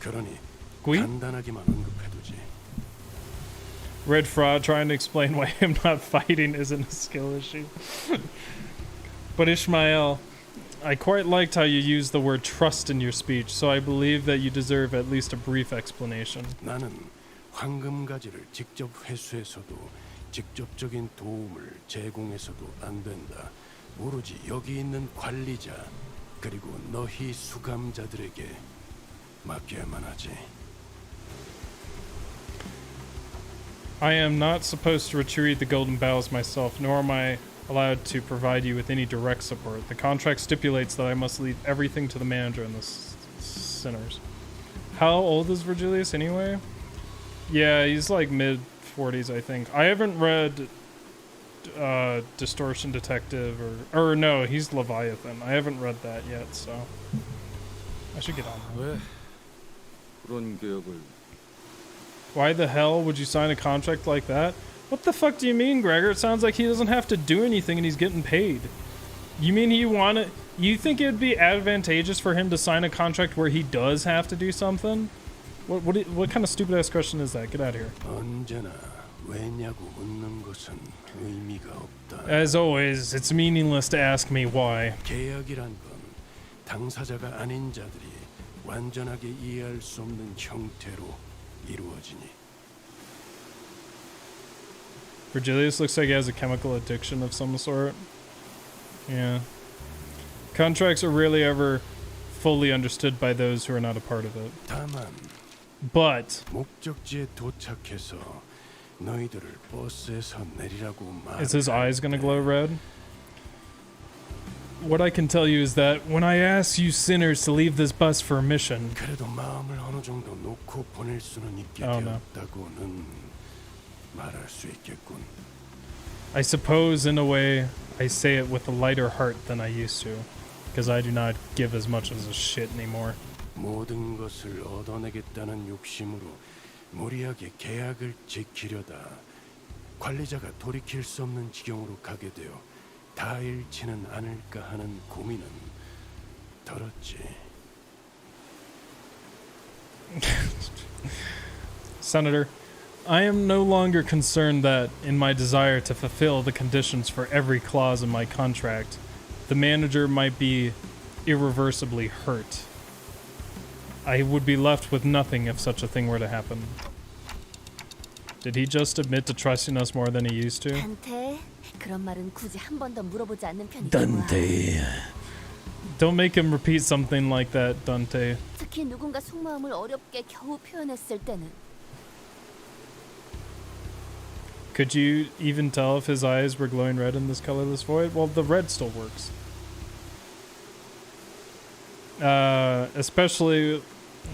그러니 간단하게만 언급해두지. Red Fraud trying to explain why him not fighting isn't a skill issue. But Ishmael, I quite liked how you used the word trust in your speech, so I believe that you deserve at least a brief explanation. 나는 황금가지를 직접 회수해서도 직접적인 도움을 제공해서도 안 된다. 오로지 여기 있는 관리자 그리고 너희 수감자들에게 맡겨야만 하지. I am not supposed to retrieve the golden bowels myself, nor am I allowed to provide you with any direct support. The contract stipulates that I must leave everything to the manager and the sinners. How old is Virgilius anyway? Yeah, he's like mid-40s, I think. I haven't read Distortion Detective or no, he's Leviathan. I haven't read that yet, so I should get on that. 그런 계약을 Why the hell would you sign a contract like that? What the fuck do you mean, Gregor? It sounds like he doesn't have to do anything and he's getting paid. You mean you think it'd be advantageous for him to sign a contract where he does have to do something? What kind of stupid ass question is that? Get out of here. 언제나 왜냐고 묻는 것은 의미가 없다. As always, it's meaningless to ask me why. 계약이란 건 당사자가 아닌 자들이 완전하게 이해할 수 없는 형태로 이루어지니. Virgilius looks like he has a chemical addiction of some sort. Yeah. Contracts are rarely ever fully understood by those who are not a part of it. 다만 But 목적지에 도착해서 너희들을 버스에서 내리라고 말. is his eyes gonna glow red? What I can tell you is that when I ask you sinners to leave this bus for a mission, 그래도 마음을 어느 정도 놓고 보낼 수는 있게 되었다고는 말할 수 있겠군. I suppose in a way I say it with a lighter heart than I used to, because I do not give as much as a shit anymore. 모든 것을 얻어내겠다는 욕심으로 무리하게 계약을 지키려다 관리자가 돌이킬 수 없는 지경으로 가게 되어 다 잃지는 않을까 하는 고민은 덜었지. Senator, I am no longer concerned that, in my desire to fulfill the conditions for every clause in my contract, the manager might be irreversibly hurt. I would be left with nothing if such a thing were to happen. Did he just admit to trusting us more than he used to? 단테, 그런 말은 굳이 한 번 더 물어보지 않는 편이 좋아. Dante. Don't make him repeat something like that, Dante. 특히 누군가 속마음을 어렵게 겨우 표현했을 때는. Could you even tell if his eyes were glowing red in this colorless void? Well, the red still works. Especially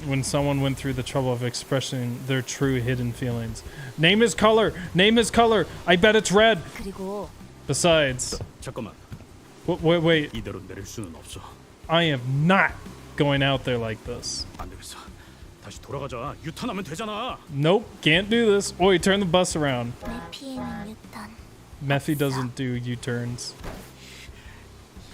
when someone went through the trouble of expressing their true hidden feelings. Name his color! Name his color! I bet it's red! 그리고 Besides... 잠깐만. Wait. 이대로 내릴 수는 없어. I am not going out there like this. 안 되겠어. 다시 돌아가자. 유턴하면 되잖아. Nope, can't do this. Oi, turn the bus around. 내 피해는 유턴. Mephi doesn't do U-turns.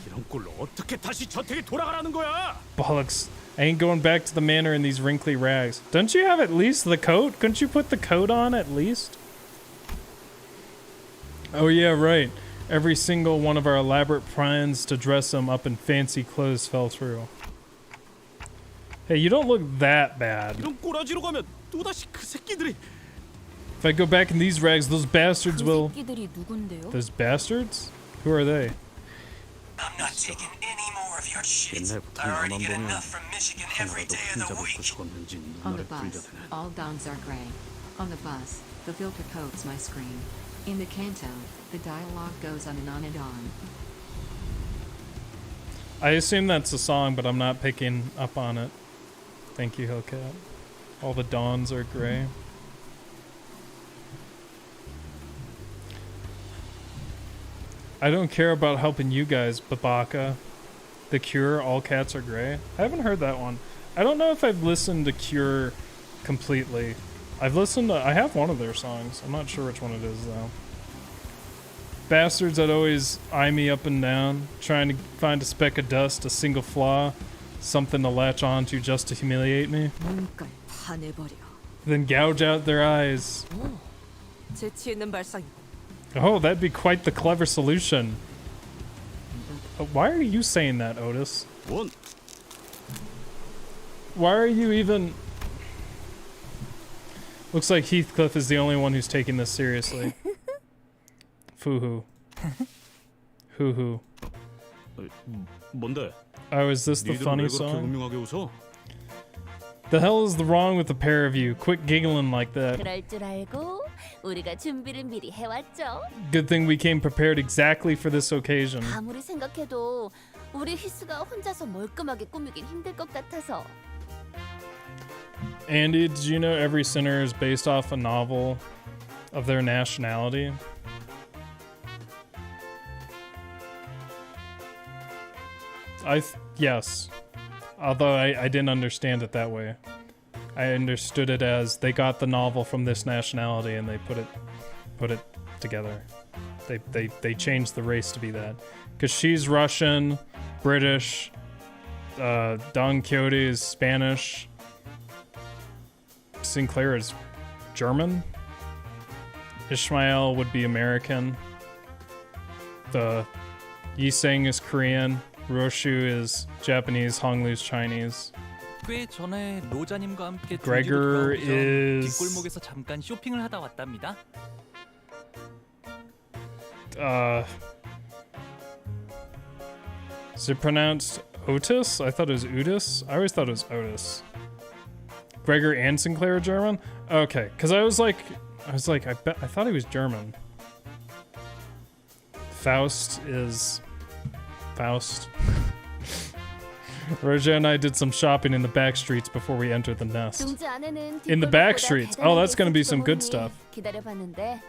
이런 꼴로 어떻게 다시 저택에 돌아가라는 거야? Bollocks. I ain't going back to the manor in these wrinkly rags. Don't you have at least the coat? Couldn't you put the coat on at least? Oh yeah, right. Every single one of our elaborate plans to dress him up in fancy clothes fell through. Hey, you don't look that bad. 이런 꼬라지로 가면 또다시 그 새끼들이. If I go back in these rags, those bastards will... 새끼들이 누군데요? Those bastards? Who are they? I'm not taking any more of your shit. I already get enough from Michigan every day of the week. On the bus, all dons are gray. On the bus, the filter coats my screen. In the Canto, the dialogue goes on and on and on. I assume that's a song, but I'm not picking up on it. Thank you, Hellcat. All the dawns are gray. I don't care about helping you guys, Babaka. The Cure, all cats are gray. I haven't heard that one. I don't know if I've listened to Cure completely. I've listened to, I have one of their songs. I'm not sure which one it is though. Bastards that always eye me up and down, trying to find a speck of dust, a single flaw, something to latch onto just to humiliate me. Then gouge out their eyes. Oh, that'd be quite the clever solution. Why are you saying that, Otis? What? Why are you even... Looks like Heathcliff is the only one who's taking this seriously. Foo-hoo. Hoo-hoo. 뭔데? Oh, is this the 니들은 funny 왜 그렇게 song? 음흉하게 웃어? The hell is the wrong with the pair of you? Quit giggling like that. 그럴 줄 알고 우리가 준비를 미리 해왔죠. Good thing we came prepared exactly for this occasion. 아무리 생각해도 우리 히스가 혼자서 멀끔하게 꾸미긴 힘들 것 같아서. Andy, did you know every sinner is based off a novel of their nationality? Yes. Although I didn't understand it that way. I understood it as they got the novel from this nationality and they put it together. They changed the race to be that. Because she's Russian, British, Don Quixote is Spanish, Sinclair is German, Ishmael would be American, the Yiseng is Korean, Roshu is Japanese, Honglu's Chinese. 꽤 전에 로자님과 함께 Gregor 중지로 is 뒷골목에서 잠깐 쇼핑을 하다 왔답니다. Is it pronounced Otis? I thought it was Otis. I always thought it was Otis. Gregor and Sinclair are German? Okay, because I was like, I thought he was German. Faust is Faust. Roger and I did some shopping in the back streets before we entered the nest. In the back streets? Oh, that's gonna be some good stuff. 기다려봤는데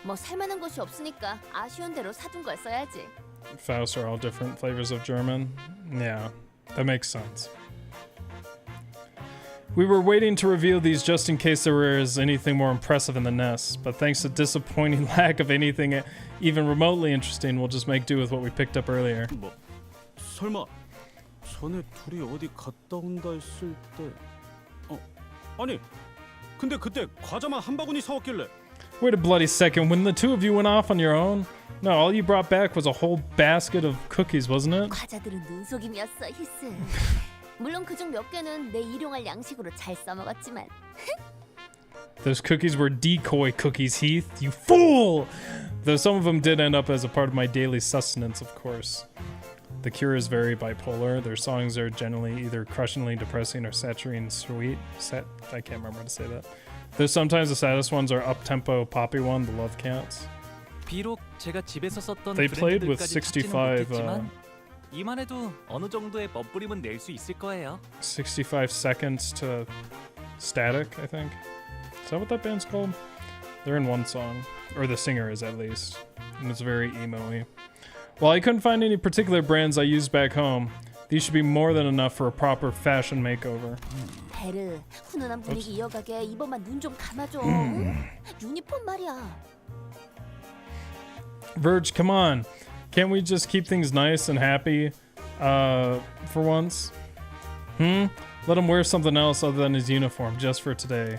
뭐 살만한 것이 없으니까 아쉬운 대로 사둔 걸 써야지. Faust are all different flavors of German. Yeah, that makes sense. We were waiting to reveal these just in case there was anything more impressive in the nest, but thanks to disappointing lack of anything even remotely interesting, we'll just make do with what we picked up earlier. 뭐 설마 전에 둘이 어디 갔다 온다 했을 때 아니 근데 그때 과자만 한 바구니 사왔길래 Wait a bloody second, when the two of you went off on your own? No, all you brought back was a whole basket of cookies, wasn't it? 과자들은 눈속임이었어, 히스. 물론 그중 몇 개는 내 일용할 양식으로 잘 써먹었지만. Those cookies were decoy cookies, Heath. You fool! Though some of them did end up as a part of my daily sustenance, of course. The Cure is very bipolar. Their songs are generally either crushingly depressing or saturating sweet. I can't remember how to say that. Though sometimes the saddest ones are up-tempo poppy one, the Love Cats. 비록 제가 집에서 썼던 They played with 브랜드들까지 65 찾지는 못했지만 이만 해도 어느 정도의 멋부림은 낼 수 있을 거예요. 65 seconds to Static, I think. Is that what that band's called? They're in one song. Or the singer is, at least. And it's very emo-y. While I couldn't find any particular brands I used back home, these should be more than enough for a proper fashion makeover. 베르, 훈훈한 분위기 이어가게 이번만 눈 좀 감아줘. 유니폼 말이야. Verge, come on. Can't we just keep things nice and happy for once? Let him wear something else other than his uniform just for today.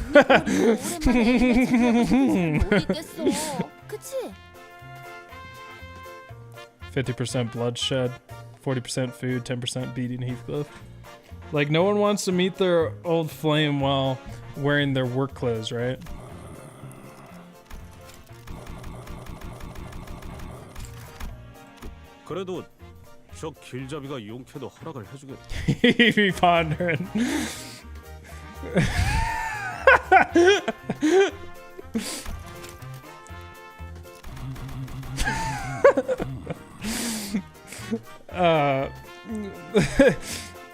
회사 유니폼을 오랜만에 입고 싶은 사람이 어디 있겠어. 그치? 50% bloodshed, 40% food, 10% beating Heathcliff. Like, no one wants to meet their old flame while wearing their work clothes, right? 그래도 저 길잡이가 용케도 허락을 해주겠다. He be pondering.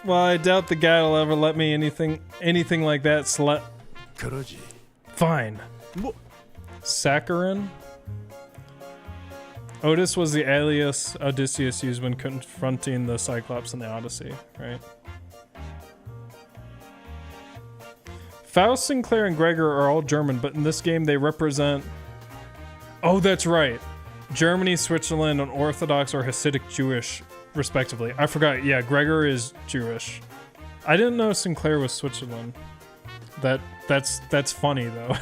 Well, I doubt the guy will ever let me anything like that. 그러지. Fine. 뭐? Saccharin? Otis was the alias Odysseus used when confronting the Cyclops in the Odyssey, right? Faust, Sinclair, and Gregor are all German, but in this game they represent... Oh, that's right. Germany, Switzerland, and Orthodox or Hasidic Jewish, respectively. I forgot. Yeah, Gregor is Jewish. I didn't know Sinclair was Switzerland. That's funny, though.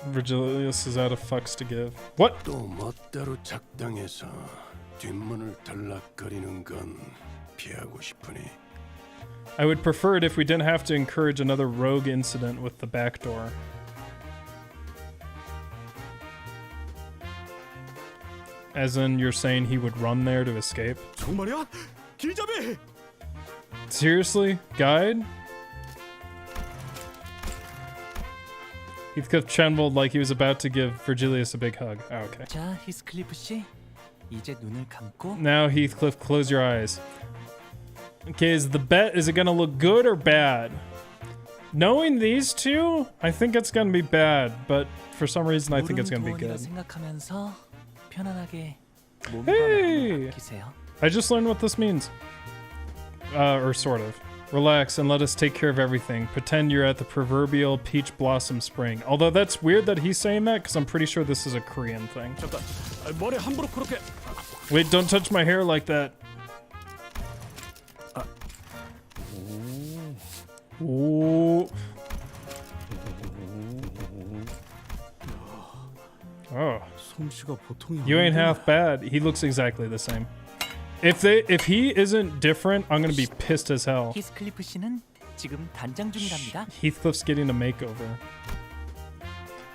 Virgilius is out of fucks to give. What? 또 멋대로 작당해서 뒷문을 들락거리는 건 피하고 싶으니. I would prefer it if we didn't have to encourage another rogue incident with the back door. As in, you're saying he would run there to escape? 정말이야? 길잡이! Seriously? Guide? Heathcliff trembled like he was about to give Virgilius a big hug. Oh, okay. 자, 히스클리프 씨, 이제 눈을 감고. Now, Heathcliff, close your eyes. Okay, is the bet, is it gonna look good or bad? Knowing these two, I think it's gonna be bad, but for some reason I think it's gonna be good. 생각하면서 편안하게 몸과 Hey! 마음을 맡기세요. I just learned what this means. Or sort of. Relax and let us take care of everything. Pretend you're at the proverbial peach blossom spring. Although that's weird that he's saying that, because I'm pretty sure this is a Korean thing. 잠깐, 머리 함부로 그렇게. Wait, don't touch my hair like that. Ooh. Oh. 솜씨가 보통이 You ain't 아닌데. half bad. He looks exactly the same. If he isn't different, I'm gonna be pissed as hell. 히스클리프 씨는 지금 단장 중이랍니다. Heathcliff's getting a makeover.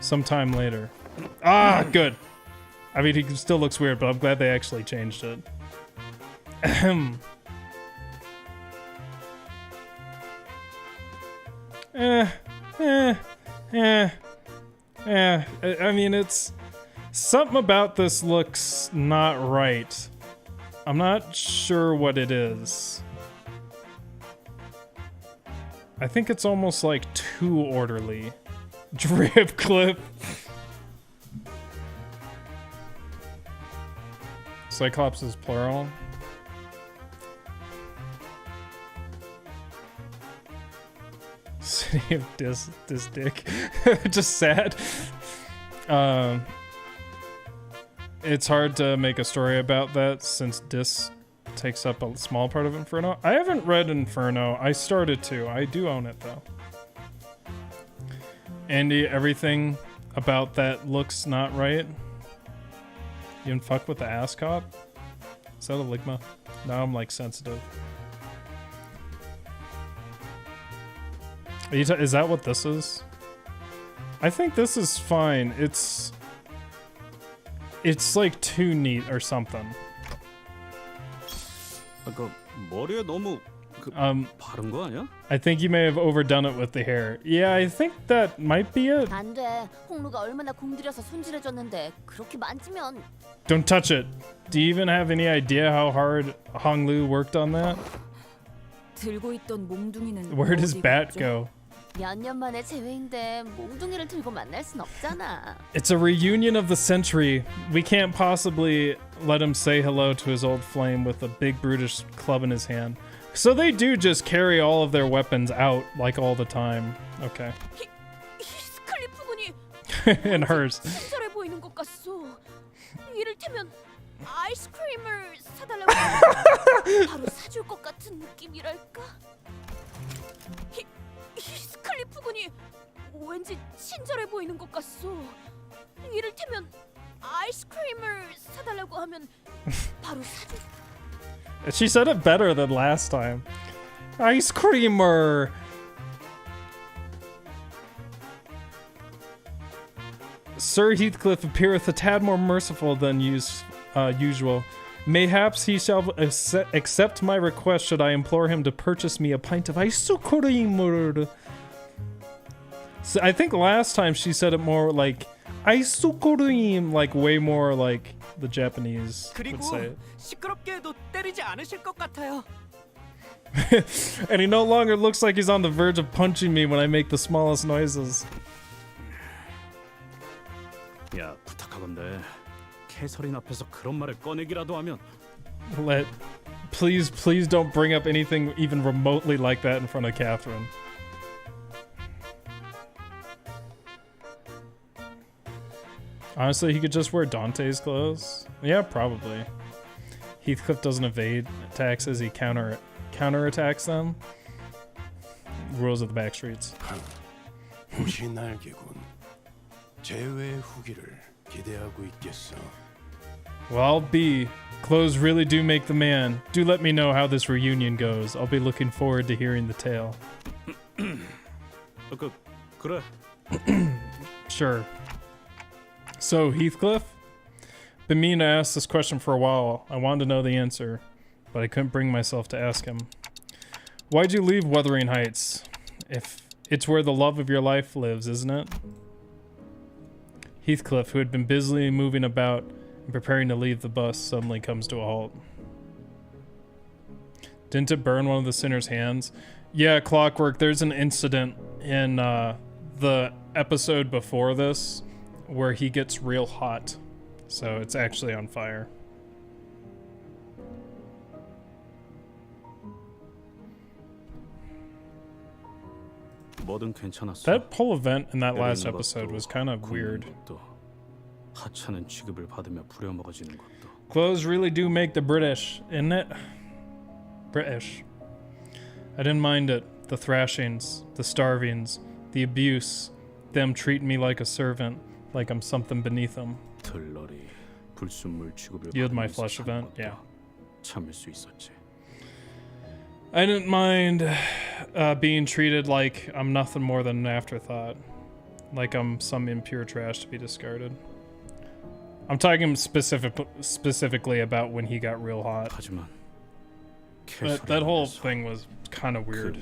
Sometime later. Ah, good. I mean, he still looks weird, but I'm glad they actually changed it. Ahem. I mean, it's... Something about this looks not right. I'm not sure what it is. I think it's almost like too orderly. Drip clip. Cyclops is plural. City of this dick. Just sad. It's hard to make a story about that since Dis takes up a small part of Inferno. I haven't read Inferno. I started to. I do own it though. Andy, everything about that looks not right. You didn't fuck with the ass cop? Is that a Ligma? Now I'm like sensitive. Are you is that what this is? I think this is fine. It's like too neat or something. 그 머리에 너무 바른 거 아니야? I think you may have overdone it with the hair. Yeah, I think that might be it. 안 돼. 홍루가 얼마나 공들여서 손질해줬는데 그렇게 만지면. Don't touch it. Do you even have any idea how hard Hong Lu worked on that? 들고 있던 몽둥이는 Where does 어디 Bat 갔죠? go? 몇 년 만에 재회인데 몽둥이를 들고 만날 순 없잖아. It's a reunion of the century. We can't possibly let him say hello to his old flame with a big brutish club in his hand. So they do just carry all of their weapons out like all the time. Okay. 히스클리프 군이 And hers. 친절해 보이는 것 같소. 이를테면 아이스크림을 사달라고 하면 바로 사줄 것 같은 느낌이랄까. 히스클리프 군이 왠지 친절해 보이는 것 같소. 이를테면 아이스크림을 사달라고 하면 바로 사줄. She said it better than last time. Ice creamer. Sir Heathcliff appeareth a tad more merciful than usual. Mayhaps he shall accept my request should I implore him to purchase me a pint of ice cream. So I think last time she said it more like ice cream, like way more like the Japanese would say it. 시끄럽게도 때리지 않으실 것 같아요. And he no longer looks like he's on the verge of punching me when I make the smallest noises. 야, 부탁하건대 해설인 앞에서 그런 말을 꺼내기라도 하면 Please don't bring up anything even remotely like that in front of Catherine. Honestly, he could just wear Dante's clothes. Yeah, probably. Heathcliff doesn't evade attacks as he counterattacks them. Rules of the backstreets. 혹시 날개군. 제외의 후기를 기대하고 있겠어. Well, B. Clothes really do make the man. Do let me know how this reunion goes. I'll be looking forward to hearing the tale. 그래. Sure. So, Heathcliff? Been meaning to ask this question for a while. I wanted to know the answer, but I couldn't bring myself to ask him. Why'd you leave Wuthering Heights? If it's where the love of your life lives, isn't it? Heathcliff, who had been busily moving about and preparing to leave the bus, suddenly comes to a halt. Didn't it burn one of the sinner's hands? Yeah, Clockwork, there's an incident in the episode before this where he gets real hot. So it's actually on fire. 뭐든 괜찮았어. That whole event in that last episode was kind of weird. 하찮은 취급을 받으며 부려먹어지는 것도. Clothes really do make the British, isn't it? British. I didn't mind it. The thrashings, the starvings, the abuse, them treating me like a servant, like I'm something beneath them. 들러리 불순물 취급을 You had my flesh event, yeah. 참을 수 있었지. I didn't mind being treated like I'm nothing more than an afterthought. Like I'm some impure trash to be discarded. I'm talking specifically about when he got real hot. But that whole thing was kind of weird.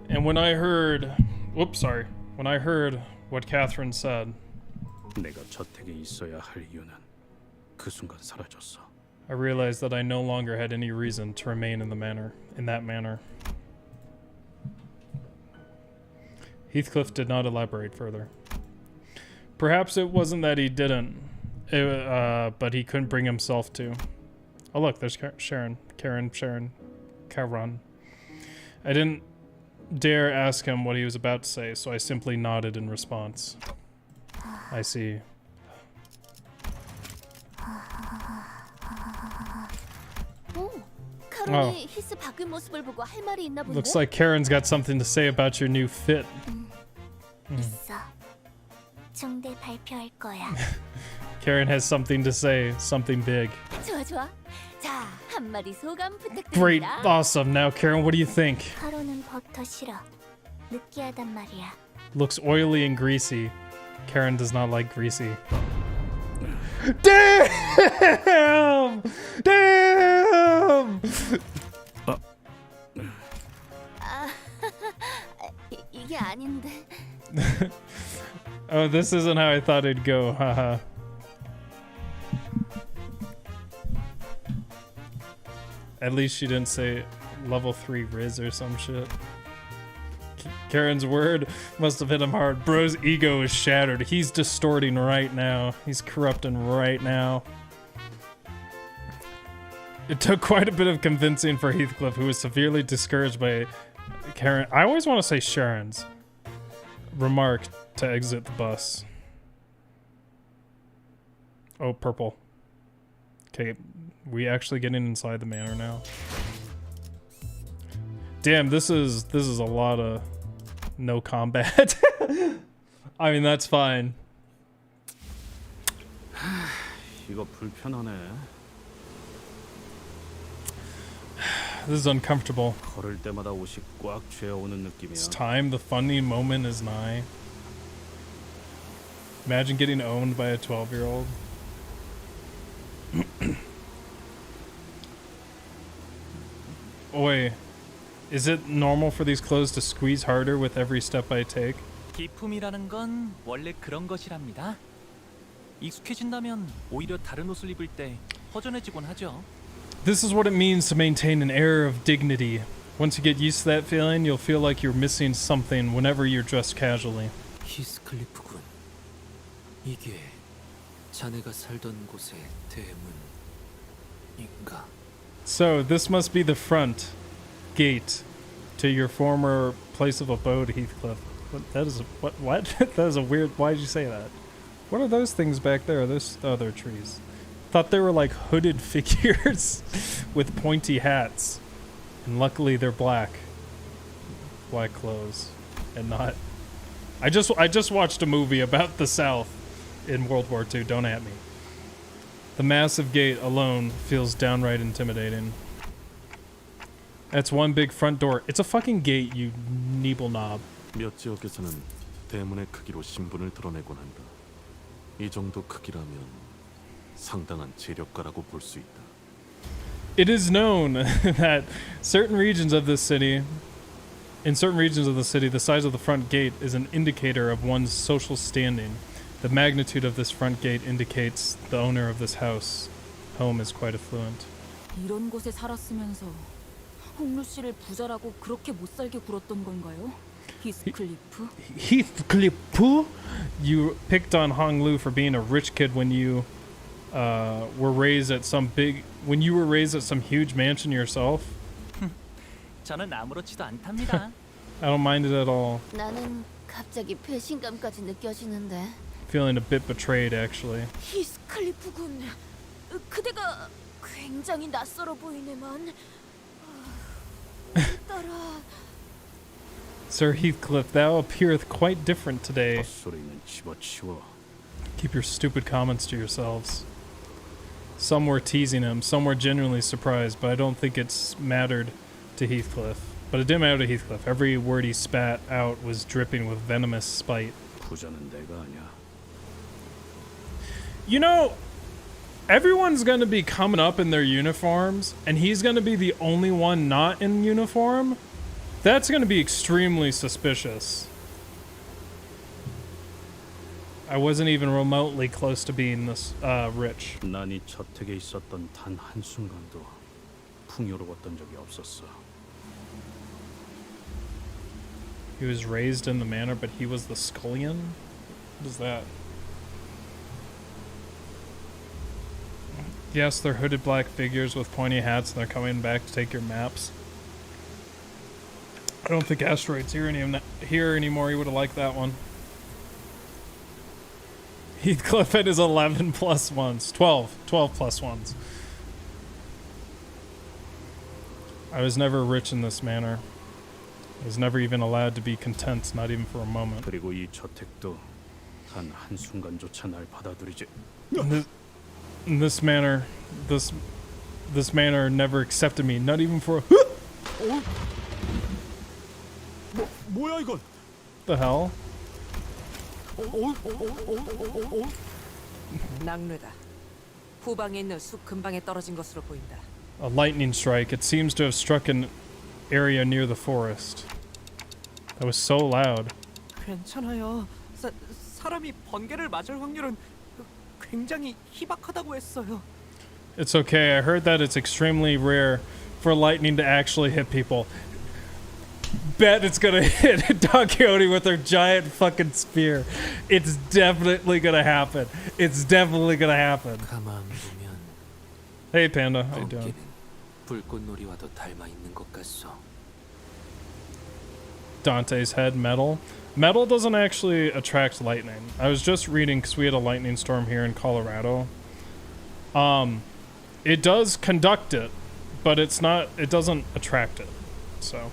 And when I heard... When I heard what Catherine said... 내가 저택에 있어야 할 이유는 그 순간 사라졌어. I realized that I no longer had any reason to remain in that manner. Heathcliff did not elaborate further. Perhaps it wasn't that he didn't, but he couldn't bring himself to. Oh look, there's Karen. I didn't dare ask him what he was about to say, so I simply nodded in response. I see. Oh. Looks like Karen's got something to say about your new fit. Karen has something to say, something big. Great, awesome. Now, Karen, what do you think? Looks oily and greasy. Karen does not like greasy. Damn! Damn! 이게 아닌데. Oh, this isn't how I thought it'd go, haha. At least she didn't say level 3 Riz or some shit. Karen's word must have hit him hard. Bro's ego is shattered. He's distorting right now. He's corrupting right now. It took quite a bit of convincing for Heathcliff, who was severely discouraged by Karen. I always want to say Sharon's remark to exit the bus. Oh, purple. Okay, we actually getting inside the manor now. Damn, this is a lot of no combat. I mean, that's fine. 이거 불편하네. This is uncomfortable. 걸을 때마다 옷이 꽉 죄어오는 느낌이야. It's time. The funny moment is nigh. Imagine getting owned by a 12-year-old. Oi, is it normal for these clothes to squeeze harder with every step I take? 기품이라는 건 원래 그런 것이랍니다. 익숙해진다면 오히려 다른 옷을 입을 때 허전해지곤 하죠. This is what it means to maintain an air of dignity. Once you get used to that feeling, you'll feel like you're missing something whenever you're dressed casually. 히스클리프군. 이게 자네가 살던 곳의 대문인가? So this must be the front gate to your former place of abode, Heathcliff. That is what? That is a weird. Why did you say that? What are those things back there? Those other trees. Thought they were like hooded figures with pointy hats, and luckily they're black clothes, and not. I just watched a movie about the South in World War II. Don't at me. The massive gate alone feels downright intimidating. That's one big front door. It's a fucking gate, you neeble knob. 몇 지역에서는 대문의 크기로 신분을 드러내곤 한다. 이 정도 크기라면 상당한 재력가라고 볼 수 있다. It is known that certain regions of this city, in certain regions of the city, the size of the front gate is an indicator of one's social standing. The magnitude of this front gate indicates the owner of this home is quite affluent. 이런 곳에 살았으면서 홍루 씨를 부자라고 그렇게 못 살게 굴었던 건가요? 히스클리프? Heathcliff? You picked on Hong Lu for being a rich kid when you were raised at some huge mansion yourself? 저는 아무렇지도 않답니다. I don't mind it at all. 나는 갑자기 배신감까지 느껴지는데. Feeling a bit betrayed, actually. 히스클리프 군, 그대가 굉장히 낯설어 보이네만. 따라. Sir Heathcliff, thou appeareth quite different today. 헛소리는 집어치워. Keep your stupid comments to yourselves. Some were teasing him, some were genuinely surprised, but I don't think it's mattered to Heathcliff. But it didn't matter to Heathcliff. Every word he spat out was dripping with venomous spite. 부자는 내가 아니야. You know, everyone's gonna be coming up in their uniforms, and he's gonna be the only one not in uniform. That's gonna be extremely suspicious. I wasn't even remotely close to being this rich. 난 이 저택에 있었던 단 한순간도 풍요로웠던 적이 없었어. He was raised in the manor, but he was the scullion? What is that? Yes, they're hooded black figures with pointy hats, and they're coming back to take your maps. I don't think Asteroid's here anymore. He would have liked that one. Heathcliff and his 11 plus ones. 12 plus ones. I was never rich in this manner. I was never even allowed to be content, not even for a moment. 그리고 이 저택도 단 한순간조차 날 받아들이지. This manor never accepted me, not even for a 뭐야 이건? The hell? 낙뢰다. 후방에 있는 숲 근방에 떨어진 것으로 보인다. A lightning strike. It seems to have struck an area near the forest. That was so loud. 괜찮아요. 사람이 번개를 맞을 확률은 굉장히 희박하다고 했어요. It's okay. I heard that it's extremely rare for lightning to actually hit people. Bet it's gonna hit Don Quixote with her giant fucking spear. It's definitely gonna happen. It's definitely gonna happen. Hey Panda, how you doing? 불꽃놀이와도 닮아 있는 것 같소. Dante's head, metal. Metal doesn't actually attract lightning. I was just reading because we had a lightning storm here in Colorado. It does conduct it, but it doesn't attract it. So.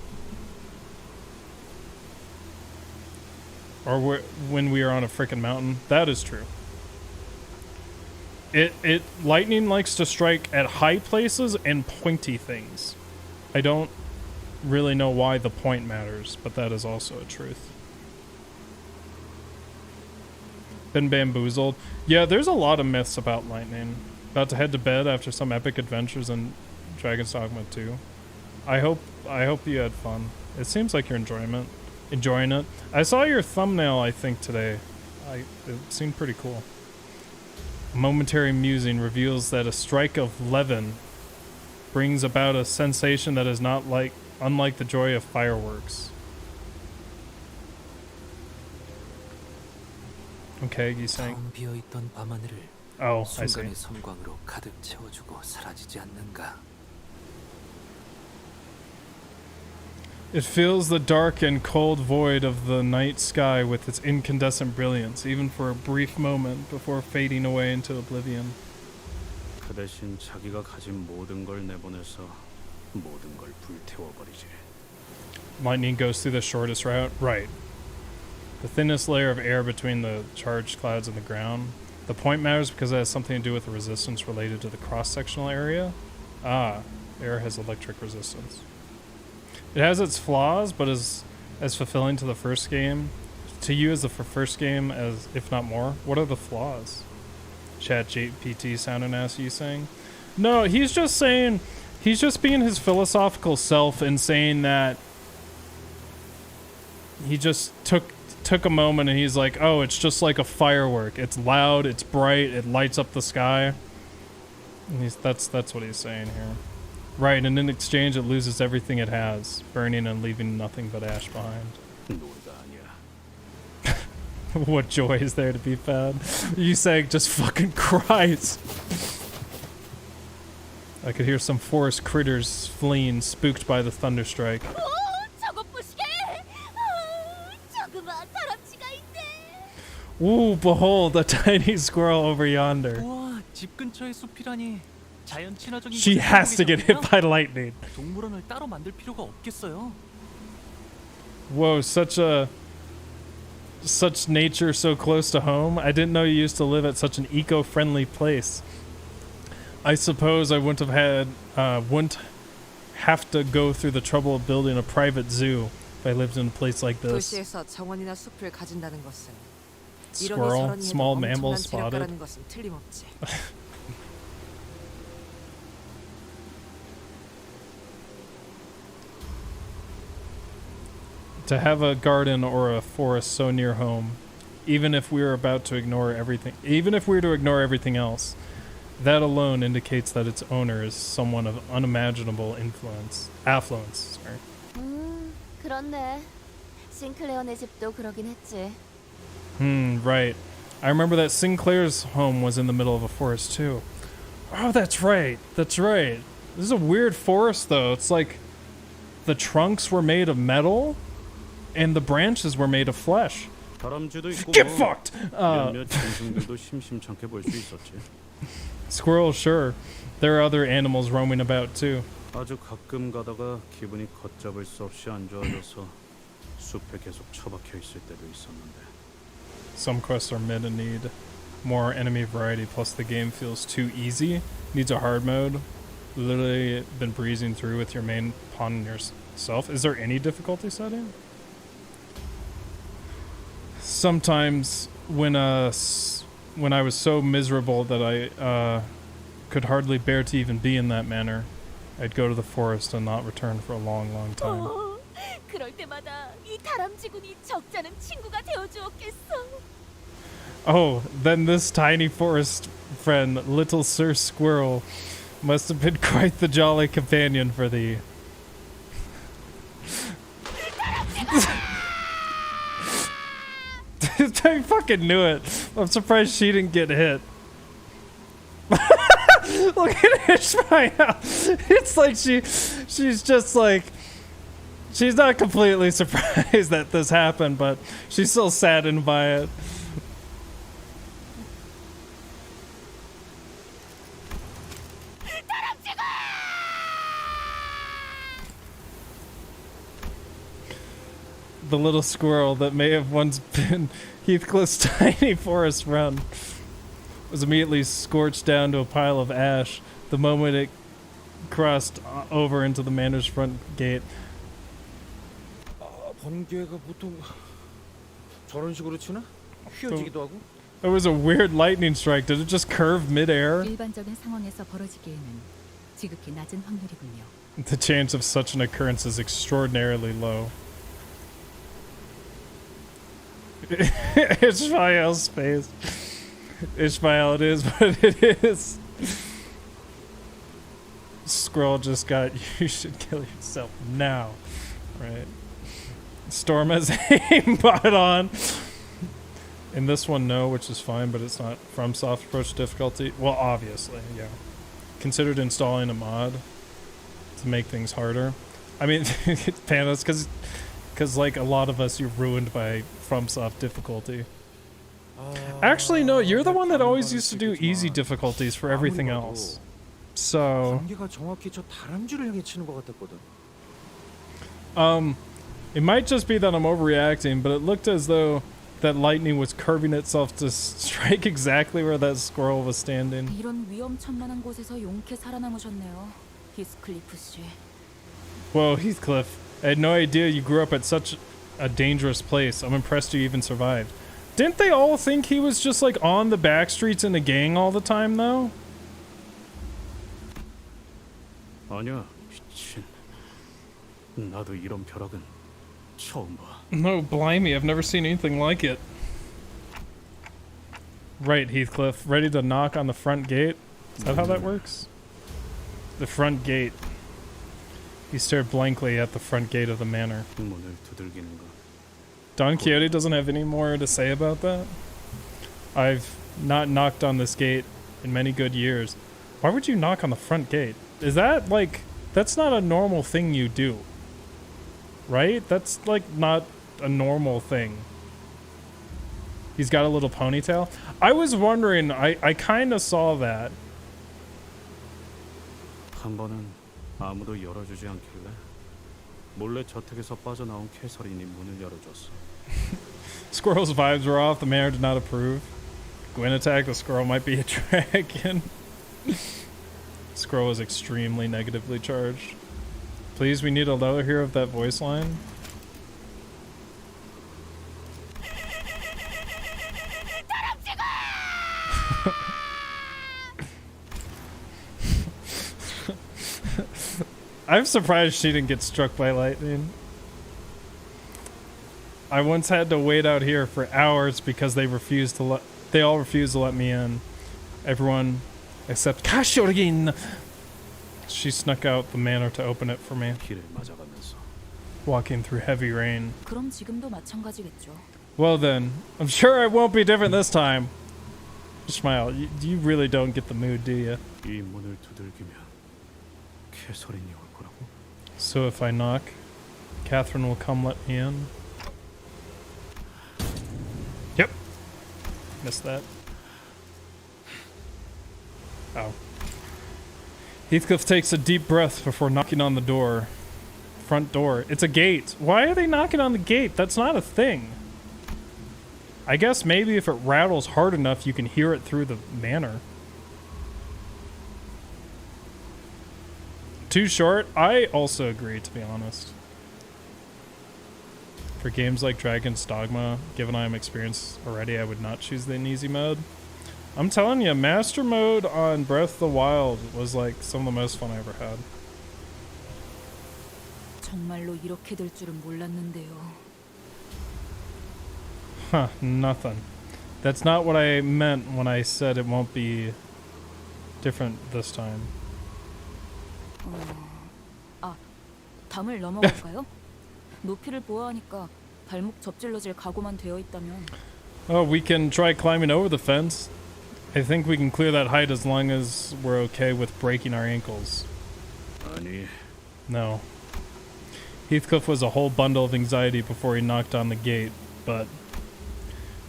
Or when we are on a freaking mountain. That is true. Lightning likes to strike at high places and pointy things. I don't really know why the point matters, but that is also a truth. Been bamboozled. Yeah, there's a lot of myths about lightning. About to head to bed after some epic adventures in Dragon's Dogma 2. I hope you had fun. It seems like you're enjoying it. I saw your thumbnail, I think, today. It seemed pretty cool. A momentary musing reveals that a strike of levin brings about a sensation that is not unlike the joy of fireworks. Okay, you saying? 비어있던 밤하늘을 Oh, I see. 순간의 섬광으로 가득 채워주고 사라지지 않는가? It fills the dark and cold void of the night sky with its incandescent brilliance, even for a brief moment before fading away into oblivion. 그 대신 자기가 가진 모든 걸 내보내서 모든 걸 불태워버리지. Lightning goes through the shortest route. Right. The thinnest layer of air between the charged clouds and the ground. The point matters because it has something to do with the resistance related to the cross-sectional area. Ah, air has electric resistance. It has its flaws, but is as fulfilling to the first game. To you as the first game, as if not more. What are the flaws? Chat GPT sounding ass you saying? No, he's just saying, he's just being his philosophical self and saying that he just took a moment and he's like, oh, it's just like a firework. It's loud, it's bright, it lights up the sky. And that's what he's saying here. Right, and in exchange it loses everything it has, burning and leaving nothing but ash behind. What joy is there to be found? You saying just fucking cries. I could hear some forest critters fleeing, spooked by the thunderstrike. Ooh, behold, a tiny squirrel over yonder. 우와, 집 근처의 숲이라니. 자연 친화적인 She has to get hit by lightning. 동물원을 따로 만들 필요가 없겠어요. Whoa, such nature so close to home. I didn't know you used to live at such an eco-friendly place. I suppose I wouldn't have to go through the trouble of building a private zoo if I lived in a place like this. 도시에서 정원이나 숲을 가진다는 것은 Squirrel, small mammal spotted. 재력가라는 것은 틀림없지. To have a garden or a forest so near home, even if we were to ignore everything else, that alone indicates that its owner is someone of unimaginable affluence. Sorry. 그렇네. 싱클레어네 집도 그러긴 했지. Right. I remember that Sinclair's home was in the middle of a forest too. Oh, that's right. That's right. This is a weird forest though. It's like the trunks were made of metal and the branches were made of flesh. Get fucked! Squirrel, sure. There are other animals roaming about too. 아주 가끔 가다가 기분이 걷잡을 수 없이 안 좋아져서 숲에 계속 처박혀 있을 때도 있었는데. Some quests are mid and need more enemy variety, plus the game feels too easy. Needs a hard mode. Literally been breezing through with your main pawn yourself. Is there any difficulty setting? Sometimes when I was so miserable that I could hardly bear to even be in that manner, I'd go to the forest and not return for a long, long time. 그럴 때마다 이 다람쥐군이 적잖은 친구가 되어주었겠어. Oh, then this tiny forest friend, Little Sir Squirrel, must have been quite the jolly companion for thee. I fucking knew it. I'm surprised she didn't get hit. Look at Ishmael. It's like she's just like, she's not completely surprised that this happened, but she's still saddened by it. The little squirrel that may have once been Heathcliff's tiny forest friend was immediately scorched down to a pile of ash the moment it crossed over into the manor's front gate. 번개가 보통 저런 식으로 치나? 휘어지기도 하고? It was a weird lightning strike. Did it just curve mid-air? 일반적인 상황에서 벌어지기에는 지극히 낮은 확률이군요. The chance of such an occurrence is extraordinarily low. Ishmael's face. Ishmael, it is what it is. Squirrel just got, you should kill yourself now. Right. Storm has aimbot on. In this one, no, which is fine, but it's not from soft approach difficulty. Well, obviously, yeah. Considered installing a mod to make things harder. I mean, Panos, because like a lot of us, you're ruined by FromSoft difficulty. Actually, no, you're the one that always used to do easy difficulties for everything else. So, it might just be that I'm overreacting, but it looked as though that lightning was curving itself to strike exactly where that squirrel was standing. 이런 위험천만한 곳에서 용케 살아남으셨네요, 히스클리프 씨. Whoa, Heathcliff. I had no idea you grew up at such a dangerous place. I'm impressed you even survived. Didn't they all think he was just like on the back streets in a gang all the time though? 아니야, 미친. 나도 이런 벼락은 처음 봐. No, blimey, I've never seen anything like it. Right, Heathcliff. Ready to knock on the front gate? Is that how that works? The front gate. He stared blankly at the front gate of the manor. 문을 두들기는 거. Don Quixote doesn't have any more to say about that? I've not knocked on this gate in many good years. Why would you knock on the front gate? Is that like... That's not a normal thing you do. Right? That's like not a normal thing. He's got a little ponytail. I was wondering, I kind of saw that. 한 번은 아무도 열어주지 않길래 몰래 저택에서 빠져나온 캐서린이 문을 열어줬어. Squirrel's vibes were off. The mayor did not approve. Gwen attacked the squirrel might be a dragon. Squirrel was extremely negatively charged. Please, we need another hear of that voice line. I'm surprised she didn't get struck by lightning. I once had to wait out here for hours because they all refused to let me in. Everyone except Kashorin. She snuck out the manor to open it for me. Walking through heavy rain. 그럼 지금도 마찬가지겠죠. Well then, I'm sure it won't be different this time. Smile, you really don't get the mood, do you? 이 문을 두들기면 캐서린이 올 거라고? So if I knock, Catherine will come let me in? Yep. Missed that. Oh. Heathcliff takes a deep breath before knocking on the door. Front door. It's a gate. Why are they knocking on the gate? That's not a thing. I guess maybe if it rattles hard enough, you can hear it through the manor. Too short? I also agree, to be honest. For games like Dragon's Dogma, given I am experienced already, I would not choose the easy mode. I'm telling you, Master Mode on Breath of the Wild was like some of the most fun I ever had. 정말로 이렇게 될 줄은 몰랐는데요. Huh, nothing. That's not what I meant when I said it won't be different this time. 아, 담을 넘어갈까요? 높이를 보아하니까 발목 접질러질 각오만 되어 있다면. Oh, we can try climbing over the fence. I think we can clear that height as long as we're okay with breaking our ankles. 아니. No. Heathcliff was a whole bundle of anxiety before he knocked on the gate, but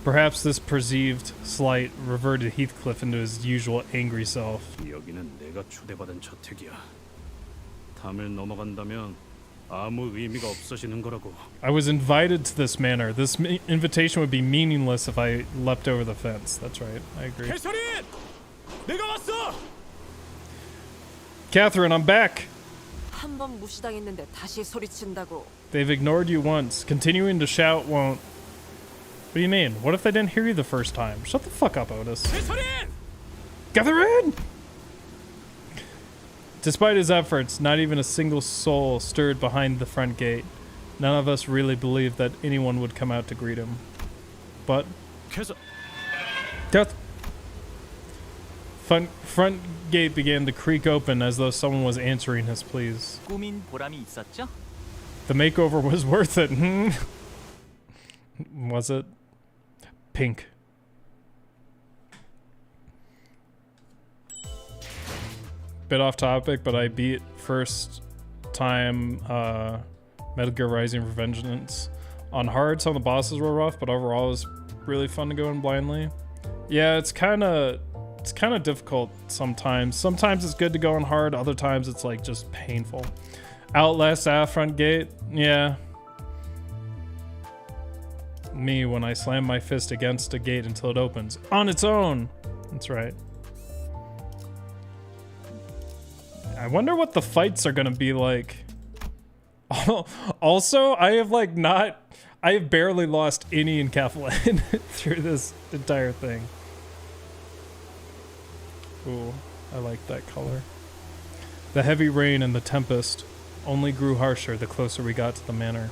perhaps this perceived slight reverted Heathcliff into his usual angry self. 여기는 내가 초대받은 저택이야. 담을 넘어간다면 아무 의미가 없어지는 거라고. I was invited to this manor. This invitation would be meaningless if I leapt over the fence. That's right. I agree. 캐서린! 내가 왔어! Catherine, I'm back! 한 번 무시당했는데 다시 소리친다고. They've ignored you once. Continuing to shout won't... What do you mean? What if they didn't hear you the first time? Shut the fuck up, Otis. Catherine! Despite his efforts, not even a single soul stirred behind the front gate. None of us really believed that anyone would come out to greet him. But... Death! Front gate began to creak open as though someone was answering his pleas. 꾸민 보람이 있었죠? The makeover was worth it. Was it? Pink. Bit off topic, but I beat first time Metal Gear Rising Revengeance on hard. Some of the bosses were rough, but overall it was really fun to go in blindly. Yeah, it's kind of difficult sometimes. Sometimes it's good to go on hard. Other times it's like just painful. Outlast front gate. Yeah. Me when I slam my fist against a gate until it opens on its own. That's right. I wonder what the fights are gonna be like. Also, I have barely lost any encapsulate through this entire thing. Ooh, I like that color. The heavy rain and the tempest only grew harsher the closer we got to the manor.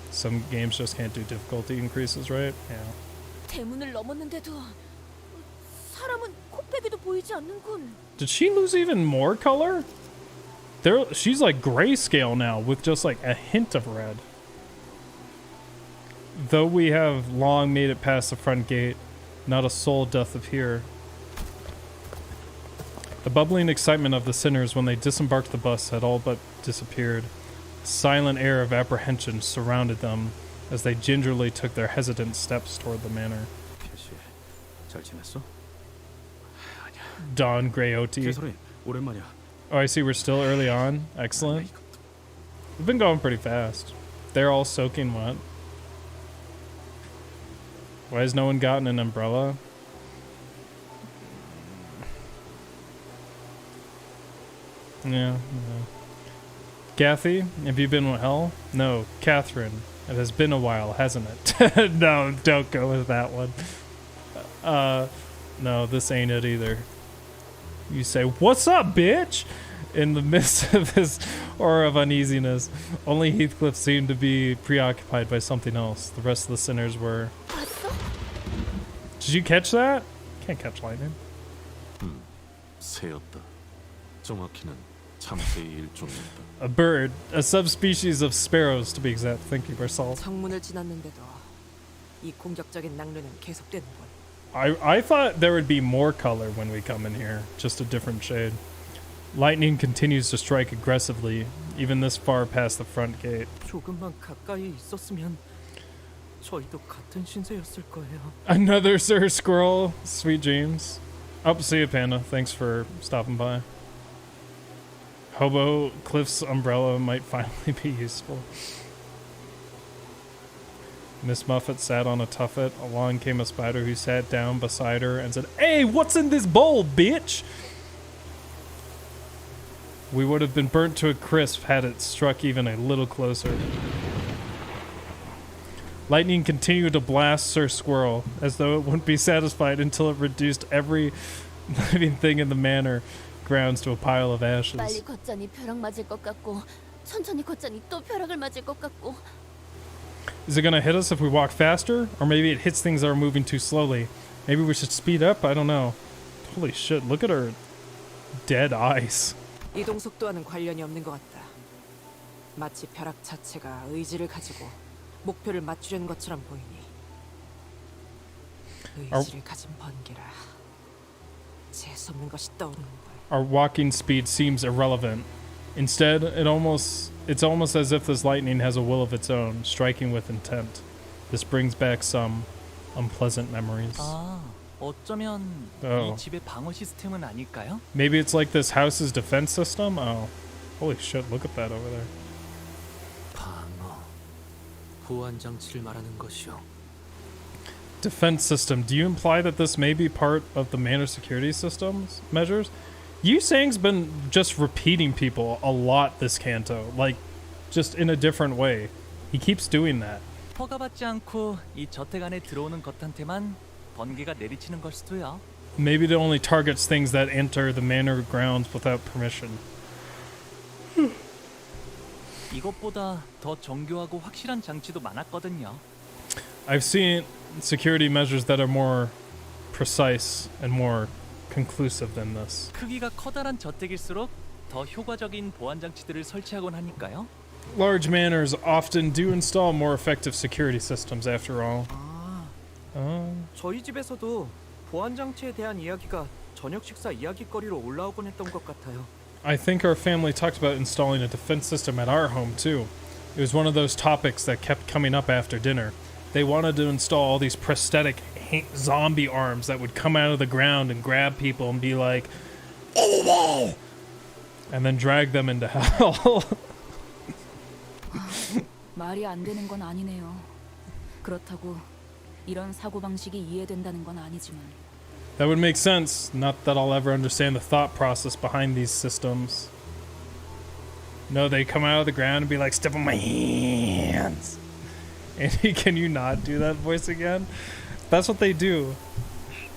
Some games just can't do difficulty increases, right? Yeah. 대문을 넘었는데도 사람은 코빼기도 보이지 않는군. Did she lose even more color? She's like grayscale now with just like a hint of red. Though we have long made it past the front gate, not a soul doth appear. The bubbling excitement of the sinners when they disembarked the bus had all but disappeared. A silent air of apprehension surrounded them as they gingerly took their hesitant steps toward the manor. 잘 지냈어? Don Grayoti. 개소리, 오랜만이야. Oh, I see we're still early on. Excellent. We've been going pretty fast. They're all soaking wet. Why has no one gotten an umbrella? Yeah. Kathy, have you been with hell? No, Catherine. It has been a while, hasn't it? No, don't go with that one. No, this ain't it either. You say, "What's up, bitch?" In the midst of his aura of uneasiness. Only Heathcliff seemed to be preoccupied by something else. The rest of the sinners were... Did you catch that? Can't catch lightning. 새였다. 정확히는 참새의 일종이었다. A bird, a subspecies of sparrows to be exact. Thank you, Barsal. 정문을 지났는데도 이 공격적인 낭류는 계속되는군. I thought there would be more color when we come in here, just a different shade. Lightning continues to strike aggressively, even this far past the front gate. 조금만 가까이 있었으면 저희도 같은 신세였을 거예요. Another Sir Squirrel, sweet dreams. Oh, see you, Panda. Thanks for stopping by. Hobo Cliff's umbrella might finally be useful. Miss Muffet sat on a tuffet. Along came a spider who sat down beside her and said, "Hey, what's in this bowl, bitch?" We would have been burnt to a crisp had it struck even a little closer. Lightning continued to blast Sir Squirrel, as though it wouldn't be satisfied until it reduced every living thing in the manor grounds to a pile of ashes. 빨리 걷자니 벼락 맞을 것 같고 천천히 걷자니 또 벼락을 맞을 것 같고. Is it gonna hit us if we walk faster? Or maybe it hits things that are moving too slowly. Maybe we should speed up? I don't know. Holy shit, look at her dead eyes. 이동 속도와는 관련이 없는 것 같다. 마치 벼락 자체가 의지를 가지고 목표를 맞추려는 것처럼 보이니. 의지를 가진 번개라. 재수없는 것이 떠오르는 걸. Our walking speed seems irrelevant. Instead, it's almost as if this lightning has a will of its own, striking with intent. This brings back some unpleasant memories. 어쩌면 이 집의 방어 시스템은 아닐까요? Maybe it's like this house's defense system? Oh. Holy shit, look at that over there. 방어. 보안 장치를 말하는 것이요. Defense system. Do you imply that this may be part of the manor security systems measures? Yu Sang's been just repeating people a lot this canto, like just in a different way. He keeps doing that. 허가받지 않고 이 저택 안에 들어오는 것한테만 번개가 내리치는 걸 수도요. Maybe it only targets things that enter the manor grounds without permission. 이것보다 더 정교하고 확실한 장치도 많았거든요. I've seen security measures that are more precise and more conclusive than this. 크기가 커다란 저택일수록 더 효과적인 보안 장치들을 설치하곤 하니까요. Large manors often do install more effective security systems after all. 저희 집에서도 보안 장치에 대한 이야기가 저녁 식사 이야기거리로 올라오곤 했던 것 같아요. I think our family talked about installing a defense system at our home too. It was one of those topics that kept coming up after dinner. They wanted to install all these prosthetic zombie arms that would come out of the ground and grab people and be like, oh, and then drag them into hell. 말이 안 되는 건 아니네요. 그렇다고 이런 사고 방식이 이해된다는 건 아니지만. That would make sense. Not that I'll ever understand the thought process behind these systems. No, they come out of the ground and be like, step on my hands. Andy, can you not do that voice again? That's what they do.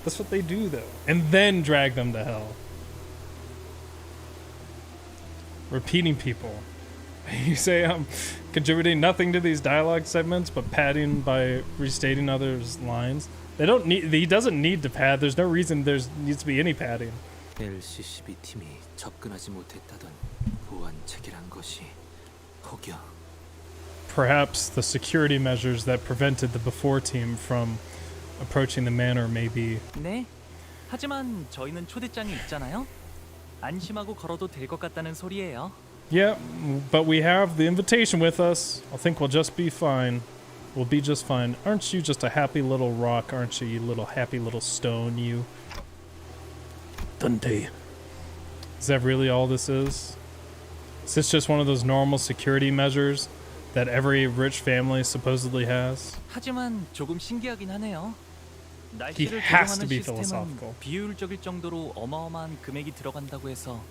That's what they do, though. And then drag them to hell. Repeating people. You say I'm contributing nothing to these dialogue segments, but padding by restating others' lines. They don't need. He doesn't need to pad. There's no reason there needs to be any padding. LCCB 팀이 접근하지 못했다던 보안 체계란 것이 혹여 Perhaps the security measures that prevented the before team from approaching the manor may be. 네. 하지만 저희는 초대장이 있잖아요. 안심하고 걸어도 될 것 같다는 소리예요. Yeah, but we have the invitation with us. I think we'll just be fine. We'll be just fine. Aren't you just a happy little rock? Aren't you, you little happy little stone, you? Dundee. Is that really all this is? Is this just one of those normal security measures that every rich family supposedly has? 하지만 조금 신기하긴 하네요. He 날씨를 has to 조정하는 be 시스템은 philosophical. 비효율적일 정도로 어마어마한 금액이 들어간다고 해서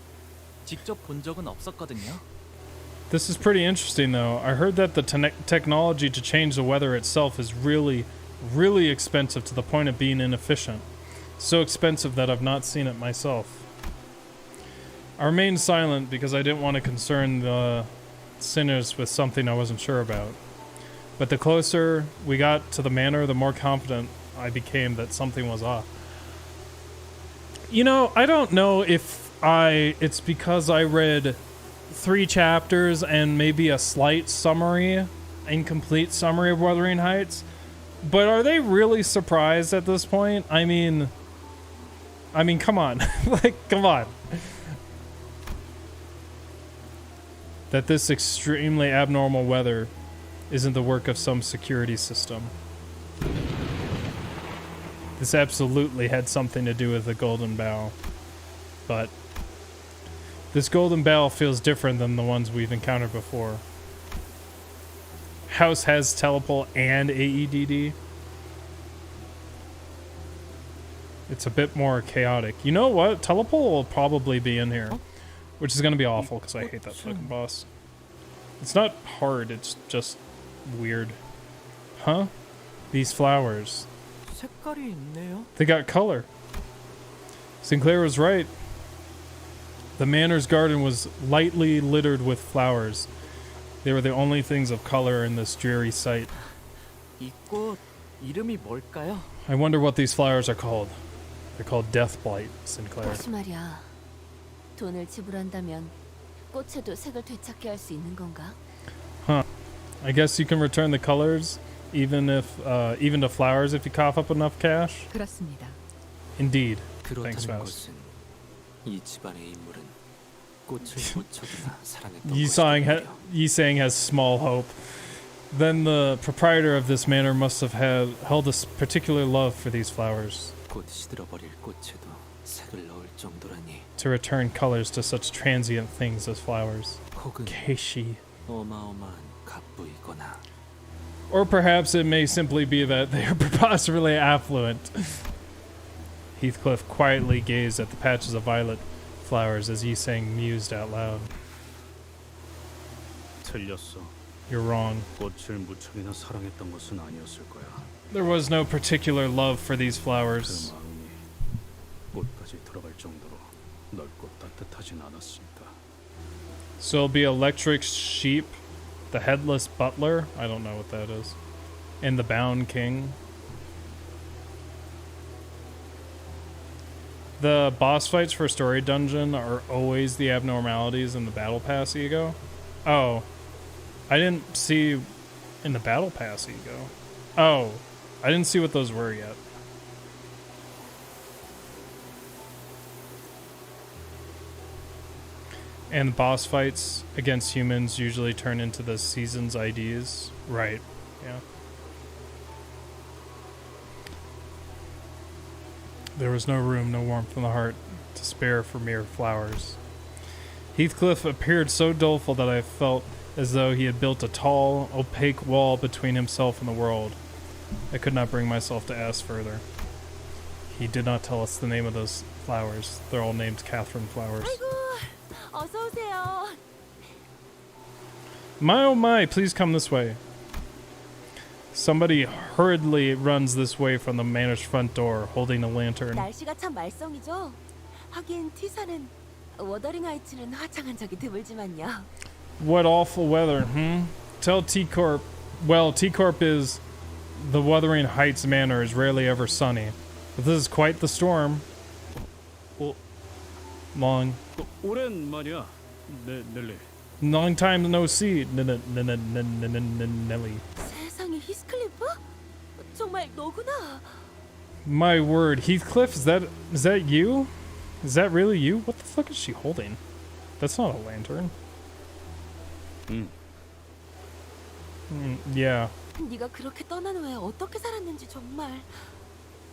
직접 본 적은 없었거든요. This is pretty interesting, though. I heard that the technology to change the weather itself is really, really expensive to the point of being inefficient. So expensive that I've not seen it myself. I remained silent because I didn't want to concern the sinners with something I wasn't sure about. But the closer we got to the manor, the more confident I became that something was off. You know, I don't know if it's because I read 3 chapters and maybe a slight summary, incomplete summary of Wuthering Heights, but are they really surprised at this point? I mean, come on. Like, come on. That this extremely abnormal weather isn't the work of some security system. This absolutely had something to do with the Golden Bough, but this Golden Bough feels different than the ones we've encountered before. House has telepole and AEDD. It's a bit more chaotic. You know what? Telepole will probably be in here, which is going to be awful because I hate that fucking boss. It's not hard, it's just weird. Huh? These flowers. 색깔이 있네요. They got color. Sinclair was right. The manor's garden was lightly littered with flowers. They were the only things of color in this dreary sight. 이 꽃 이름이 뭘까요? I wonder what these flowers are called. They're called Death Blight, Sinclair. 혹시 말이야. 돈을 지불한다면 꽃에도 색을 되찾게 할 수 있는 건가? Huh. I guess you can return the colors even to flowers if you cough up enough cash? 그렇습니다. Indeed. Thanks, 그렇다는 Faust. 것은 이 집안의 인물은 꽃을 묻혀두나 사랑했던 Yisang has small hope. Then the proprietor of this manor must have held a particular love for these flowers. 곧 시들어버릴 꽃에도 색을 넣을 정도라니. To return colors to such transient things as flowers. 혹은 Keishi. 어마어마한 갑부이거나. Or perhaps it may simply be that they are preposterously affluent. Heathcliff quietly gazed at the patches of violet flowers as Yisang mused out loud. 틀렸어. You're wrong. 꽃을 무척이나 사랑했던 것은 아니었을 거야. There was no particular love for these flowers. 그 마음이 꽃까지 들어갈 정도로 넓고 따뜻하진 않았으니까. So it'll be Electric Sheep, the Headless Butler, I don't know what that is, and the Bound King. The boss fights for Story Dungeon are always the abnormalities in the Battle Pass ego. Oh, I didn't see in the Battle Pass ego. Oh, I didn't see what those were yet. And boss fights against humans usually turn into the season's IDs. Right, yeah. There was no room, no warmth in the heart to spare for mere flowers. Heathcliff appeared so doleful that I felt as though he had built a tall, opaque wall between himself and the world. I could not bring myself to ask further. He did not tell us the name of those flowers. They're all named Catherine flowers. 어서 오세요. My oh my, please come this way. Somebody hurriedly runs this way from the manor's front door, holding a lantern. 날씨가 참 말썽이죠. 하긴 T사는 워더링 하이츠는 화창한 적이 드물지만요. What awful weather, Tell T-Corp. Well, T-Corp is... The Wuthering Heights Manor is rarely ever sunny. But this is quite the storm. Long. 오랜만이야, 넬리. Long time no see, Nelly. 세상에 히스클리프? 정말 너구나. My word, Heathcliff, is that you? Is that really you? What the fuck is she holding? That's not a lantern. Yeah. 네가 그렇게 떠난 후에 어떻게 살았는지 정말.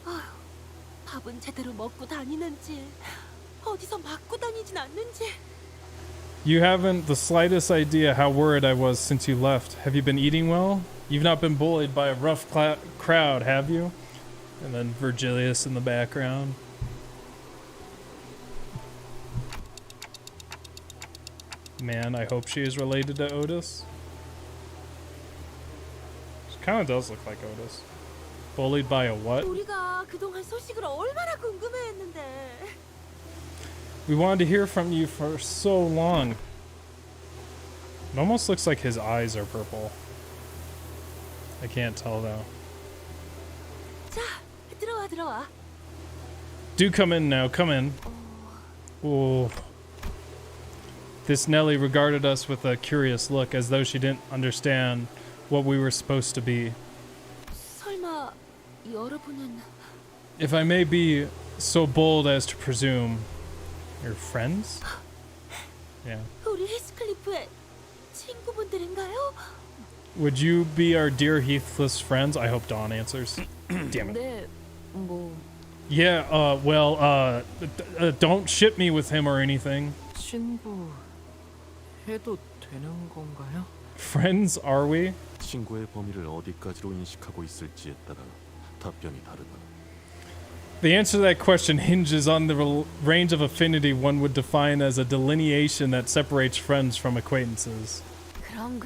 아휴, 밥은 제대로 먹고 다니는지, 어디서 맞고 다니진 않는지. You haven't the slightest idea how worried I was since you left. Have you been eating well? You've not been bullied by a rough crowd, have you? And then Virgilius in the background. Man, I hope she is related to Otis. She kind of does look like Otis. Bullied by a what? 우리가 그동안 소식을 얼마나 궁금해했는데. We wanted to hear from you for so long. It almost looks like his eyes are purple. I can't tell though. 자, 들어와. Do come in now, come in. Oh. This Nelly regarded us with a curious look, as though she didn't understand what we were supposed to be. 설마 여러분은 If I may be so bold as to presume, you're friends? Yeah. 우리 히스클리프의 친구분들인가요? Would you be our dear Heathcliff's friends? I hope Dawn answers. Damn it. 네, 뭐 Yeah, don't ship me with him or anything. 친구 해도 되는 건가요? Friends, are we? 친구의 범위를 어디까지로 인식하고 있을지에 따라 답변이 다르다. The answer to that question hinges on the range of affinity one would define as a delineation that separates friends from acquaintances. 그럼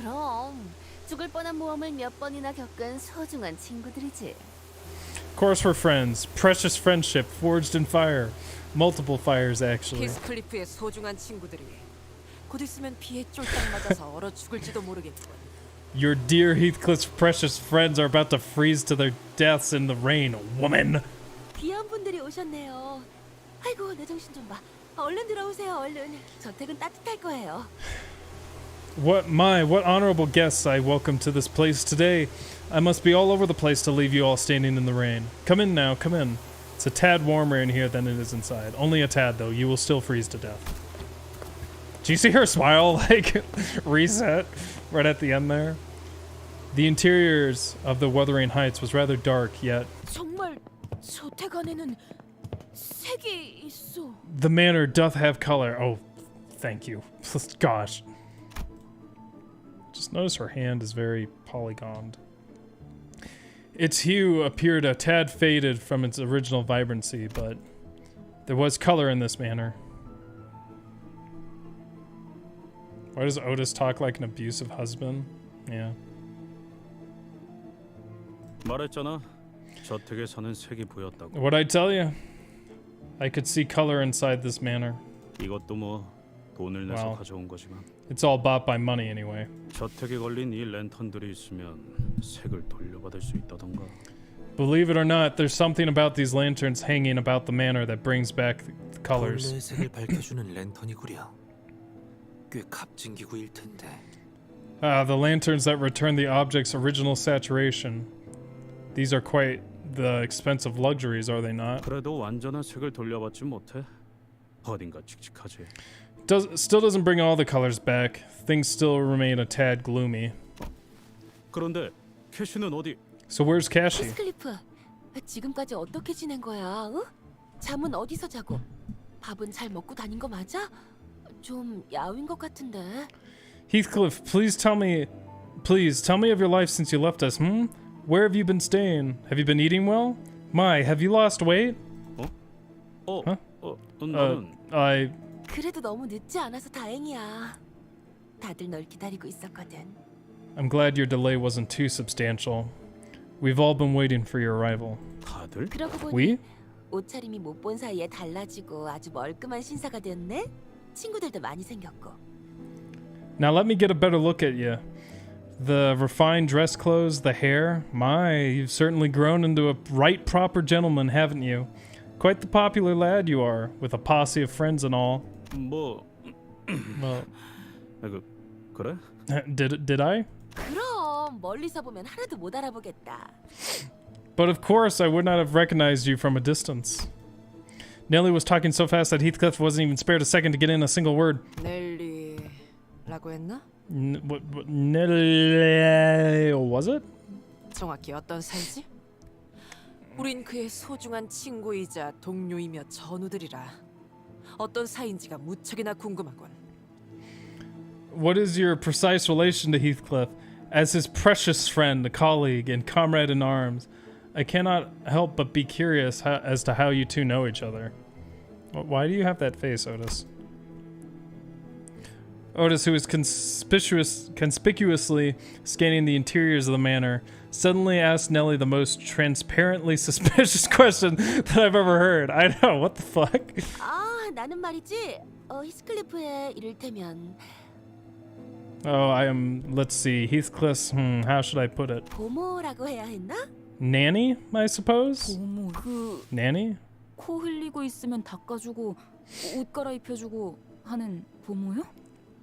죽을 뻔한 모험을 몇 번이나 겪은 소중한 친구들이지. Of course we're friends. Precious friendship forged in fire. Multiple fires, actually. 히스클리프의 소중한 친구들이 곧 있으면 비에 쫄딱 맞아서 얼어 죽을지도 모르겠군. Your dear Heathcliff's precious friends are about to freeze to their deaths in the rain, woman. 귀한 분들이 오셨네요. 아이고, 내 정신 좀 봐. 얼른 들어오세요, 얼른. 저택은 따뜻할 거예요. What honorable guests I welcome to this place today. I must be all over the place to leave you all standing in the rain. Come in now, come in. It's a tad warmer in here than it is inside. Only a tad, though. You will still freeze to death. Do you see her smile, like, reset right at the end there? The interiors of the Wuthering Heights was rather dark, yet... 정말 저택 안에는 색이 있어. The manor doth have color. Oh, thank you. Gosh. Just notice her hand is very polygoned. Its hue appeared a tad faded from its original vibrancy, but there was color in this manor. Why does Otis talk like an abusive husband? Yeah. 말했잖아. 저택에 사는 색이 보였다고. What'd I tell you? I could see color inside this manor. 이것도 뭐 돈을 내서 가져온 거지만. It's all bought by money anyway. 저택에 걸린 이 랜턴들이 있으면 색을 돌려받을 수 있다던가. Believe it or not, there's something about these lanterns hanging about the manor that brings back the colors. 본래의 색을 밝혀주는 랜턴이구려. 꽤 값진 기구일 텐데. The lanterns that return the object's original saturation. These are quite the expensive luxuries, are they not? 그래도 완전한 색을 돌려받지 못해. 어딘가 칙칙하지. Still doesn't bring all the colors back. Things still remain a tad gloomy. 그런데 캐시는 어디? So where's Kashi? 히스클리프, 지금까지 어떻게 지낸 거야? 응? 잠은 어디서 자고? 밥은 잘 먹고 다닌 거 맞아? 좀 야윈 것 같은데. Heathcliff, please tell me of your life since you left us. Where have you been staying? Have you been eating well? My, have you lost weight? I. 그래도 너무 늦지 않아서 다행이야. 다들 널 기다리고 있었거든. I'm glad your delay wasn't too substantial. We've all been waiting for your arrival. 다들? 그러고 보니 We? 옷차림이 못 본 사이에 달라지고 아주 멀끔한 신사가 되었네. 친구들도 많이 생겼고. Now let me get a better look at you. The refined dress clothes, the hair. My, you've certainly grown into a right proper gentleman, haven't you? Quite the popular lad you are, with a posse of friends and all. 뭐? Well, 그래? did I? 그럼 멀리서 보면 하나도 못 알아보겠다. But of course, I would not have recognized you from a distance. Nellie was talking so fast that Heathcliff wasn't even spared a second to get in a single word. 넬리라고 했나? What Nellie was it? 정확히 어떤 사이지? 우린 그의 소중한 친구이자 동료이며 전우들이라 어떤 사이인지가 무척이나 궁금하군. What is your precise relation to Heathcliff? As his precious friend, colleague, and comrade in arms, I cannot help but be curious as to how you two know each other. Why do you have that face, Otis? Otis, who was conspicuously scanning the interiors of the manor, suddenly asked Nellie the most transparently suspicious question that I've ever heard. I know, what the fuck? 아, 나는 말이지. 히스클리프의 이를테면 Oh, I am. Let's see. Heathcliff's. How should I put it? 보모라고 해야 했나? Nanny, I suppose. 보모. Nanny? 코 흘리고 있으면 닦아주고 옷 갈아입혀주고 하는 보모요?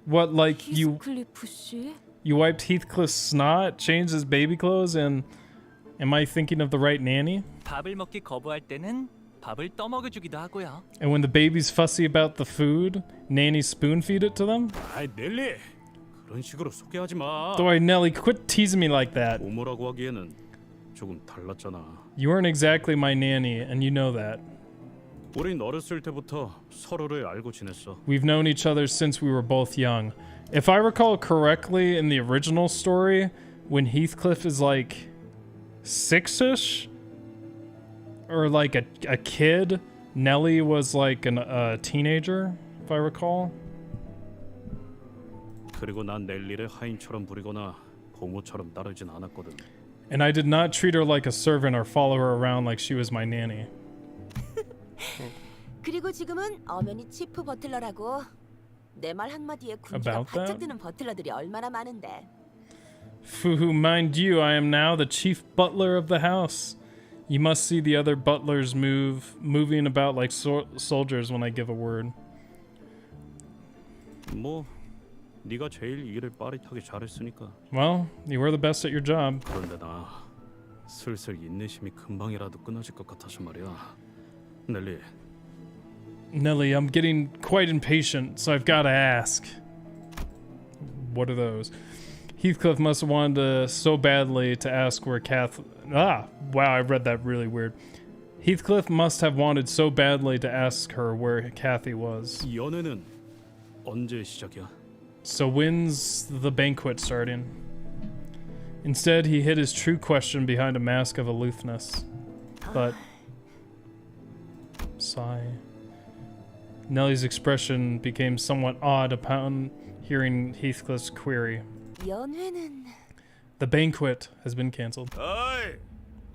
What, like 히스클리프 씨? you wiped Heathcliff's snot, changed his baby clothes, and am I thinking of the right nanny? 밥을 먹기 거부할 때는 밥을 떠먹여 주기도 하고요. And when the baby's fussy about the food, nanny spoon feed it to them? 아이 넬리, 그런 식으로 소개하지 마. Boy, Nellie, quit teasing me like that. 보모라고 하기에는 조금 달랐잖아. You weren't exactly my nanny, and you know that. 우린 어렸을 때부터 서로를 알고 지냈어. We've known each other since we were both young. If I recall correctly, in the original story, when Heathcliff is like 6-ish, or like a kid, Nellie was like a teenager, if I recall. 그리고 난 넬리를 하인처럼 부리거나 보모처럼 따르진 않았거든. And I did not treat her like a servant or follow her around like she was my nanny. 그리고 지금은 엄연히 치프 버틀러라고. 내 말 한마디에 군주가 About that? 바짝 뜨는 버틀러들이 얼마나 많은데. Fuhu, mind you, I am now the chief butler of the house. You must see the other butlers moving about like soldiers when I give a word. 뭐 네가 제일 일을 빠릿하게 잘했으니까. Well, you were the best at your job. 그런데 나 슬슬 인내심이 금방이라도 끊어질 것 같아서 말이야. 넬리. Nellie, I'm getting quite impatient, so I've got to ask. What are those? Heathcliff must have wanted so badly to ask where wow, I read that really weird. Heathcliff must have wanted so badly to ask her where Kathy was. 연애는 언제 시작이야? So when's the banquet starting? Instead, he hid his true question behind a mask of aloofness. But... Sigh. Nellie's expression became somewhat odd upon hearing Heathcliff's query. 연회는 The banquet has been cancelled. 어이,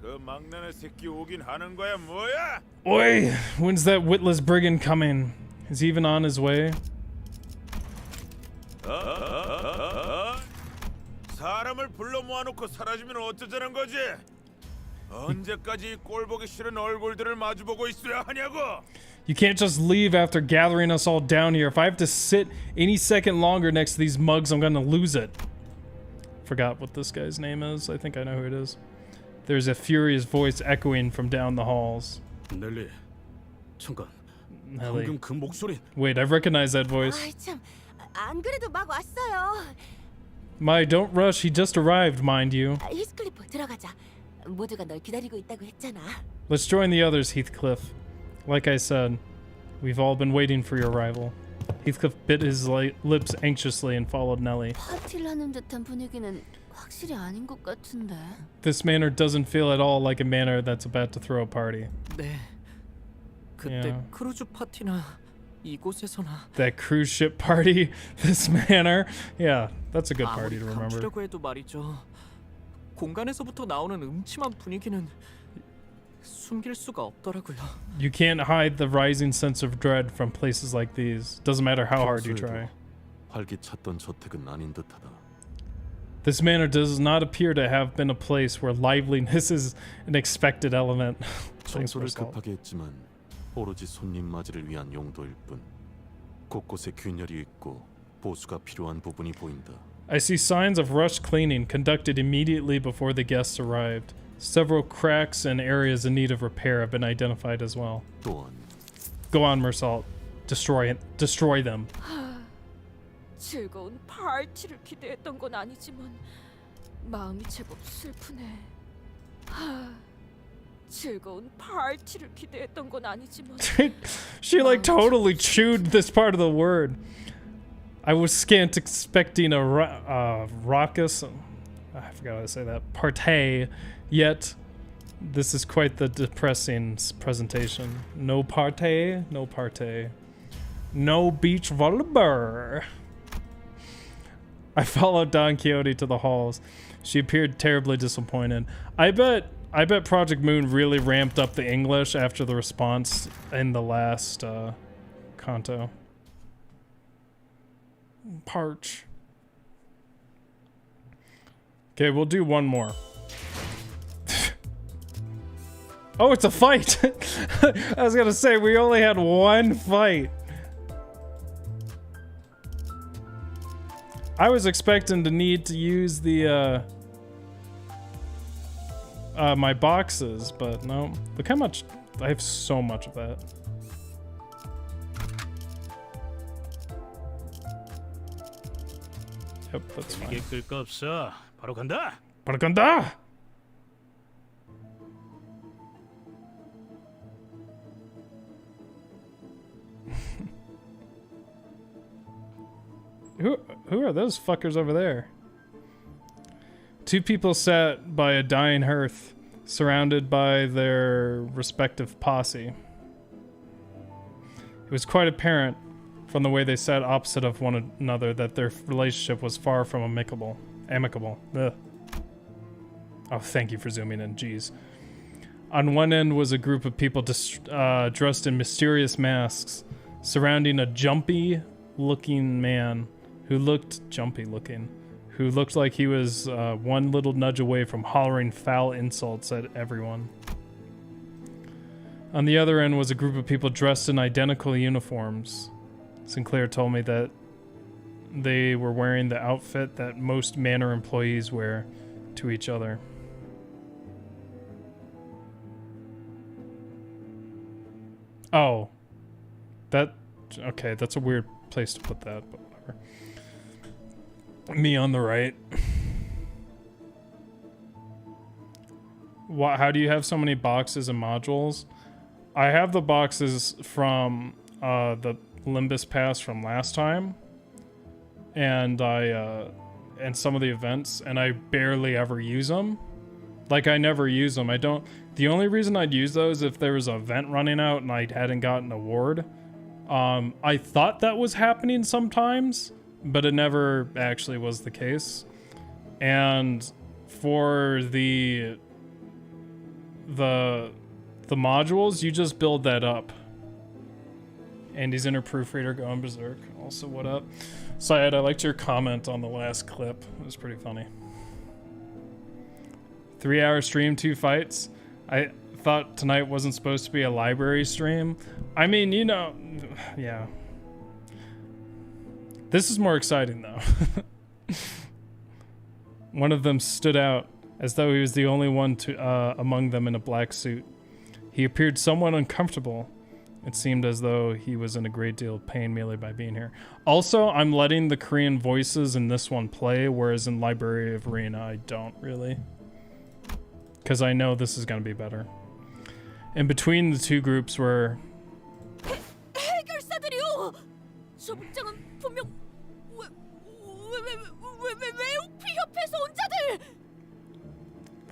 그 막내네 새끼 오긴 하는 거야 뭐야? Oi! When's that witless brigand coming? Is he even on his way? 사람을 불러 모아놓고 사라지면 어쩌자는 거지? 언제까지 꼴 보기 싫은 얼굴들을 마주보고 있어야 하냐고? You can't just leave after gathering us all down here. If I have to sit any second longer next to these mugs, I'm gonna lose it. Forgot what this guy's name is. I think I know who it is. There's a furious voice echoing from down the halls. 넬리, 잠깐. Nelly. 방금 그 목소리. Wait, I recognize that voice. 아이 참, 안 그래도 막 왔어요. My, don't rush. He just arrived, mind you. 히스클리프 들어가자. 모두가 널 기다리고 있다고 했잖아. Let's join the others, Heathcliff. Like I said, we've all been waiting for your arrival. Heathcliff bit his lips anxiously and followed Nelly. 파티를 하는 듯한 분위기는 확실히 아닌 것 같은데. This manor doesn't feel at all like a manor that's about to throw a party. 네. 그때 Yeah. 크루즈 파티나 이곳에서나 That cruise ship party, this manor. Yeah, that's a good party to 아무리 remember. 감추려고 해도 말이죠. 공간에서부터 나오는 음침한 분위기는 숨길 수가 없더라고요. You can't hide the rising sense of dread from places like these. Doesn't matter how hard you try. 활기찼던 저택은 아닌 듯하다. This manor does not appear to have been a place where liveliness is an expected element. Thanks for 청소를 salt. 급하게 했지만 오로지 손님 맞이를 위한 용도일 뿐. 곳곳에 균열이 있고 보수가 필요한 부분이 보인다. I see signs of rushed cleaning conducted immediately before the guests arrived. Several cracks and areas in need of repair have been identified as well. 또한 Go on, Mersalt. Destroy them. 즐거운 파티를 기대했던 건 아니지만 마음이 제법 슬프네. 즐거운 파티를 기대했던 건 아니지만 She like totally chewed this part of the word. I was scant expecting a raucous, I forgot how to say that, party, yet this is quite the depressing presentation. No party, no party. No beach volleyball. I followed Don Quixote to the halls. She appeared terribly disappointed. I bet Project Moon really ramped up the English after the response in the last Canto. Parch. Okay, we'll do one more. Oh, it's a fight! I was gonna say, we only had one fight. I was expecting to need to use the my boxes, but no. Look how much, I have so much of that. Yep, that's fine. 이게 끌 거 없어. 바로 간다. 바로 간다! Who are those fuckers over there? Two people sat by a dying hearth, surrounded by their respective posse. It was quite apparent from the way they sat opposite of one another that their relationship was far from amicable. Ugh. Oh, thank you for zooming in, jeez. On one end was a group of people dressed in mysterious masks, surrounding a jumpy-looking man who looked jumpy-looking, who looked like he was one little nudge away from hollering foul insults at everyone. On the other end was a group of people dressed in identical uniforms. Sinclair told me that they were wearing the outfit that most manor employees wear to each other. Oh. Okay, that's a weird place to put that, but whatever. Me on the right. How do you have so many boxes and modules? I have the boxes from the Limbus Pass from last time, and and some of the events, and I barely ever use them. Like, I never use them. The only reason I'd use those if there was an event running out and I hadn't gotten an award. I thought that was happening sometimes, but it never actually was the case. And for the modules, you just build that up. Andy's inner proofreader going berserk. Also, what up? Syed, I liked your comment on the last clip. It was pretty funny. 3-hour stream, 2 fights. I thought tonight wasn't supposed to be a library stream. I mean, you know, yeah. This is more exciting, though. One of them stood out, as though he was the only one among them in a black suit. He appeared somewhat uncomfortable, It seemed as though he was in a great deal of pain merely by being here. Also, I'm letting the Korean voices in this one play, whereas in Library of Ruina, I don't really. Because I know this is going to be better. In between the two groups were... 해결사들이요. 저 문장은 분명 외우피 협회에서 온 자들.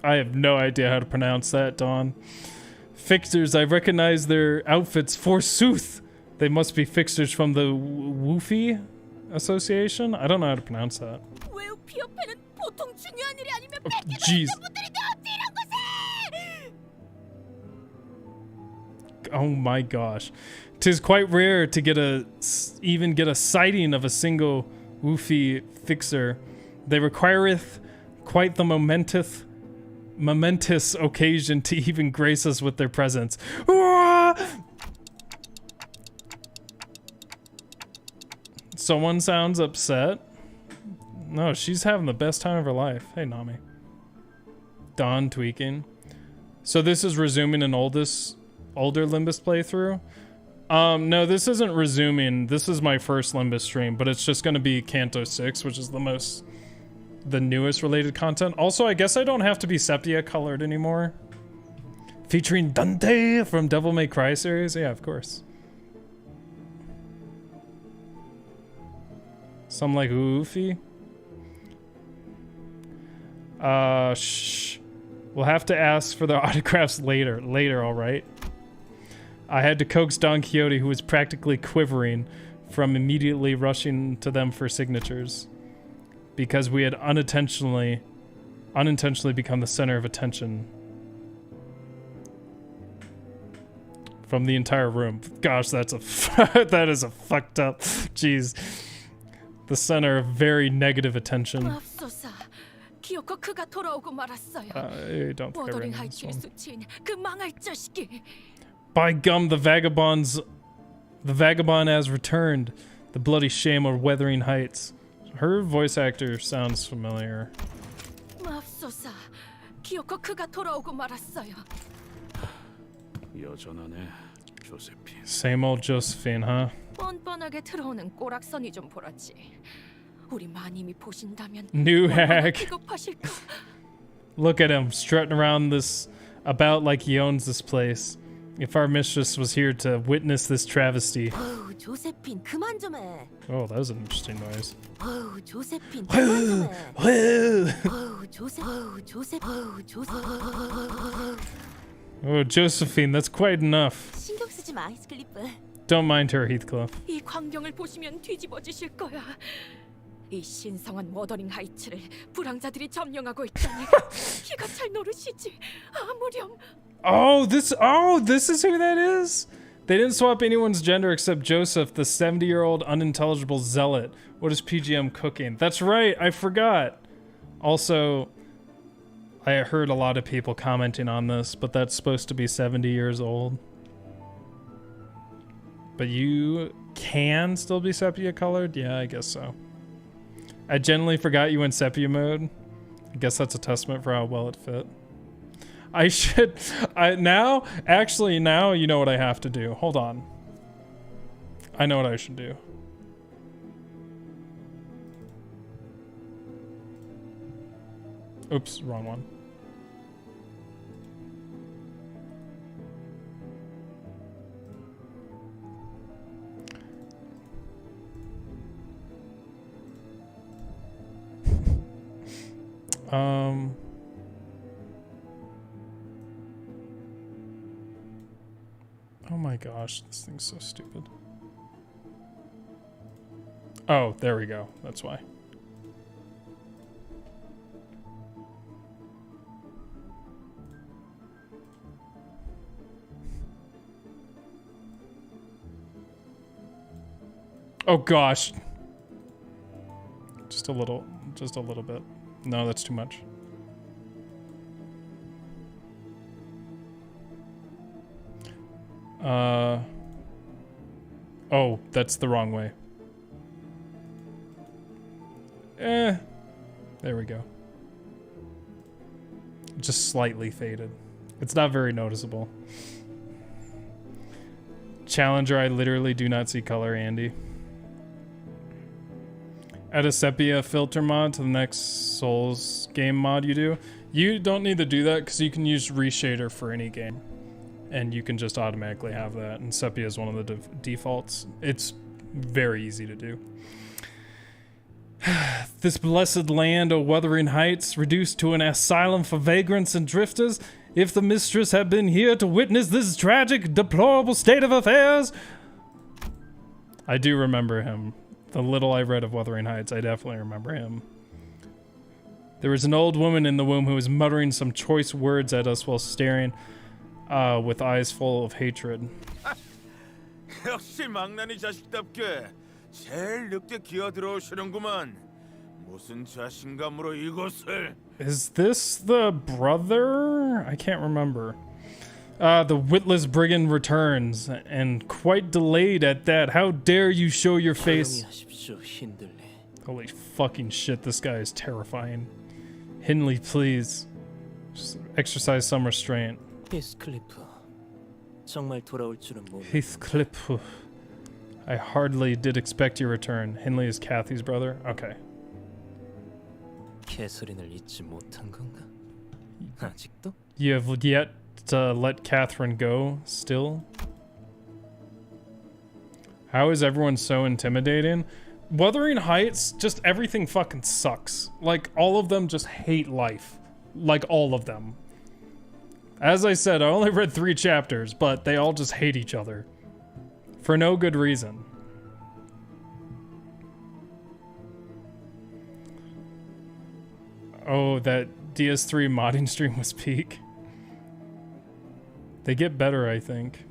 I have no idea how to pronounce that, Dawn. Fixers, I recognize their outfits forsooth. They must be fixers from the Woofy Association? I don't know how to pronounce that. 외우피 협회는 보통 중요한 일이 아니면 Jeez. Oh my gosh. 'Tis quite rare to even get a sighting of a single Woofy fixer. They requireth quite the momentous occasion to even grace us with their presence. Someone sounds upset. No, she's having the best time of her life. Hey, Nami. Dawn tweaking. So this is resuming an older Limbus playthrough? No, this isn't resuming. This is my first Limbus stream, but it's just going to be Canto 6, which is the newest related content. Also, I guess I don't have to be sepia colored anymore. Featuring Dante from Devil May Cry series. Yeah, of course. Some like Oofy. Shh. We'll have to ask for the autographs later. All right. I had to coax Don Quixote, who was practically quivering, from immediately rushing to them for signatures. Because we had unintentionally become the center of attention from the entire room. Gosh, that is a fucked up. Jeez, the center of very negative attention. I don't think I read this one. By gum, the vagabond has returned. The bloody shame of Wuthering Heights. Her voice actor sounds familiar. 여전하네, 조세핀. Same old Josephine, huh? 뻔뻔하게 들어오는 꼬락서니 좀 보라지. 우리 마님이 보신다면 New hack. 기겁하실까? Look at him strutting around about like he owns this place. If our mistress was here to witness this travesty. 조세핀 그만 좀 해. Oh, that was an interesting noise. 조세핀 그만 좀 해. Oh, Josephine, that's quite enough. 신경 쓰지 마, 히스클리프. Don't mind her, Heathcliff. 이 광경을 보시면 뒤집어지실 거야. 이 신성한 워더링 하이츠를 불황자들이 점령하고 있다니. 기가 잘 노르시지. 아무렴. Oh, this is who that is? They didn't swap anyone's gender except Joseph, the 70-year-old unintelligible zealot. What is PGM cooking? That's right, I forgot. Also, I heard a lot of people commenting on this, but that's supposed to be 70 years old. But you can still be sepia colored? Yeah, I guess so. I generally forgot you in sepia mode. I guess that's a testament for how well it fit. Now you know what I have to do. Hold on. I know what I should do. Oops, wrong one. Oh my gosh, this thing's so stupid. Oh, there we go. That's why. Oh gosh. Just a little bit. No, that's too much. Oh, that's the wrong way. There we go. Just slightly faded. It's not very noticeable. Challenger, I literally do not see color, Andy. Add a sepia filter mod to the next Souls game mod you do. You don't need to do that because you can use reshader for any game. And you can just automatically have that. And sepia is one of the defaults. It's very easy to do. This blessed land, O Wuthering Heights, reduced to an asylum for vagrants and drifters. If the mistress had been here to witness this tragic, deplorable state of affairs. I do remember him. The little I read of Wuthering Heights, I definitely remember him. There was an old woman in the womb who was muttering some choice words at us while staring with eyes full of hatred. 역시 망나니 자식답게 제일 늦게 기어 들어오시는구만. 무슨 자신감으로 이곳을? Is this the brother? I can't remember. The witless brigand returns, and quite delayed at that. How dare you show your face? Holy fucking shit, this guy is terrifying. Hindley, please. Just exercise some restraint. Heathcliff, 정말 돌아올 줄은 몰라. Heathcliff, I hardly did expect your return. Hindley is Kathy's brother? Okay. 캐서린을 잊지 못한 건가? 아직도? You have yet to let Catherine go, still? How is everyone so intimidating? Wuthering Heights, just everything fucking sucks. Like, all of them just hate life. Like, all of them. As I said, I only read 3 chapters, but they all just hate each other. For no good reason. Oh, that DS3 modding stream was peak. They get better, I think.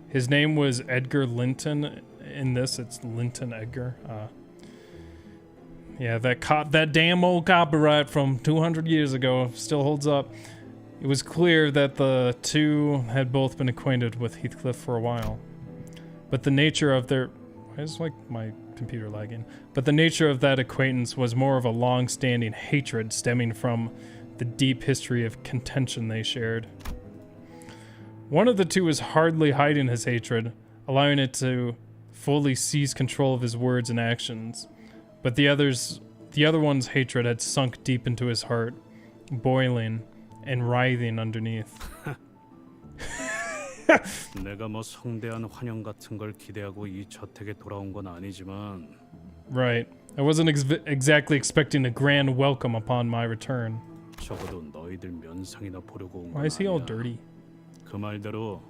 His name was Edgar Linton. In this, it's Linton Edgar. Yeah, that damn old copyright from 200 years ago still holds up. It was clear that the two had both been acquainted with Heathcliff for a while. But the nature of their... Why is like my computer lagging? But the nature of that acquaintance was more of a long-standing hatred stemming from the deep history of contention they shared. One of the two was hardly hiding his hatred, allowing it to fully seize control of his words and actions. But the other one's hatred had sunk deep into his heart, boiling and writhing underneath. 내가 뭐 성대한 환영 같은 걸 기대하고 이 저택에 돌아온 건 아니지만. Right. I wasn't exactly expecting a grand welcome upon my return. 적어도 너희들 면상이나 보려고 온 건 Why is he all 아니야. dirty? 그 말대로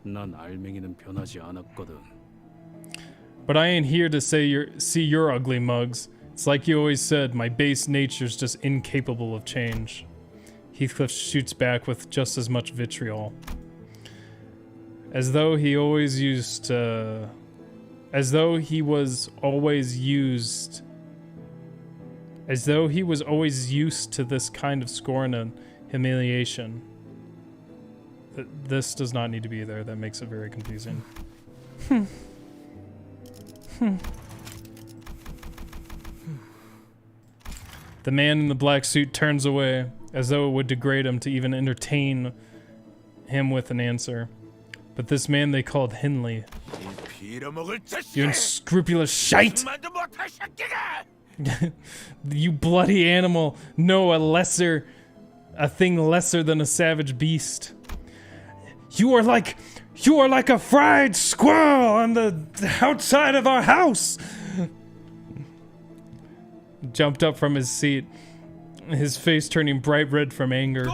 난 알맹이는 변하지 않았거든. But I ain't here to see your ugly mugs. It's like you always said, my base nature's just incapable of change. Heathcliff shoots back with just as much vitriol. As though he was always used to this kind of scorn and humiliation. This does not need to be there. That makes it very confusing. The man in the black suit turns away, as though it would degrade him to even entertain him with an answer. But this man they called Hindley. You unscrupulous shite! You bloody animal! No, a thing lesser than a savage beast. You are like a fried squirrel on the outside of our house! Jumped up from his seat, his face turning bright red from anger.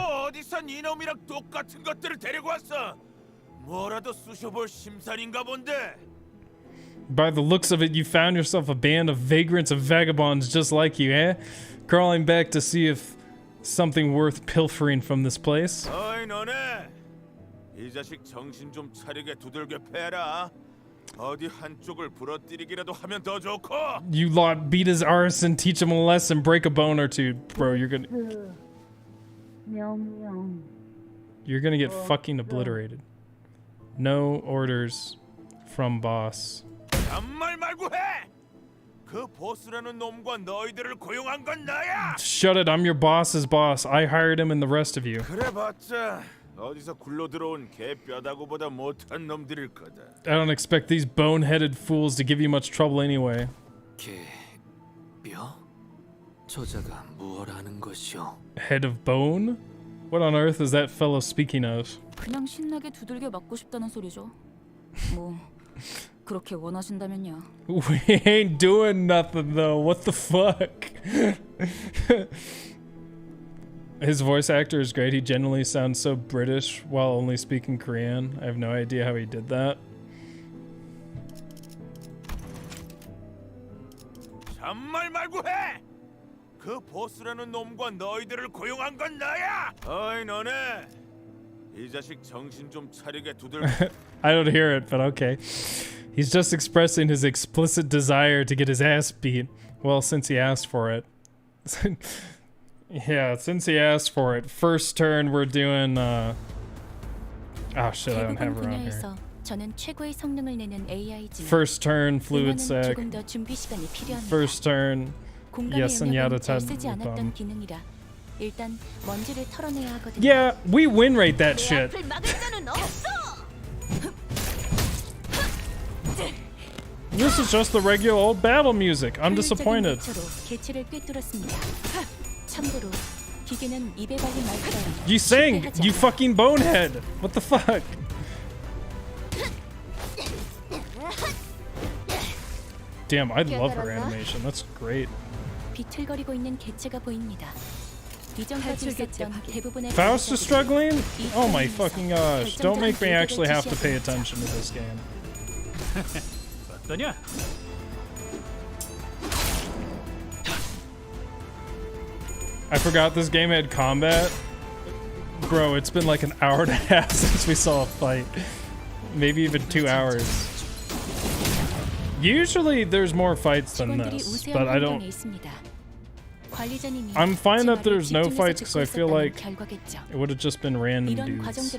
By the looks of it, you found yourself a band of vagrants and vagabonds just like you, eh? Crawling back to see if something worth pilfering from this place. 어이 너네, 이 자식 정신 좀 차리게 두들겨 패라. 어디 한쪽을 부러뜨리기라도 하면 더 좋고. You lot beat his arse and teach him a lesson, break a bone or two, bro. You're gonna get fucking obliterated. No orders from boss. 아무 말고 해. 그 보스라는 놈과 너희들을 고용한 건 나야. Shut it, I'm your boss's boss. I hired him and the rest of you. 그래봤자 어디서 굴러 들어온 개 뼈다구보다 못한 놈들일 거다. I don't expect these bone-headed fools to give you much trouble anyway. 개 뼈? 저자가 무엇 하는 것이오? Head of bone? What on earth is that fellow speaking of? 그냥 신나게 두들겨 맞고 싶다는 소리죠. 뭐 그렇게 원하신다면요. We ain't doing nothing though. What the fuck? His voice actor is great. He generally sounds so British while only speaking Korean. I have no idea how he did that. 잔말 말고 해! 그 보스라는 놈과 너희들을 고용한 건 나야! 어이 너네! 이 자식 정신 좀 차리게 두들. I don't hear it, but okay. He's just expressing his explicit desire to get his ass beat. Well, since he asked for it. Yeah, since he asked for it. First turn, we're doing, oh shit, I don't have her on here. 저는 최고의 성능을 내는 AI지만 First turn, fluid 조금 sec. 더 준비 시간이 필요합니다. First turn, yes, and yada 잘 쓰지 않았던 기능이라 일단 먼지를 털어내야 하거든요. Yeah, we winrate that shit. This is just the regular old battle music. I'm disappointed. 개체를 꿰뚫었습니다. 참고로 기계는 입에 발린 말처럼 You sang, you fucking bonehead. What the fuck? Damn, I love her animation. That's great. 비틀거리고 있는 개체가 보입니다. 이전까지 있었던 대부분의 Faust is struggling? Oh my fucking gosh. Don't make me actually have to pay attention to this game. 어떠냐? I forgot this game had combat. Bro, it's been like an hour and a half since we saw a fight. Maybe even 2 hours. Usually there's more fights than this, but I don't... I'm fine that there's no fights because I feel like it would have just been random dudes.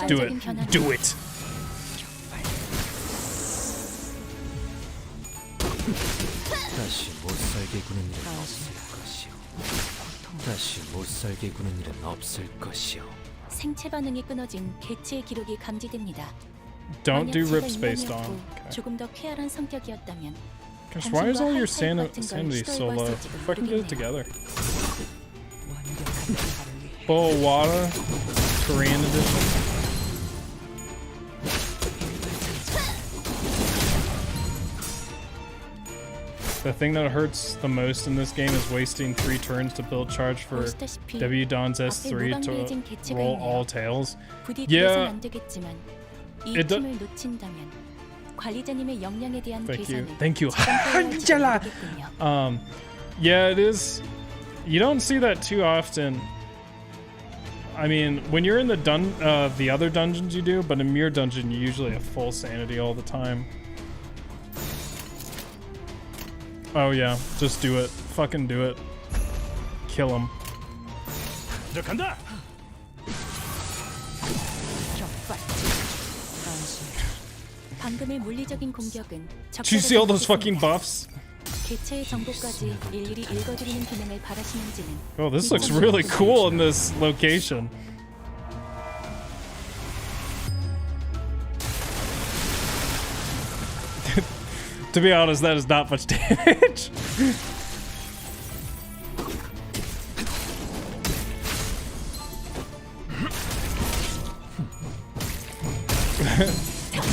Do it. Do it. 다시 못 살게 구는 일은 없을 것이오. 다시 못 살게 구는 일은 없을 것이오. 생체 반응이 끊어진 개체의 기록이 감지됩니다. Don't do rips based on. Okay. 조금 더 쾌활한 성격이었다면. Gosh, why is all your sanity so low? If I can get it together. Bowl of water, Korean edition. The thing that hurts the most in this game is wasting 3 turns to build charge for W Don's S3 to roll all tails. Yeah. It does. Thank you. Thank you. Angela! Yeah, it is. You don't see that too often. I mean, when you're in the other dungeons you do, but in Mirror Dungeon you usually have full sanity all the time. Oh yeah, just do it. Fucking do it. Kill him. 방금의 물리적인 공격은 Did you see all those fucking buffs? 개체의 정보까지 일일이 읽어드리는 기능을 바라시는지는. Oh, this looks really cool in this location. To be honest, that is not much damage.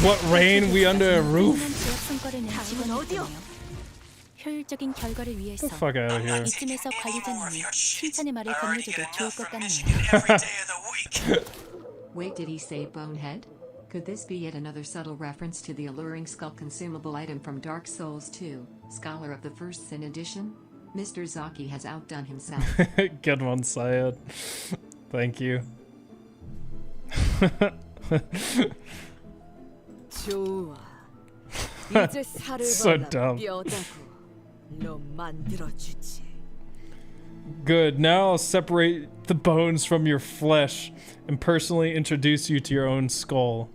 What rain? We under a roof? 효율적인 결과를 위해서 Get the fuck out of here. 이쯤에서 관리자님이 칭찬의 말을 건네줘도 좋을 것 같네요. Wait, did he say bonehead? Could this be yet another subtle reference to the alluring skull consumable item from Dark Souls 2, Scholar of the First Sin Edition? Mr. Zaki has outdone himself. Good one, Syed. Thank you. 좋아. 이제 살을 So 발라 dumb. 뼈다구 너 만들어주지. Good. Now I'll separate the bones from your flesh and personally introduce you to your own skull.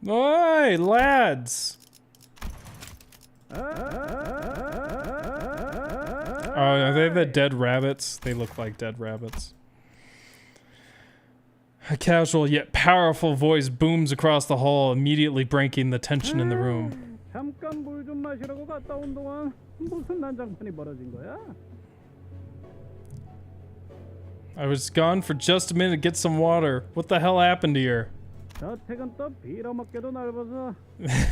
Oi, lads! are they the dead rabbits? They look like dead rabbits. A casual yet powerful voice booms across the hall, immediately breaking the tension in the room. 잠깐 물 좀 마시려고 갔다 온 동안 무슨 난장판이 벌어진 거야? I was gone for just a minute to get some water. What the hell happened here? 저택은 또 빌어먹게도 넓어서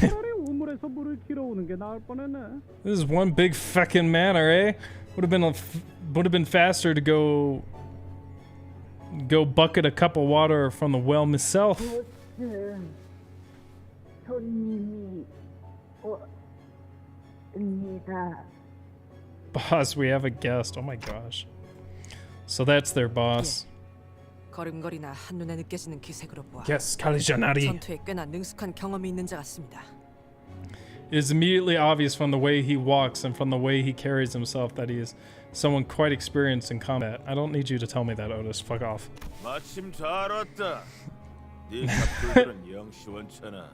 차라리 우물에서 물을 길어오는 게 나을 뻔했네. This is one big fucking matter, eh? Would have been faster to go bucket a cup of water from the well myself. 손님이 옵니다. Boss, we have a guest. Oh my gosh. So that's their boss. 걸음걸이나 한눈에 느껴지는 기색으로 보아 Yes, 칼리자나리. 전투에 꽤나 능숙한 경험이 있는 자 같습니다. It is immediately obvious from the way he walks and from the way he carries himself that he is someone quite experienced in combat. I don't need you to tell me that, Otis. Fuck off. 마침 잘 왔다. 네 갑들들은 영 시원찮아.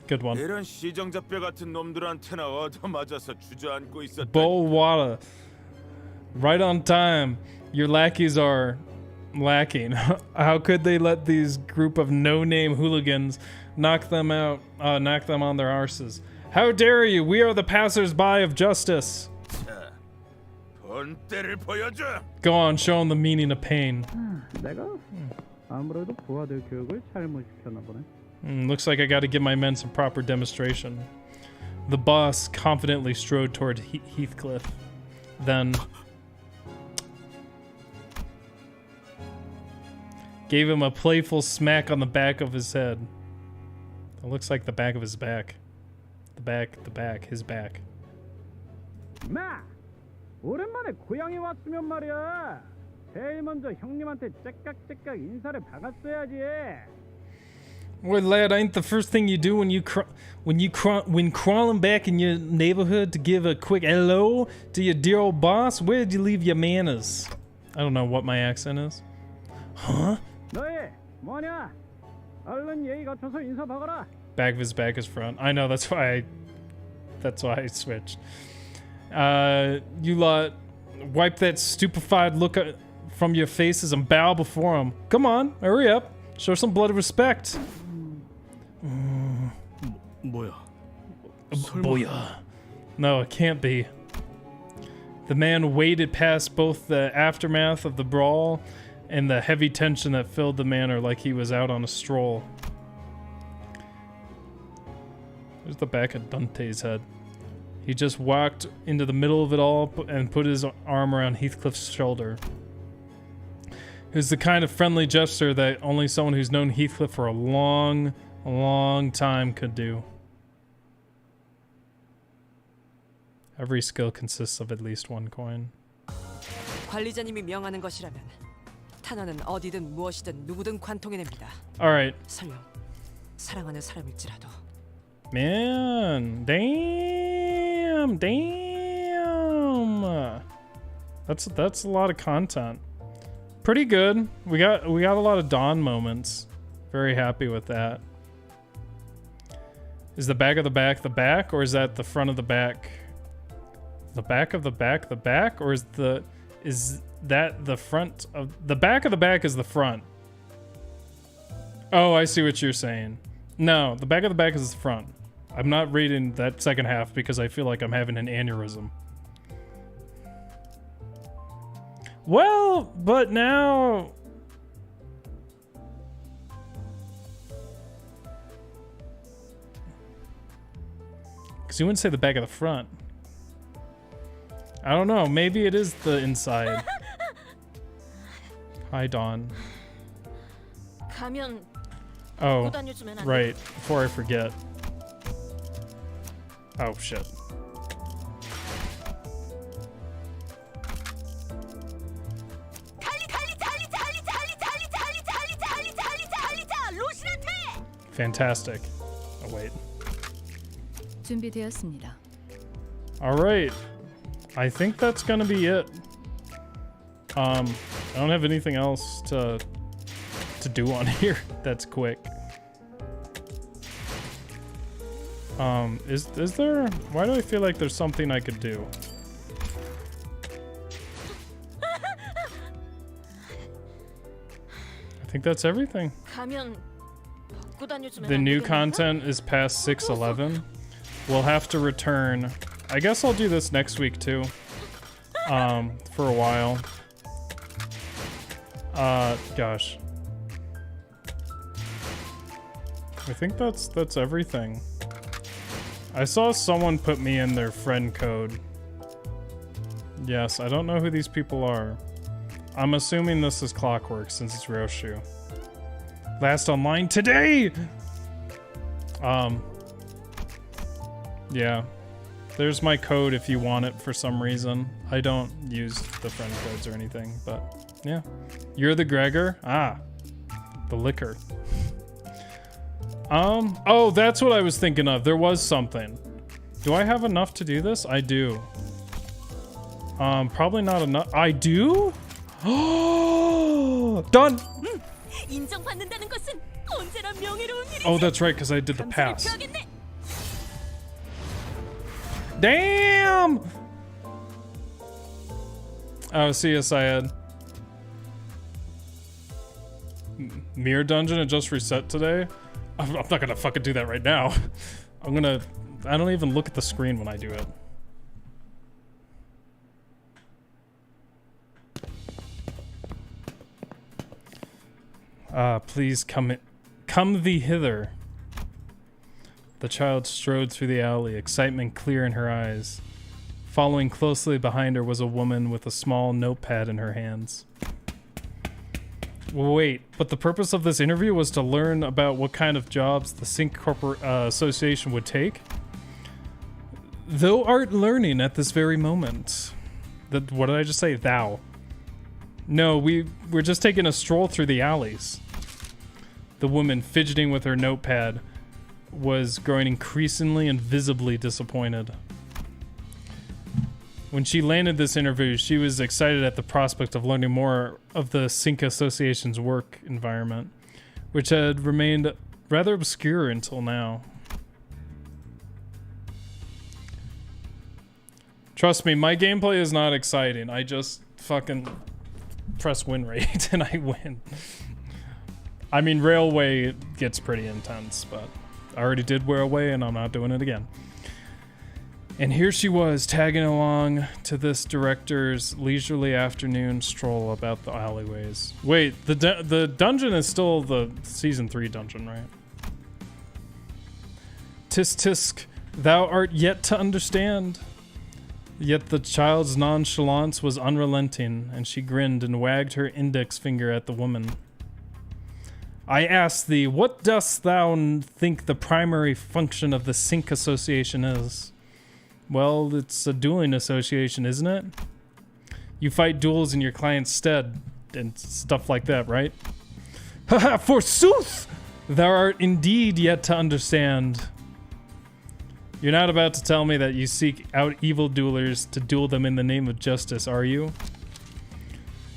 Good one. 이런 시정잡배 같은 놈들한테나 얻어맞아서 주저앉고 있었다. Bowl water. Right on time. Your lackeys are lacking. How could they let these group of no-name hooligans knock them out, knock them on their arses? How dare you? We are the passers-by of justice. 자, 본때를 보여줘. Go on, show them the meaning of pain. 내가 아무래도 부하들 교육을 잘못 시켰나 보네. Looks like I got to give my men some proper demonstration. The boss confidently strode toward Heathcliff. Then gave him a playful smack on the back of his head. It looks like the back of his back. His back. 마! 오랜만에 고향에 왔으면 말이야. 제일 먼저 형님한테 째깍째깍 인사를 박았어야지. Well, lad, ain't the first thing you do when crawling back in your neighborhood to give a quick hello to your dear old boss? Where'd you leave your manners? I don't know what my accent is. Huh? 너희 뭐냐? 얼른 예의 갖춰서 인사 박아라. Back of his back is front. I know, that's why I switched. You lot wipe that stupefied look from your faces and bow before him. Come on, hurry up. Show some blood of respect. 뭐야? Boya. No, it can't be. The man waded past both the aftermath of the brawl and the heavy tension that filled the manor like he was out on a stroll. There's the back of Dante's head. He just walked into the middle of it all and put his arm around Heathcliff's shoulder. It was the kind of friendly gesture that only someone who's known Heathcliff for a long time could do. Every skill consists of at least one coin. 관리자님이 명하는 것이라면 탄원은 어디든 무엇이든 누구든 관통해냅니다. Alright. 설령 사랑하는 사람일지라도. Man, damn. That's a lot of content. Pretty good. We got a lot of Dawn moments. Very happy with that. Is the back of the back, or is that the front of the back? The back of the back, or is that the front of the back of the back is the front? Oh, I see what you're saying. No, the back of the back is the front. I'm not reading that second half because I feel like I'm having an aneurysm. Well, but now... Because you wouldn't say the back of the front. I don't know. Maybe it is the inside. Hi, Dawn. 가면 Oh, 다녀주면 안 돼? right. Before I forget. Oh, shit. Fantastic. Oh, wait. 준비되었습니다. Alright. I think that's gonna be it. I don't have anything else to do on here that's quick. Is there... Why do I feel like there's something I could do? think that's everything. 가면 벗고 다녀주면 The 안 new 되겠는가? content is past 611. We'll have to return. I guess I'll do this next week too. For a while. Gosh. I think that's everything. I saw someone put me in their friend code. Yes, I don't know who these people are. I'm assuming this is Clockwork since it's Ryoshu. Last online today! Yeah. There's my code if you want it for some reason. I don't use the friend codes or anything, but yeah. You're the Gregor? Ah. The liquor. Oh, that's what I was thinking of. There was something. Do I have enough to do this? I do. Probably not enough. I do? Done! 인정받는다는 것은 언제나 명예로운 일이지. Oh, that's right, because I did the 감사를 pass. 표하겠네. Damn! Oh, see you, Syed. Mirror Dungeon, it just reset today? I'm not gonna fucking do that right now. I don't even look at the screen when I do it. Please come thee hither. The child strode through the alley, excitement clear in her eyes. Following closely behind her was a woman with a small notepad in her hands. Wait, but the purpose of this interview was to learn about what kind of jobs the Sync Association would take? Thou art learning at this very moment. What did I just say? Thou. No, we're just taking a stroll through the alleys. The woman, fidgeting with her notepad, was growing increasingly and visibly disappointed. When she landed this interview, she was excited at the prospect of learning more of the Sync Association's work environment, which had remained rather obscure until now. Trust me, my gameplay is not exciting. I just fucking press Winrate and I win. I mean, Railway gets pretty intense, but I already did Railway and I'm not doing it again. And here she was, tagging along to this director's leisurely afternoon stroll about the alleyways. Wait, the dungeon is still the Season 3 dungeon, right? Tisk tisk, thou art yet to understand. Yet the child's nonchalance was unrelenting, and she grinned and wagged her index finger at the woman. I ask thee, what dost thou think the primary function of the Sync Association is? Well, it's a dueling association, isn't it? You fight duels in your client's stead and stuff like that, right? Haha, forsooth! Thou art indeed yet to understand. You're not about to tell me that you seek out evil duelers to duel them in the name of justice, are you?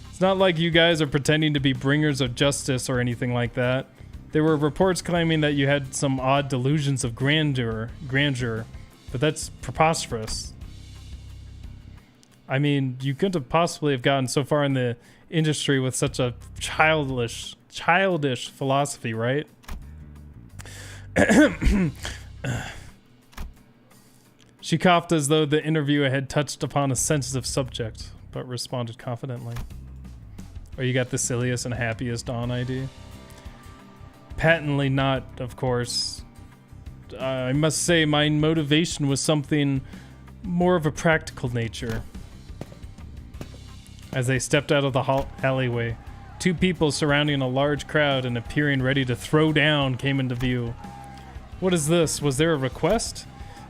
It's not like you guys are pretending to be bringers of justice or anything like that. There were reports claiming that you had some odd delusions of grandeur, but that's preposterous. I mean, you couldn't have possibly have gotten so far in the industry with such a childish philosophy, right? She coughed as though the interviewer had touched upon a sensitive subject, but responded confidently. Oh, you got the silliest and happiest Dawn ID? Patently not, of course. I must say my motivation was something more of a practical nature. As they stepped out of the alleyway, two people surrounding a large crowd and appearing ready to throw down came into view. What is this? Was there a request?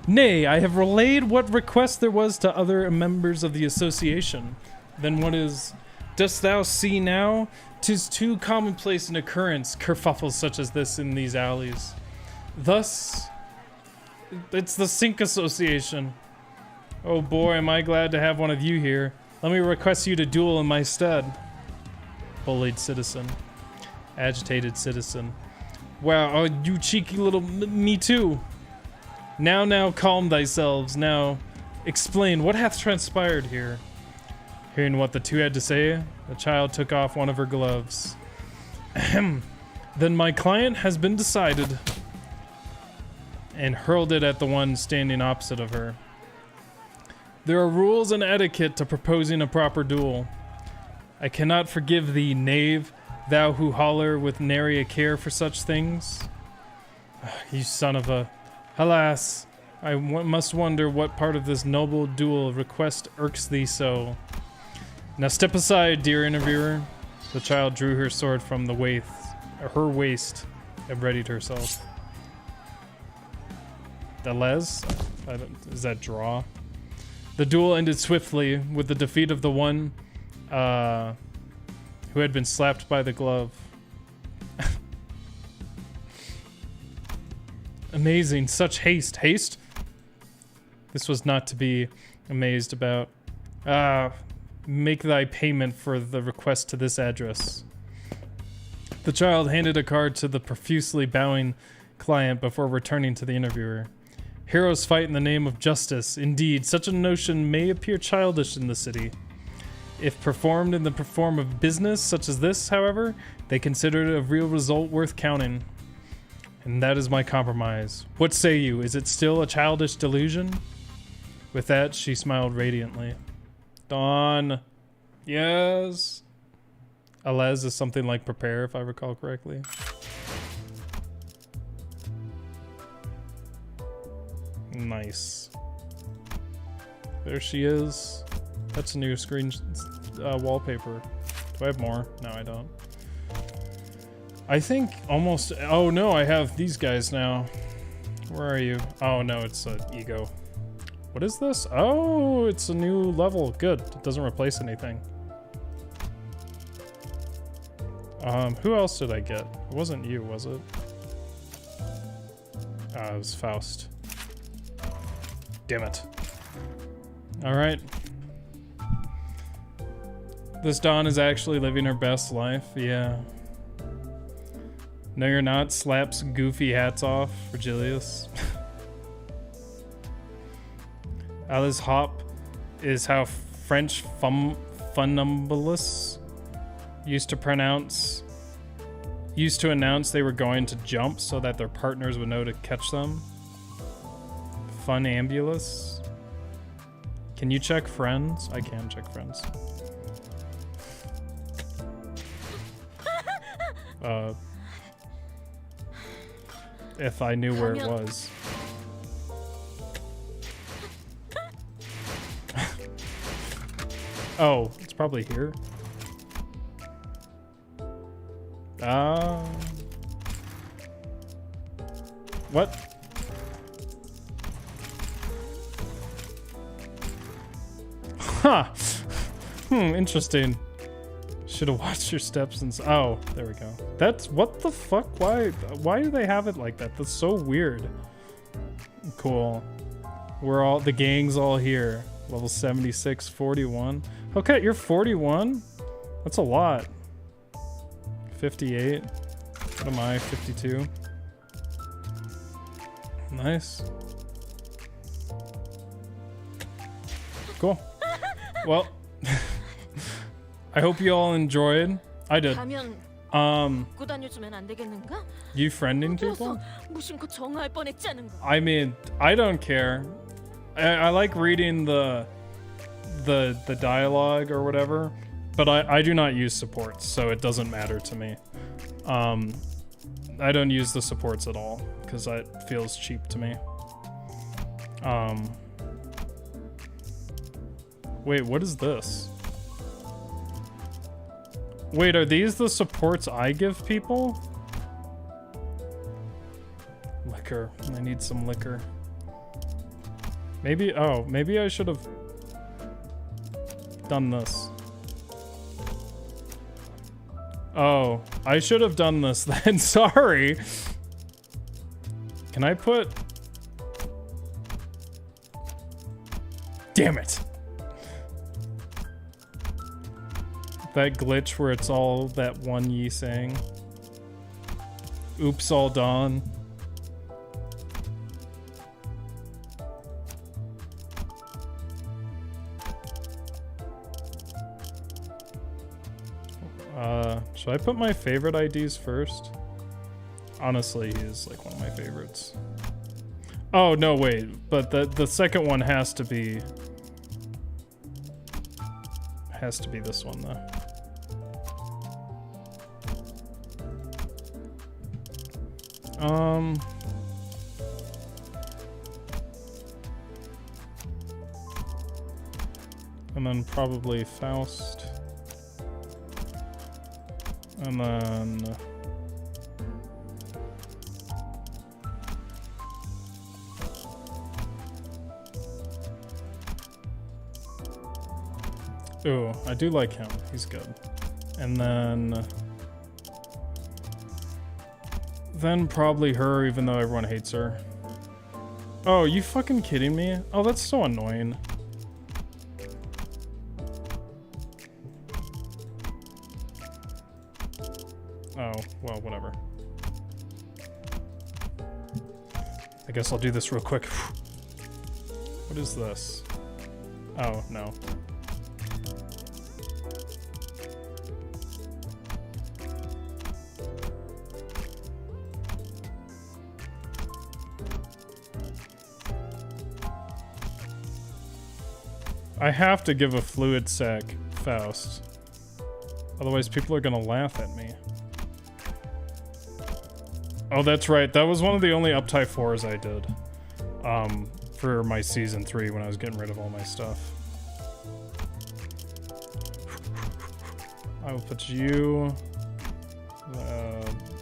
Nay, I have relayed what request there was to other members of the association. Then what is... Dost thou see now? 'Tis too commonplace an occurrence, kerfuffles such as this in these alleys. Thus, it's the Sync Association. Oh boy, am I glad to have one of you here. Let me request you to duel in my stead. Bullied citizen. Agitated citizen. Wow, oh, you cheeky little me too. Now, calm thyselves. Now, explain what hath transpired here. Hearing what the two had to say, the child took off one of her gloves. Then my client has been decided. And hurled it at the one standing opposite of her. There are rules and etiquette to proposing a proper duel. I cannot forgive thee, knave, thou who holler with nary a care for such things. You son of a... Alas, I must wonder what part of this noble duel request irks thee so. Now step aside, dear interviewer. The child drew her sword from the waist and readied herself. Delez? Is that draw? The duel ended swiftly with the defeat of the one who had been slapped by the glove. Amazing. Such haste. Haste? This was not to be amazed about. Make thy payment for the request to this address. The child handed a card to the profusely bowing client before returning to the interviewer. Heroes fight in the name of justice. Indeed, such a notion may appear childish in the city. If performed in the form of business such as this, however, they consider it a real result worth counting. And that is my compromise. What say you? Is it still a childish delusion? With that, she smiled radiantly. Dawn. Yes. Alez is something like prepare, if I recall correctly. Nice. There she is. That's a new screen wallpaper. Do I have more? No, I don't. I think almost... Oh no, I have these guys now. Where are you? Oh no, it's an ego. What is this? Oh, it's a new level. Good. It doesn't replace anything. Who else did I get? It wasn't you, was it? It was Faust. Damn it. Alright. This Dawn is actually living her best life. Yeah. No, you're not. Slaps goofy hats off, Virgilius. Alice Hop is how French funambulists used to announce they were going to jump so that their partners would know to catch them. Funambulous. Can you check friends? I can check friends. If I knew where it was. Oh, it's probably here. What? Huh. Interesting. Should have watched your steps and... Oh, there we go. That's... What the fuck? Why do they have it like that? That's so weird. Cool. We're all... The gang's all here. Level 76, 41. Okay, you're 41? That's a lot. 58. What am I? 52. Nice. Cool. Well, I hope you all enjoyed. I did. You friending people? I mean, I don't care. I like reading the dialogue or whatever, but I do not use supports, so it doesn't matter to me. I don't use the supports at all because it feels cheap to me. Wait, what is this? Wait, are these the supports I give people? Liquor. I need some liquor. Maybe, oh, maybe I should have done this. Oh, I should have done this then. Sorry. Can I put... Damn it. That glitch where it's all that one Yi saying. Oops, all dawn. Should I put my favorite IDs first? Honestly, he is like one of my favorites. Oh, no, wait. But the second one has to be this one, though. And then probably Faust. And then... Ooh, I do like him. He's good. And then probably her, even though everyone hates her. Oh, you fucking kidding me? Oh, that's so annoying. Oh, well, whatever. I guess I'll do this real quick. What is this? Oh, no. I have to give a fluid sac Faust. Otherwise people are gonna laugh at me. Oh, that's right. That was one of the only Uptie 4s I did. For my season 3 when I was getting rid of all my stuff. I will put you...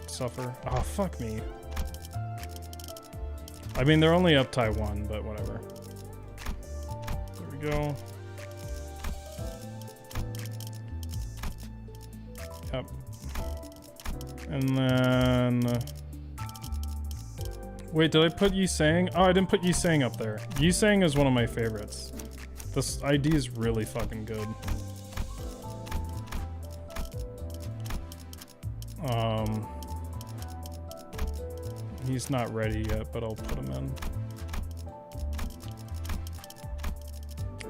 suffer. Oh, fuck me. I mean, they're only Uptie 1, but whatever. There we go. Yep. And then... Wait, did I put Yi Sang? Oh, I didn't put Yi Sang up there. Yi Sang is one of my favorites. This ID is really fucking good. He's not ready yet, but I'll put him in.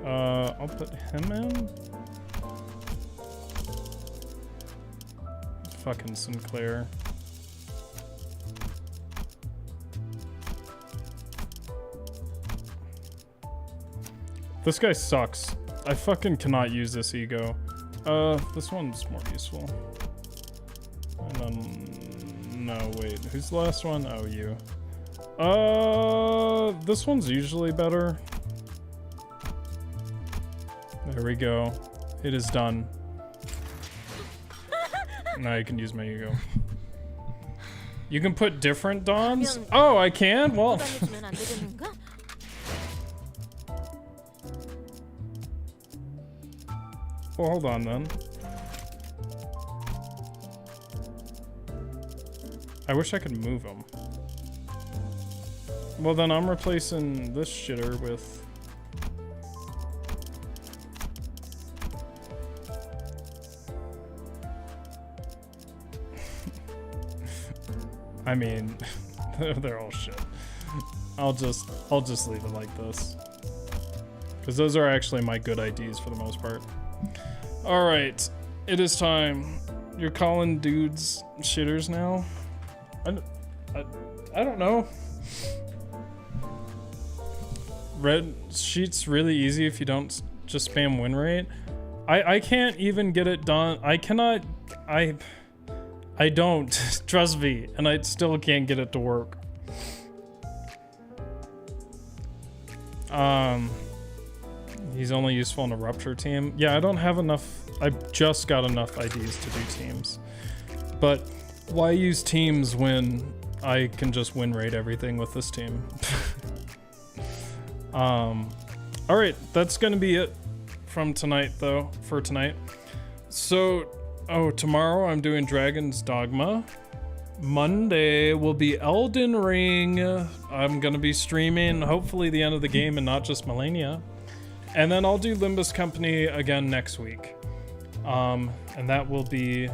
I'll put him in. Fucking Sinclair. This guy sucks. I fucking cannot use this ego. This one's more useful. And then... No, wait. Who's the last one? Oh, you. This one's usually better. There we go. It is done. Now you can use my ego. You can put different dons? Oh, I can? Well... Well, hold on then. I wish I could move him. Well, then I'm replacing this shitter with... I mean, they're all shit. I'll just leave it like this. Because those are actually my good IDs for the most part. Alright, it is time. You're calling dudes shitters now? I don't know. Red sheet's really easy if you don't just spam Winrate. I can't even get it done. I cannot... I don't. Trust me. And I still can't get it to work. He's only useful in a rupture team. Yeah, I don't have enough. I just got enough IDs to do teams. But why use teams when I can just win rate everything with this team? Alright, that's gonna be it from tonight though, for tonight. So, tomorrow I'm doing Dragon's Dogma. Monday will be Elden Ring. I'm gonna be streaming hopefully the end of the game and not just Melania. And then I'll do Limbus Company again next week. And that will be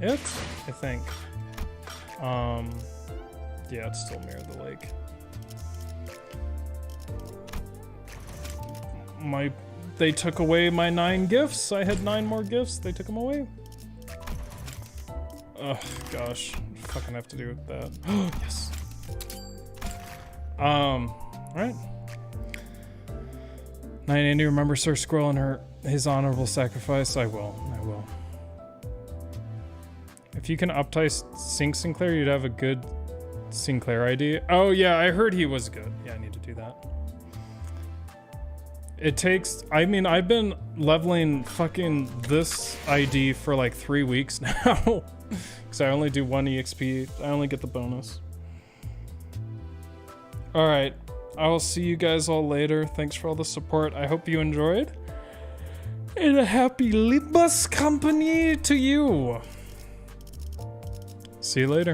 it, I think. Yeah, it's still Mirror the Lake. They took away my 9 gifts. I had 9 more gifts. They took them away. Oh gosh, fucking have to do with that. Yes. Alright. Night Andy, remember Sir Squirrel and his honorable sacrifice? I will. If you can uptie Sync Sinclair, you'd have a good Sinclair ID. Oh yeah, I heard he was good. Yeah, I need to do that. It takes, I mean, I've been leveling fucking this ID for like 3 weeks now. Because I only do 1 EXP. I only get the bonus. Alright, I will see you guys all later. Thanks for all the support. I hope you enjoyed. And a happy Limbus Company to you. See you later.